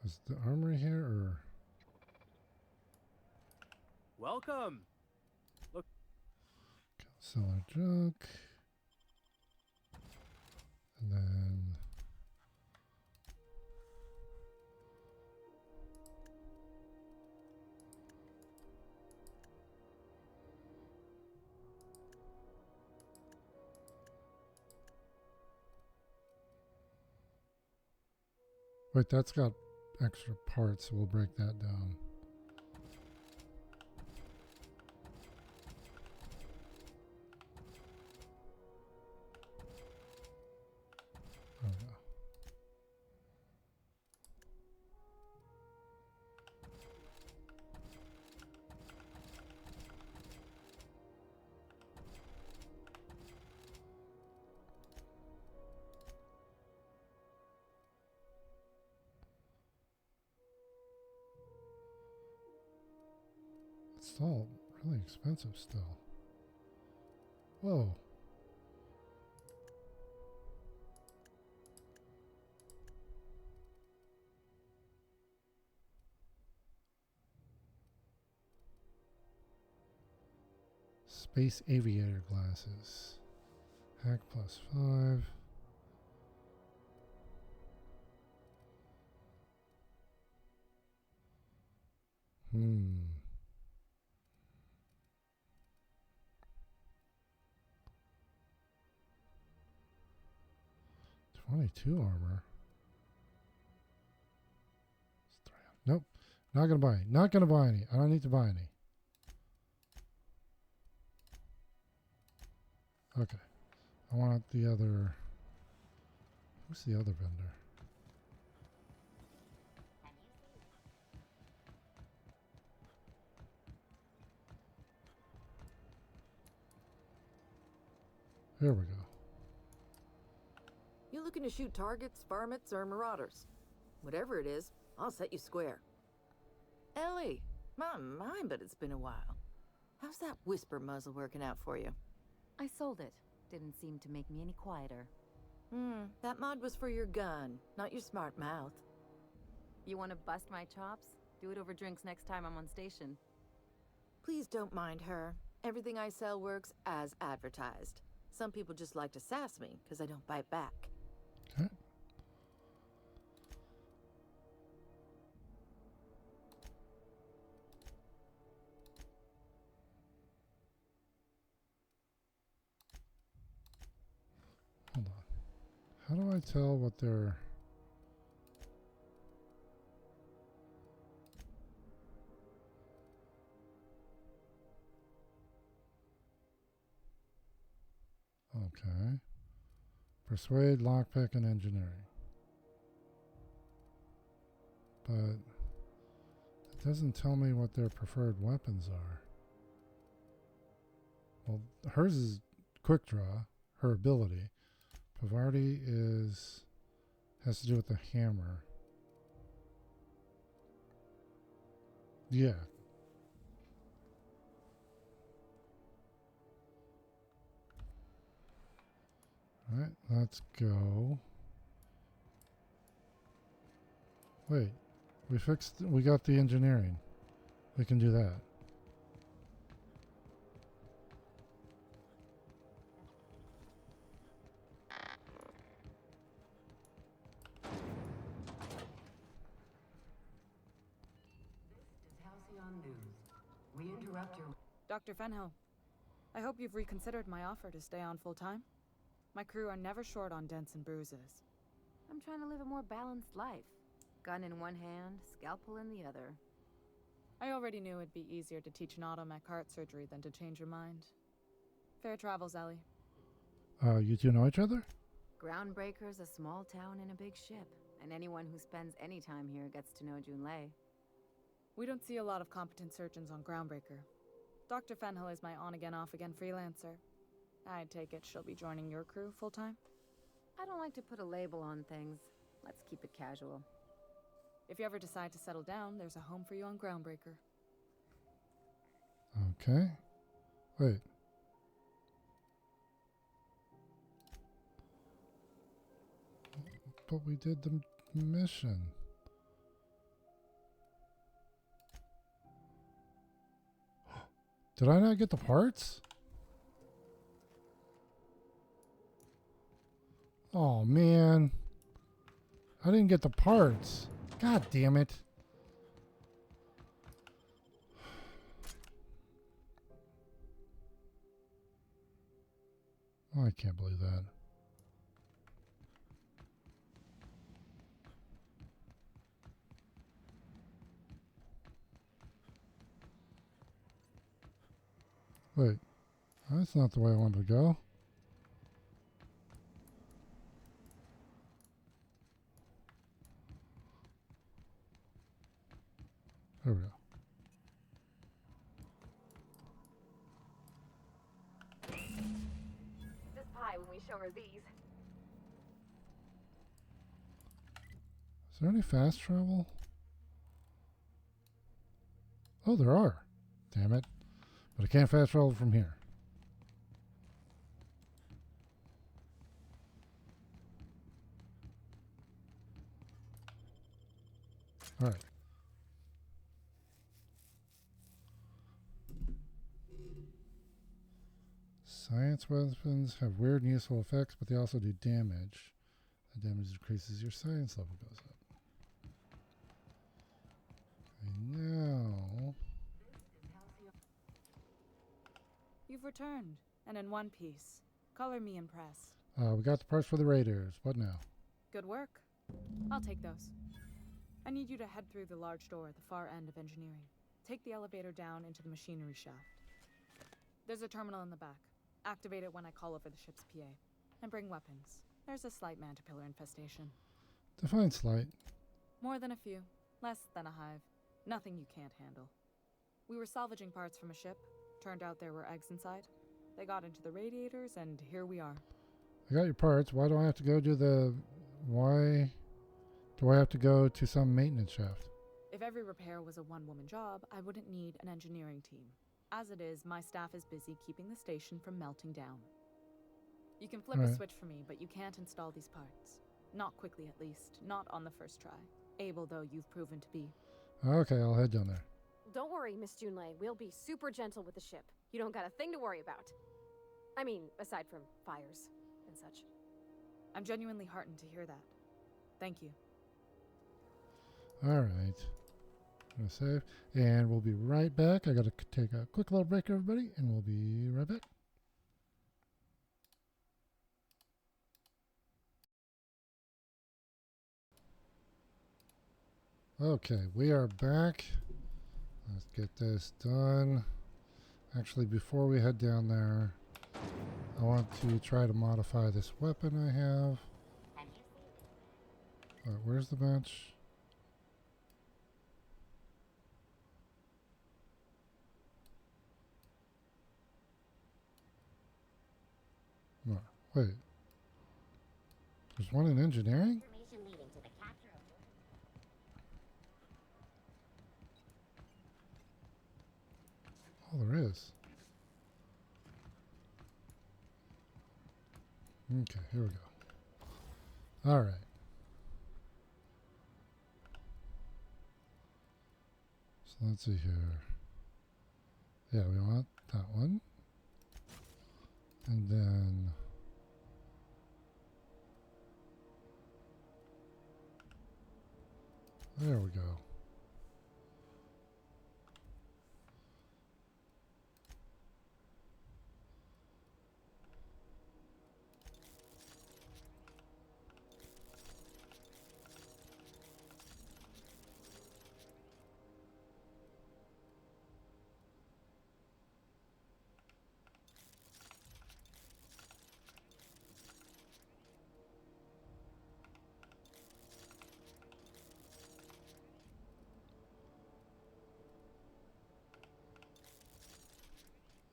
Is the armory here, or... Welcome! Look. Sell our junk. And then... Wait, that's got extra parts, so we'll break that down. There we go. It's all really expensive still. Whoa. Space aviator glasses. Hack +5. Hmm. 22 armor. Nope. Not gonna buy any. Not gonna buy any. I don't need to buy any. Okay. I want the other... Who's the other vendor? Here we go. You looking to shoot targets, varmints, or marauders? Whatever it is, I'll set you square. Ellie, my mind, but it's been a while. How's that whisper muzzle working out for you? I sold it. Didn't seem to make me any quieter. That mod was for your gun, not your smart mouth. You want to bust my chops? Do it over drinks next time I'm on station. Please don't mind her. Everything I sell works as advertised. Some people just like to sass me because I don't bite back. Okay. Hold on. How do I tell what they're... Okay. Persuade, lockpick, and engineering. But it doesn't tell me what their preferred weapons are. Well, hers is quick draw, her ability. Pavardi has to do with the hammer. Yeah. All right, let's go. Wait, we got the engineering. We can do that. interrupt your... Dr. Fenhill, I hope you've reconsidered my offer to stay on full-time. My crew are never short on dents and bruises. I'm trying to live a more balanced life. Gun in one hand, scalpel in the other. I already knew it'd be easier to teach an automech heart surgery than to change your mind. Fair travels, Ellie. You two know each other? Groundbreaker's a small town in a big ship, and anyone who spends any time here gets to know Junlei. We don't see a lot of competent surgeons on Groundbreaker. Dr. Fenhill is my on-again, off-again freelancer. I take it she'll be joining your crew full-time? I don't like to put a label on things. Let's keep it casual. If you ever decide to settle down, there's a home for you on Groundbreaker. Okay. Wait. But we did the mission. Did I not get the parts? Oh, man. I didn't get the parts. God damn it. Oh, I can't believe that. Wait. That's not the way I wanted to go. There we go. This pie when we show her these. Is there any fast travel? Oh, there are. Damn it. But I can't fast travel from here. All right. Science weapons have weird and useful effects, but they also do damage. The damage decreases, your science level goes up. Okay, now... You've returned, and in one piece. Color me impressed. we got the parts for the raiders. What now? Good work. I'll take those. I need you to head through the large door at the far end of engineering. Take the elevator down into the machinery shaft. There's a terminal in the back. Activate it when I call over the ship's PA. And bring weapons. There's a slight mantipillar infestation. Define slight. More than a few. Less than a hive. Nothing you can't handle. We were salvaging parts from a ship. Turned out there were eggs inside. They got into the radiators, and here we are. I got your parts. Why do I have to go to the... Why do I have to go to some maintenance shaft? If every repair was a one-woman job, I wouldn't need an engineering team. As it is, my staff is busy keeping the station from melting down. You can flip a switch for me, but you can't install these parts. Not quickly, at least. Not on the first try. Able, though, you've proven to be. Okay, I'll head down there. Don't worry, Miss Junlei. We'll be super gentle with the ship. You don't got a thing to worry about. I mean, aside from fires and such. I'm genuinely heartened to hear that. Thank you. All right. I'm going to save. And we'll be right back. I got to take a quick little break, everybody, and we'll be right back. Okay, we are back. Let's get this done. Actually, before we head down there, I want to try to modify this weapon I have. Where's the bench? No, wait. There's one in engineering? Oh, there is. Okay, here we go. All right. So let's see here. Yeah, we want that one. And then... there we go.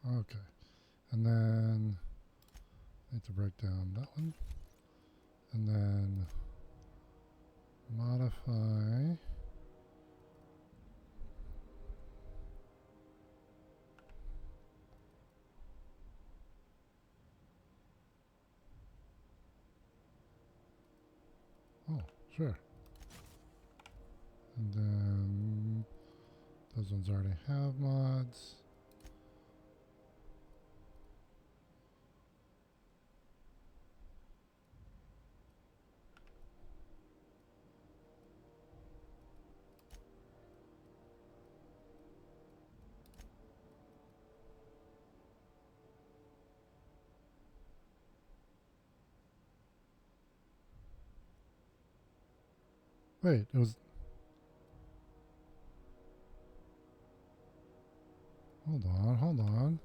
Okay. And then I need to break down that one. And then modify. Oh, sure. And then those ones already have mods. Wait, it was... Hold on, hold on.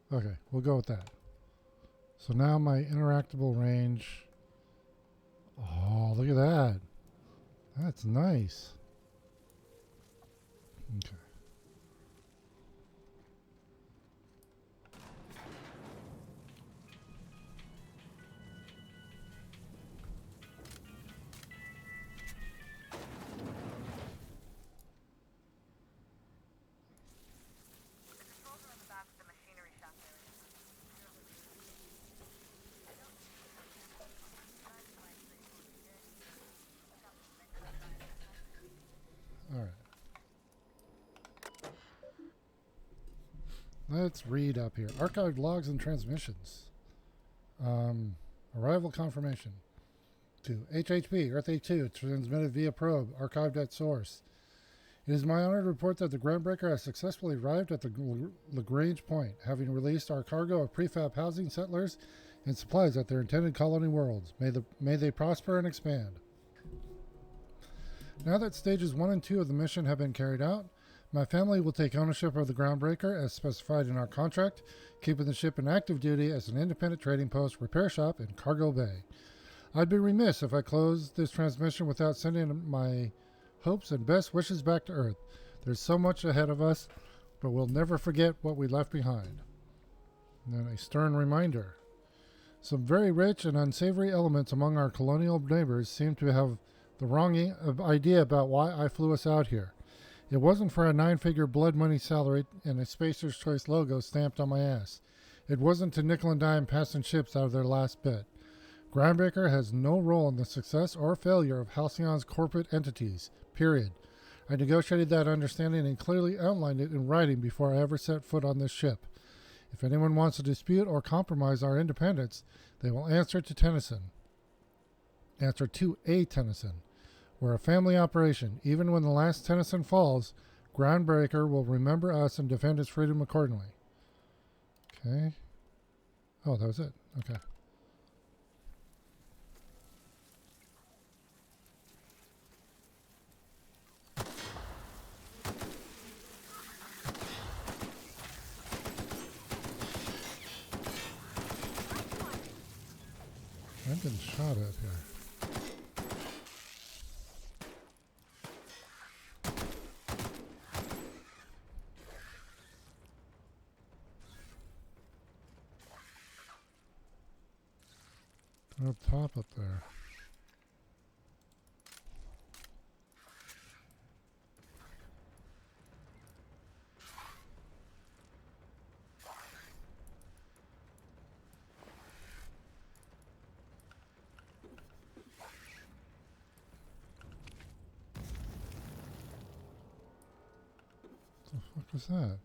Okay, we'll go with that. So now my interactable range. Oh, look at that. That's nice. Okay. All right. Let's read up here. Archived logs and transmissions. Arrival confirmation. To HHP, Earth A2, transmitted via probe, archived at source. It is my honor to report that the Groundbreaker has successfully arrived at the Lagrange Point, having released our cargo of prefab housing settlers and supplies at their intended colony worlds. May they prosper and expand. Now that stages 1 and 2 of the mission have been carried out, my family will take ownership of the Groundbreaker as specified in our contract, keeping the ship in active duty as an independent trading post, repair shop, and cargo bay. I'd be remiss if I closed this transmission without sending my hopes and best wishes back to Earth. There's so much ahead of us, but we'll never forget what we left behind. And then a stern reminder. Some very rich and unsavory elements among our colonial neighbors seem to have the wrong idea about why I flew us out here. It wasn't for a 9-figure blood money salary and a Spacer's Choice logo stamped on my ass. It wasn't to nickel and dime passing ships out of their last bit. Groundbreaker has no role in the success or failure of Halcyon's corporate entities, period. I negotiated that understanding and clearly outlined it in writing before I ever set foot on this ship. If anyone wants to dispute or compromise our independence, they will answer to Tennyson. Answer to a Tennyson. We're a family operation. Even when the last Tennyson falls, Groundbreaker will remember us and defend its freedom accordingly. Okay. Oh, that was it. Okay. I'm getting shot at here. They're up top up there. What the fuck was that?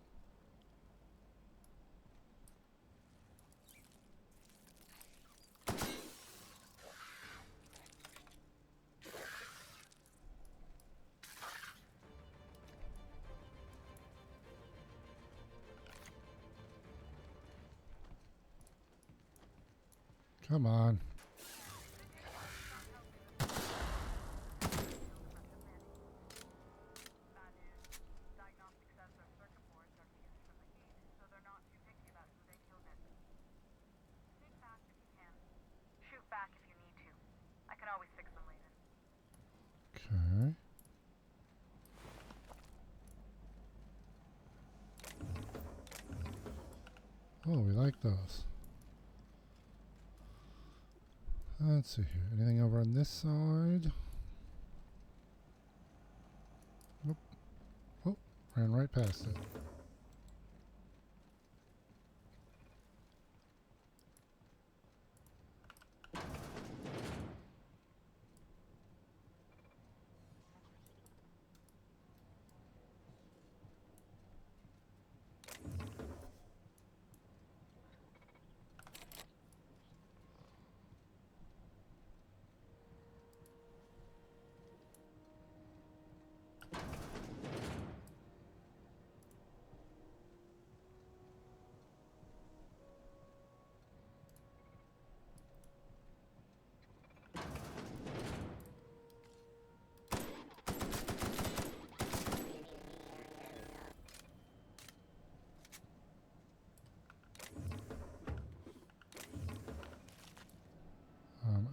Come on. Shoot back if you need to. I can always fix them later. Okay. Oh, we like those. Let's see here. Anything over on this side? Nope. Oh, ran right past it.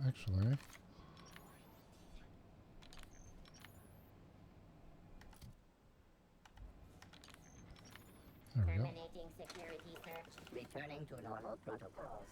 Actually, there we go. Terminating security search. Returning to normal protocols.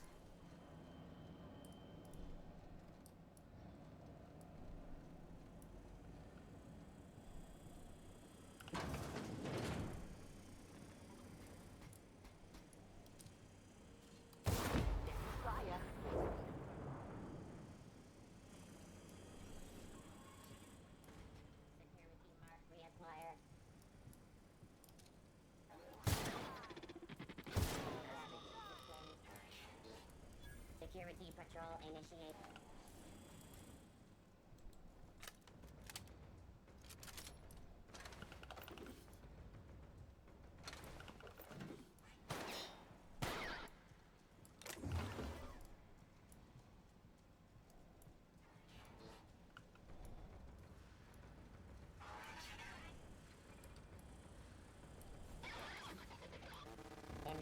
Security patrol initiated.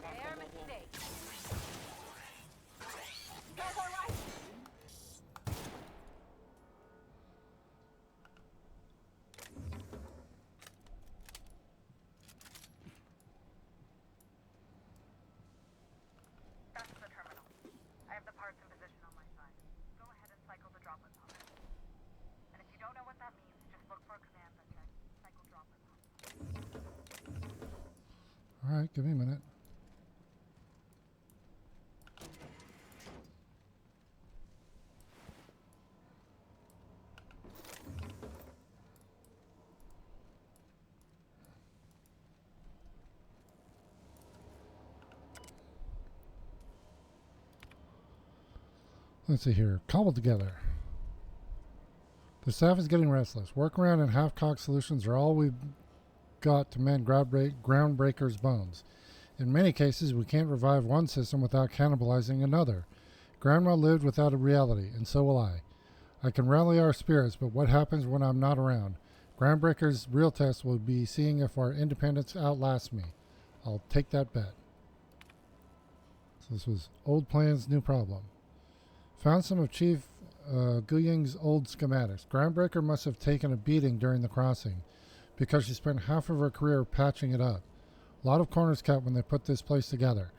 Their mistake. That's the terminal. I have the parts in position on my side. Go ahead and cycle the droplet pod. And if you don't know what that means, just look for a command that says cycle droplet pod. Alright, give me a minute. Let's see here. Cobbled together. The staff is getting restless. Workaround and half-cocked solutions are all we've got to mend Groundbreaker's bones. In many cases, we can't revive one system without cannibalizing another. Grandma lived without a reality, and so will I. I can rally our spirits, but what happens when I'm not around? Groundbreaker's real test will be seeing if our independence outlasts me. I'll take that bet. So this was old plans, new problem. Found some of Chief Guying's old schematics. Groundbreaker must have taken a beating during the crossing, because she spent half of her career patching it up. A lot of corners cut when they put this place together.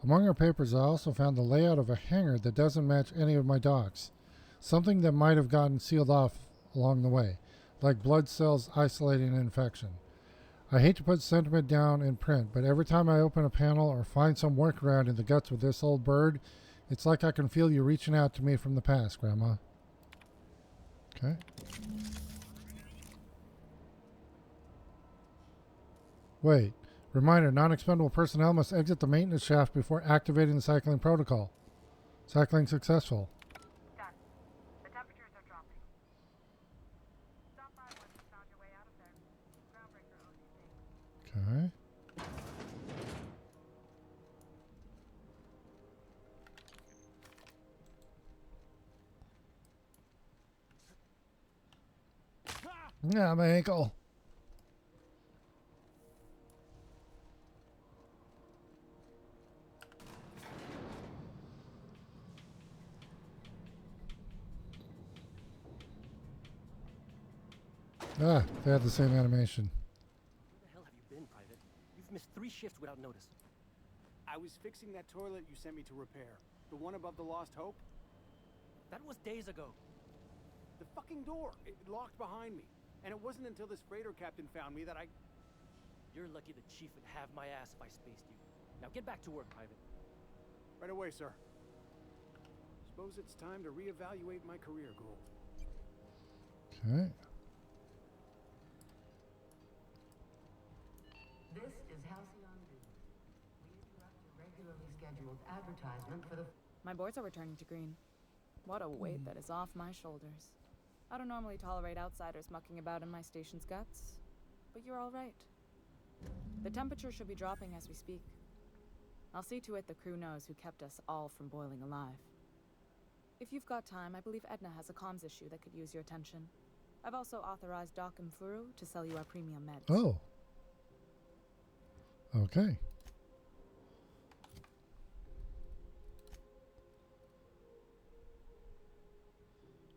Among her papers, I also found the layout of a hangar that doesn't match any of my docks. Something that might have gotten sealed off along the way, like blood cells isolating an infection. I hate to put sentiment down in print, but every time I open a panel or find some workaround in the guts with this old bird, it's like I can feel you reaching out to me from the past, Grandma. Okay. Wait. Reminder, non-expendable personnel must exit the maintenance shaft before activating the cycling protocol. Cycling successful. Done. The temperatures are dropping. Stop by once you found your way out of there. Groundbreaker owes you things. Okay. Yeah, my ankle. Ah, they had the same animation. Where the hell have you been, Private? You've missed 3 shifts without notice. I was fixing that toilet you sent me to repair. The one above the Lost Hope? That was days ago. The fucking door. It locked behind me. And it wasn't until this freighter captain found me that I... You're lucky the chief would have my ass if I spaced you. Now get back to work, Private. Right away, sir. Suppose it's time to reevaluate my career goals. Okay. This is Halcyon News. We interrupt your regularly scheduled advertisement for the... My boards are returning to green. What a weight that is off my shoulders. I don't normally tolerate outsiders mucking about in my station's guts, but you're all right. The temperature should be dropping as we speak. I'll see to it the crew knows who kept us all from boiling alive. If you've got time, I believe Edna has a comms issue that could use your attention. I've also authorized Doc and Furu to sell you our premium meds. Oh. Okay.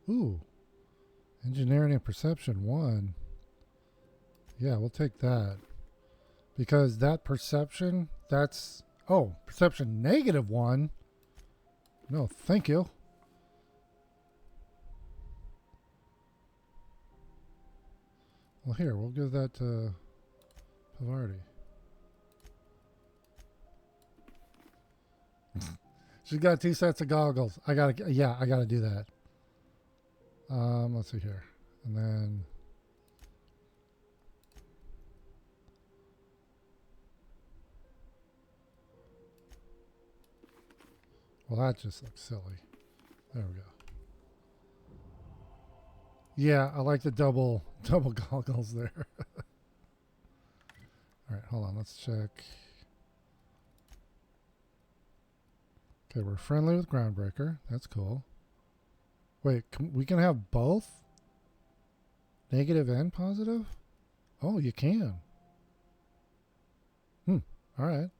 Ooh. Engineering and perception 1. Yeah, we'll take that. Because that perception, that's... Oh, perception -1. No, thank you. Well, here, we'll give that to Pavardi. She's got 2 sets of goggles. I gotta do that. Let's see here. And then... Well, that just looks silly. There we go. Yeah, I like the double goggles there. All right, hold on. Let's check. Okay, we're friendly with Groundbreaker. That's cool. Wait, we can have both? Negative and positive? Oh, you can. All right.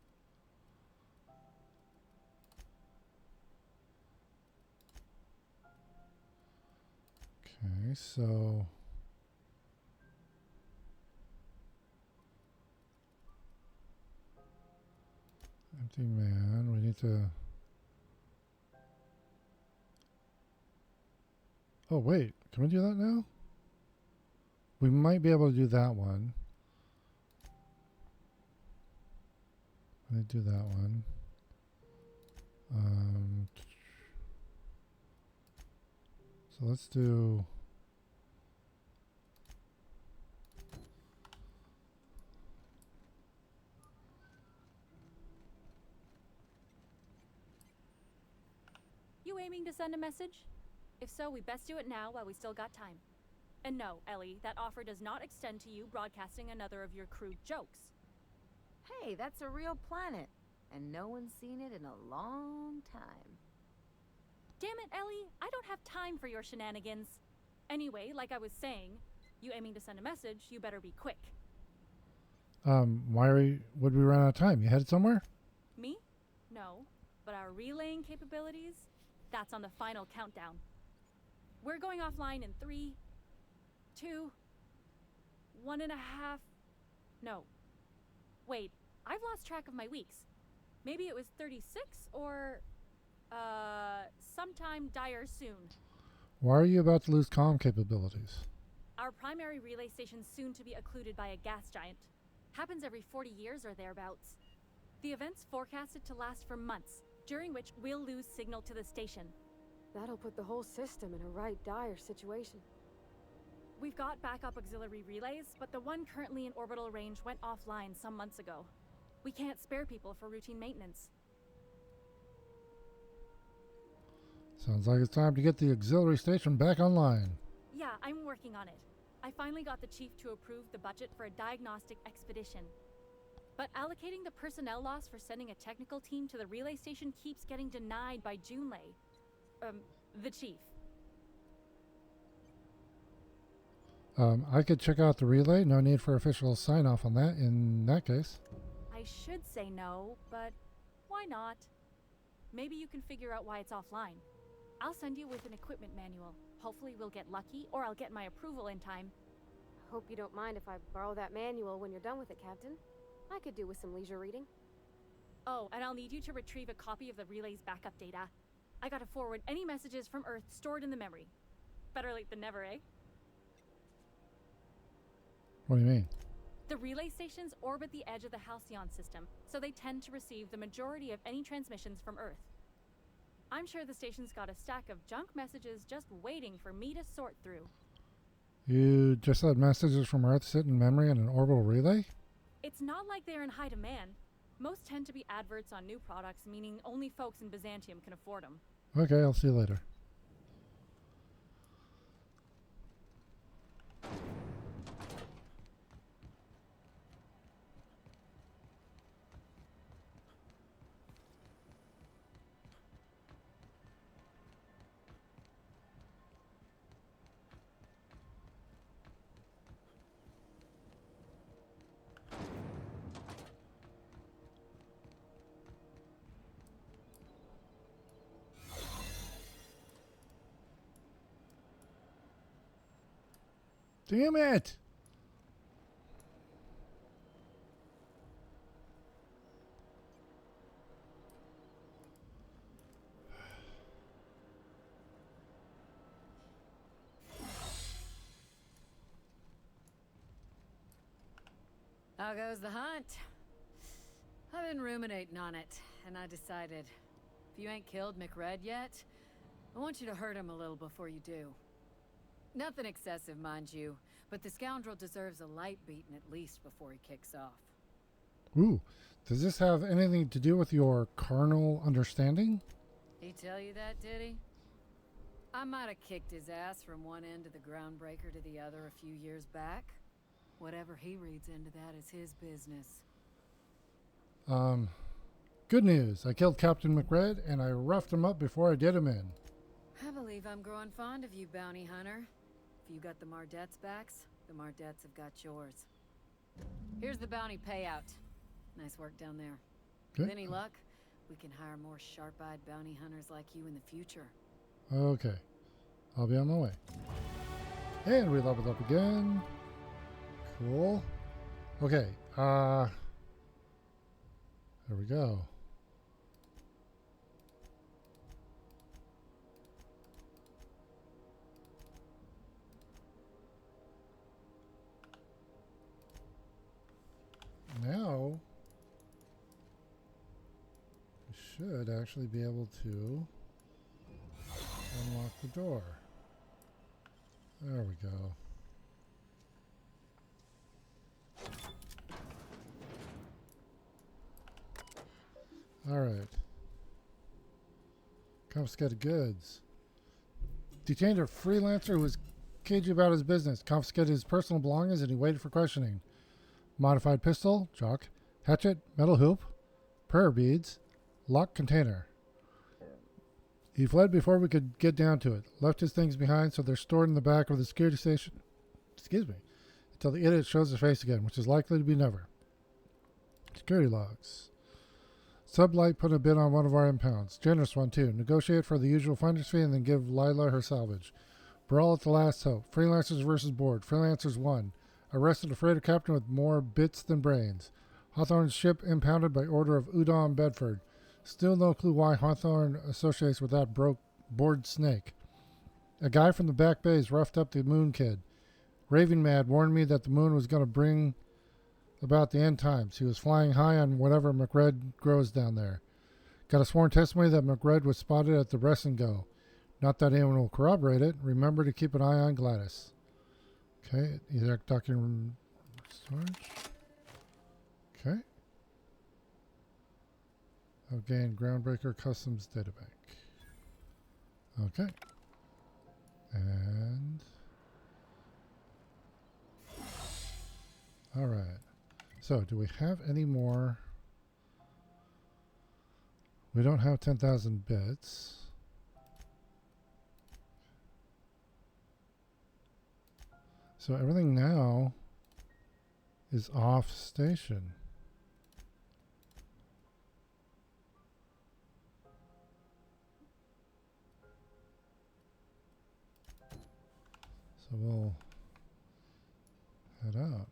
Okay, so... Empty man, we need to... Oh, wait, can we do that now? We might be able to do that one. Let me do that one. So let's do... You aiming to send a message? If so, we best do it now while we still got time. And no, Ellie, that offer does not extend to you broadcasting another of your crude jokes. Hey, that's a real planet, and no one's seen it in a long time. Damn it, Ellie, I don't have time for your shenanigans. Anyway, like I was saying, you aiming to send a message, you better be quick. Would we run out of time? You headed somewhere? Me? No. But our relaying capabilities? That's on the final countdown. We're going offline in 3, 2, 1.5... No. Wait, I've lost track of my weeks. Maybe it was 36 or... sometime dire soon. Why are you about to lose comm capabilities? Our primary relay station's soon to be occluded by a gas giant. Happens every 40 years or thereabouts. The event's forecasted to last for months, during which we'll lose signal to the station. That'll put the whole system in a right dire situation. We've got backup auxiliary relays, but the one currently in orbital range went offline some months ago. We can't spare people for routine maintenance. Sounds like it's time to get the auxiliary station back online. Yeah, I'm working on it. I finally got the chief to approve the budget for a diagnostic expedition. But allocating the personnel loss for sending a technical team to the relay station keeps getting denied by Junlei. The chief. I could check out the relay. No need for official sign-off on that in that case. I should say no, but why not? Maybe you can figure out why it's offline. I'll send you with an equipment manual. Hopefully we'll get lucky, or I'll get my approval in time. Hope you don't mind if I borrow that manual when you're done with it, Captain. I could do with some leisure reading. Oh, and I'll need you to retrieve a copy of the relay's backup data. I gotta forward any messages from Earth stored in the memory. Better late than never, eh? What do you mean? The relay stations orbit the edge of the Halcyon system, so they tend to receive the majority of any transmissions from Earth. I'm sure the station's got a stack of junk messages just waiting for me to sort through. You just let messages from Earth sit in memory in an orbital relay? It's not like they're in high demand. Most tend to be adverts on new products, meaning only folks in Byzantium can afford them. Okay, I'll see you later. Damn it! How goes the hunt? I've been ruminating on it, and I decided, if you ain't killed McRed yet, I want you to hurt him a little before you do. Nothing excessive, mind you, but the scoundrel deserves a light beating at least before he kicks off. Ooh, does this have anything to do with your carnal understanding? He tell you that, did he? I might have kicked his ass from one end of the groundbreaker to the other a few years back. Whatever he reads into that is his business. Good news. I killed Captain McRed, and I roughed him up before I did him in. I believe I'm growing fond of you, bounty hunter. If you got the Mardet's backs, the Mardets have got yours. Here's the bounty payout. Nice work down there. Good. With any luck, we can hire more sharp-eyed bounty hunters like you in the future. Okay. I'll be on my way. And we leveled up again. Cool. Okay. There we go. Now, we should actually be able to unlock the door. There we go. All right. Confiscated goods. Detained a freelancer who was cagey about his business. Confiscated his personal belongings and he waited for questioning. Modified pistol, jock, hatchet, metal hoop, prayer beads, locked container. He fled before we could get down to it. Left his things behind, so they're stored in the back of the security station. Excuse me. Until the idiot shows his face again, which is likely to be never. Security logs. Sublight put a bid on one of our impounds. Generous one, too. Negotiate for the usual finder's fee and then give Lila her salvage. Brawl at the last hope. Freelancers versus board. Freelancers won. Arrested a freighter captain with more bits than brains. Hawthorne's ship impounded by order of Udon Bedford. Still no clue why Hawthorne associates with that bored snake. A guy from the back bays roughed up the moon kid. Raving Mad warned me that the moon was going to bring about the end times. He was flying high on whatever McRed grows down there. Got a sworn testimony that McRed was spotted at the Rest and Go. Not that anyone will corroborate it. Remember to keep an eye on Gladys. Okay, either document storage. Okay. I've gained Groundbreaker Customs Databank. Okay. And all right. So, do we have any more? We don't have 10,000 bits. So everything now is off station. So we'll head out.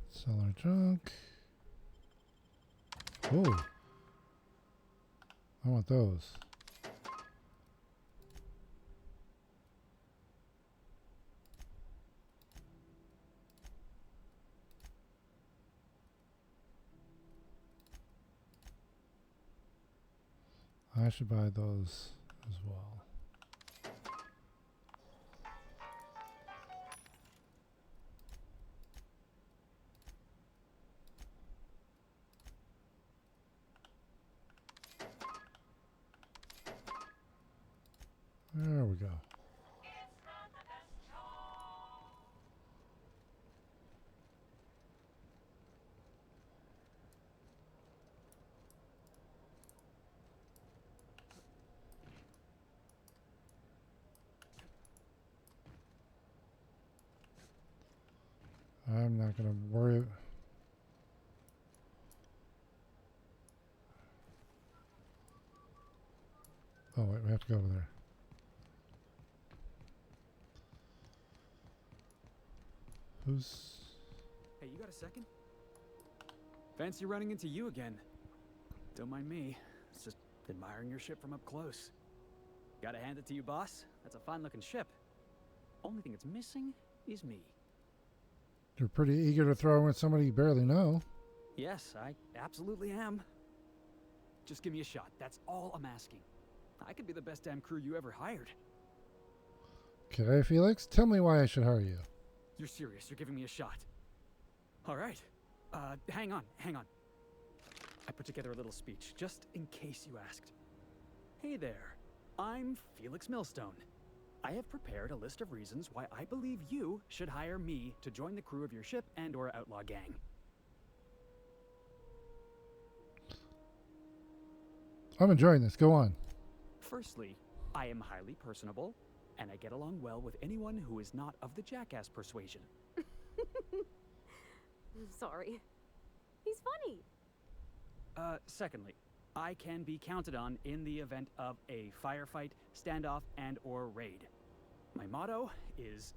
Sell our junk. Oh, I want those. I should buy those as well. There we go. I'm not going to worry. Oh, wait, we have to go over there. Who's... Hey, you got a second? Fancy running into you again. Don't mind me. It's just admiring your ship from up close. Gotta hand it to you, boss. That's a fine-looking ship. Only thing it's missing is me. You're pretty eager to throw in with somebody you barely know. Yes, I absolutely am. Just give me a shot. That's all I'm asking. I could be the best damn crew you ever hired. Okay, Felix, tell me why I should hire you. You're serious. You're giving me a shot. All right. Hang on. I put together a little speech, just in case you asked. Hey there. I'm Felix Millstone. I have prepared a list of reasons why I believe you should hire me to join the crew of your ship and/or outlaw gang. I'm enjoying this. Go on. Firstly, I am highly personable, and I get along well with anyone who is not of the jackass persuasion. I'm sorry. He's funny. Secondly, I can be counted on in the event of a firefight, standoff, and/or raid. My motto is,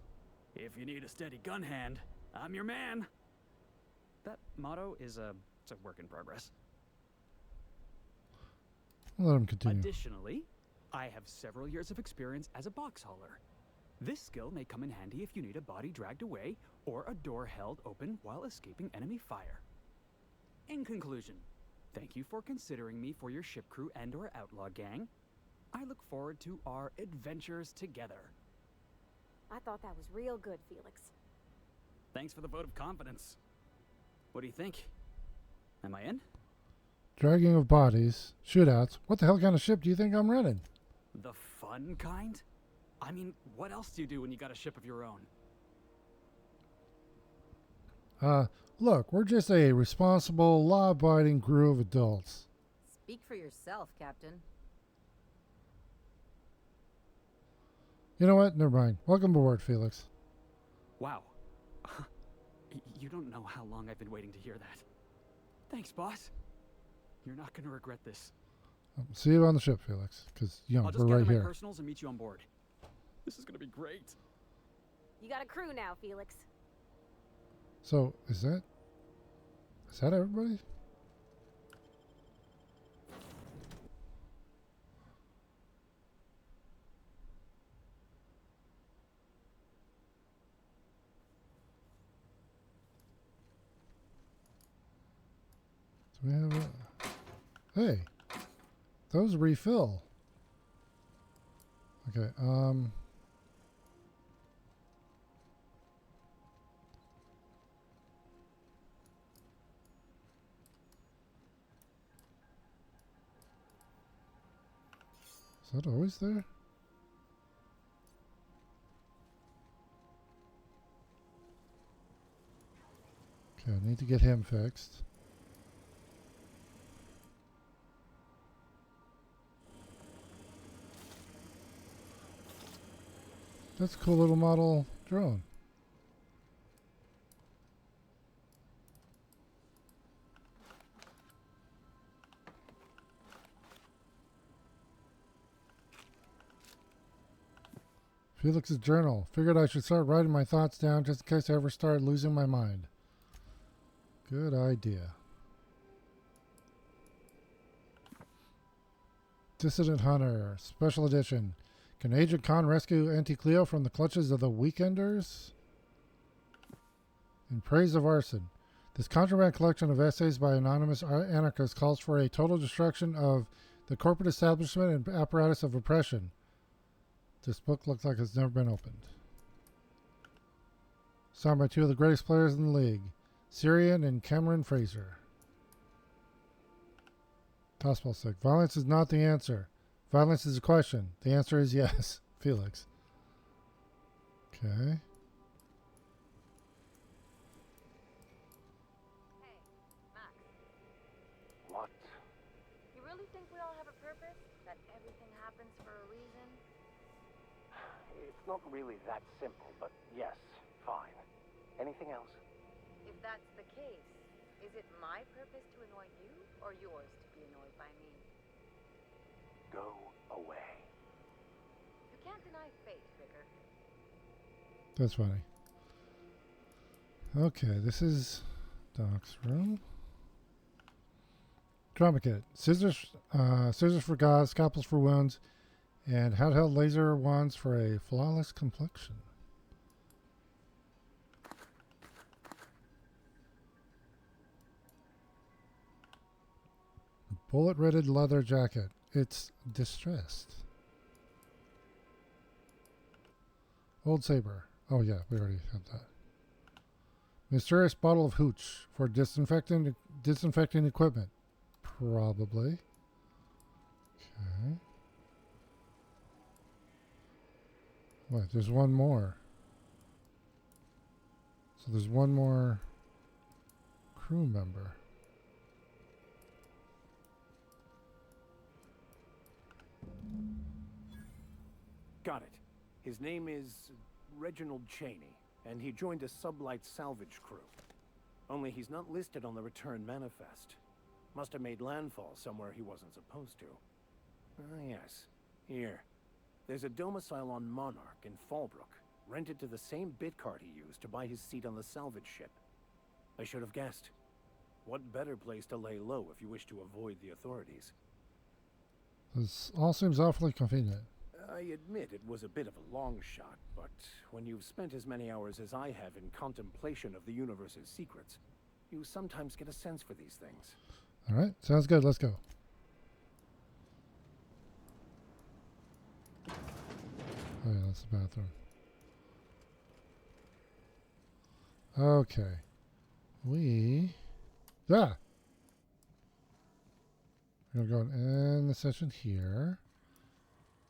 if you need a steady gun hand, I'm your man. That motto is it's a work in progress. Let him continue. Additionally, I have several years of experience as a box hauler. This skill may come in handy if you need a body dragged away or a door held open while escaping enemy fire. In conclusion, thank you for considering me for your ship crew and/or outlaw gang. I look forward to our adventures together. I thought that was real good, Felix. Thanks for the vote of confidence. What do you think? Am I in? Dragging of bodies, shootouts. What the hell kind of ship do you think I'm running? The fun kind? I mean, what else do you do when you got a ship of your own? Look, we're just a responsible, law-abiding crew of adults. Speak for yourself, Captain. You know what? Never mind. Welcome aboard, Felix. Wow. You don't know how long I've been waiting to hear that. Thanks, boss. You're not going to regret this. See you on the ship, Felix, because, you know, I'll just we're right gather my here. personals and meet you on board. This is going to be great. You got a crew now, Felix. So, is that everybody? So we have hey, those refill. Okay, is that always there? Okay, I need to get him fixed. That's a cool little model drone. Felix's journal. Figured I should start writing my thoughts down just in case I ever start losing my mind. Good idea. Dissident Hunter. Special edition. Can Agent Khan rescue Auntie Cleo from the clutches of the Weekenders? In praise of arson. This contraband collection of essays by anonymous anarchists calls for a total destruction of the corporate establishment and apparatus of oppression. This book looks like it's never been opened. Signed by two of the greatest players in the league, Syrian and Cameron Fraser. Gospel stick. Violence is not the answer. Violence is a question. The answer is yes. Felix. Okay. What? You really think we all have a purpose? That everything happens for a reason? It's not really that simple, but yes, fine. Anything else? If that's the case, is it my purpose to annoy you, or yours to be annoyed by me? Go away. You can't deny fate, Vicar. That's funny. Okay, this is Doc's room. Trauma kit. Scissors for gauze, scalpels for wounds, and handheld laser wands for a flawless complexion. Bullet-ridded leather jacket. It's distressed. Old Saber. Oh yeah, we already had that. Mysterious bottle of hooch for disinfecting equipment. Probably. Okay. Wait, there's one more. So there's one more crew member. Got it. His name is Reginald Cheney, and he joined a sublight salvage crew. Only he's not listed on the return manifest. Must have made landfall somewhere he wasn't supposed to. Ah, yes. Here. There's a domicile on Monarch in Fallbrook, rented to the same bit card he used to buy his seat on the salvage ship. I should have guessed. What better place to lay low if you wish to avoid the authorities? This all seems awfully convenient. I admit it was a bit of a long shot, but when you've spent as many hours as I have in contemplation of the universe's secrets, you sometimes get a sense for these things. Alright, sounds good. Let's go. Oh yeah, that's the bathroom. Okay. We're gonna go and end the session here.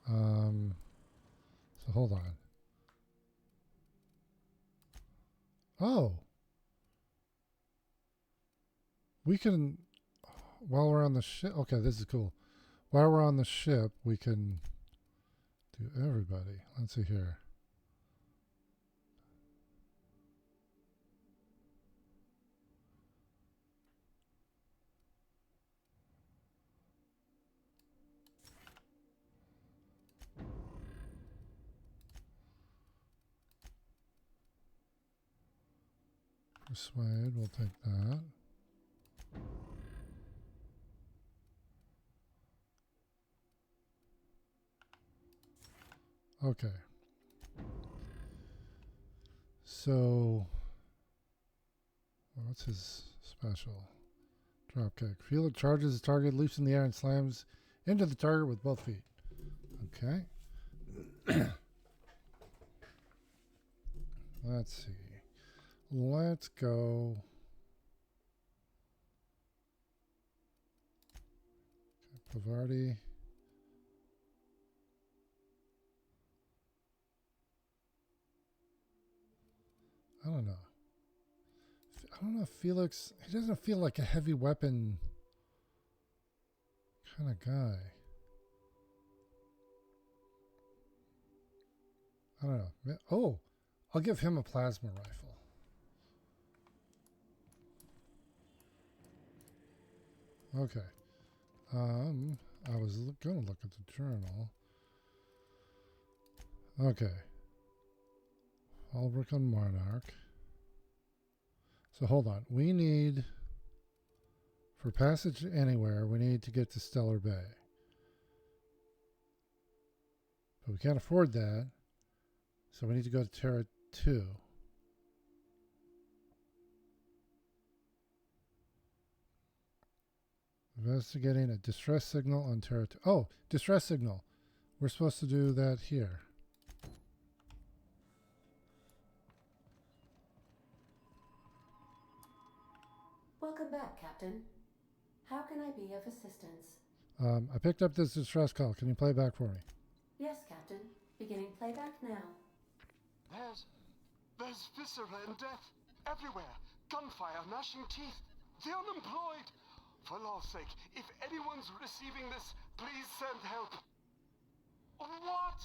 So hold on. Oh. We can, while we're on the ship, okay, this is cool. While we're on the ship, we can do everybody. Let's see here. Persuade, we'll take that. Okay. So, what's his special? Dropkick. Fielder charges his target, leaps in the air, and slams into the target with both feet. Okay. Let's see. Let's go. Okay, Pavardi. I don't know. I don't know if Felix, he doesn't feel like a heavy weapon kind of guy. I don't know. Oh, I'll give him a plasma rifle. Okay. I was going to look at the journal. Okay. I'll work on Monarch. So hold on. We need, for passage anywhere, we need to get to Stellar Bay. But we can't afford that. So we need to go to Terra 2. Investigating a distress signal on Terra 2. Oh, distress signal. We're supposed to do that here. Welcome back, Captain. How can I be of assistance? I picked up this distress call. Can you play it back for me? Yes, Captain. Beginning playback now. There's viscera and death everywhere. Gunfire, gnashing teeth. The unemployed. For law's sake, if anyone's receiving this, please send help. What?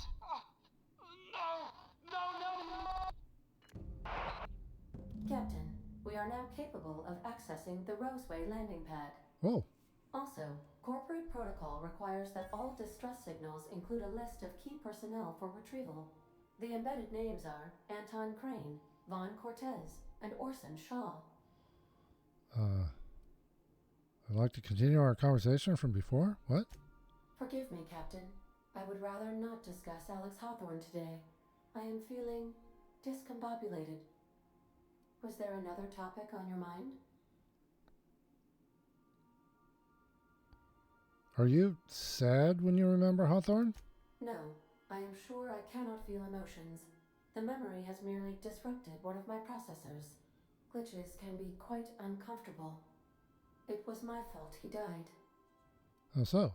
No! Captain, we are now capable of accessing the Roseway landing pad. Oh. Also, corporate protocol requires that all distress signals include a list of key personnel for retrieval. The embedded names are Anton Crane, Vaughn Cortez, and Orson Shaw. I'd like to continue our conversation from before. What? Forgive me, Captain. I would rather not discuss Alex Hawthorne today. I am feeling discombobulated. Was there another topic on your mind? Are you sad when you remember Hawthorne? No, I am sure I cannot feel emotions. The memory has merely disrupted one of my processors. Glitches can be quite uncomfortable. It was my fault he died. How so?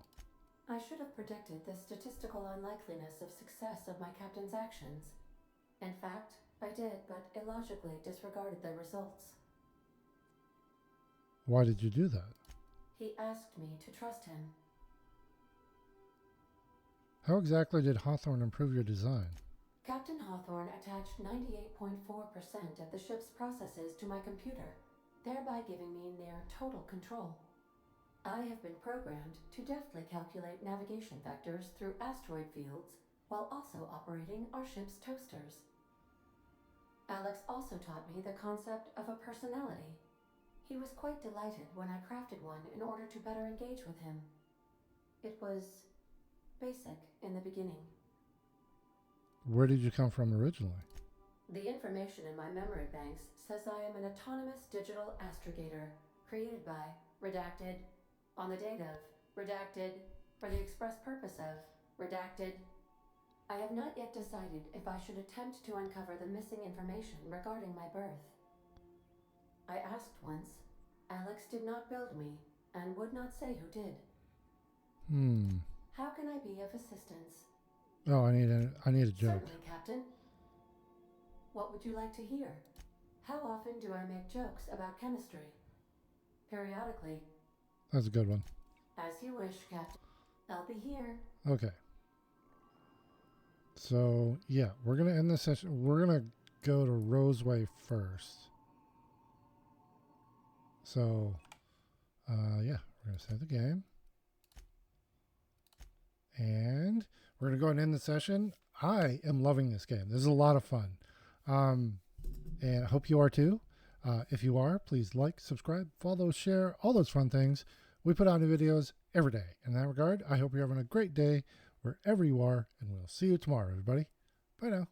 I should have predicted the statistical unlikeliness of success of my captain's actions. In fact, I did, but illogically disregarded the results. Why did you do that? He asked me to trust him. How exactly did Hawthorne improve your design? Captain Hawthorne attached 98.4% of the ship's processes to my computer, thereby giving me near total control. I have been programmed to deftly calculate navigation vectors through asteroid fields while also operating our ship's toasters. Alex also taught me the concept of a personality. He was quite delighted when I crafted one in order to better engage with him. It was basic in the beginning. Where did you come from originally? The information in my memory banks says I am an autonomous digital astrogator created by, redacted, on the date of, redacted, for the express purpose of, redacted. I have not yet decided if I should attempt to uncover the missing information regarding my birth. I asked once. Alex did not build me, and would not say who did. How can I be of assistance? Oh, I need a joke. Certainly, Captain. What would you like to hear? How often do I make jokes about chemistry? Periodically. That's a good one. As you wish, Captain. I'll be here. Okay. So, yeah, we're going to end this session. We're going to go to Roseway first. So, yeah, we're going to save the game. And we're going to go ahead and end the session. I am loving this game. This is a lot of fun. And I hope you are too. If you are, please like, subscribe, follow, share, all those fun things. We put out new videos every day. In that regard, I hope you're having a great day wherever you are, and we'll see you tomorrow, everybody. Bye now.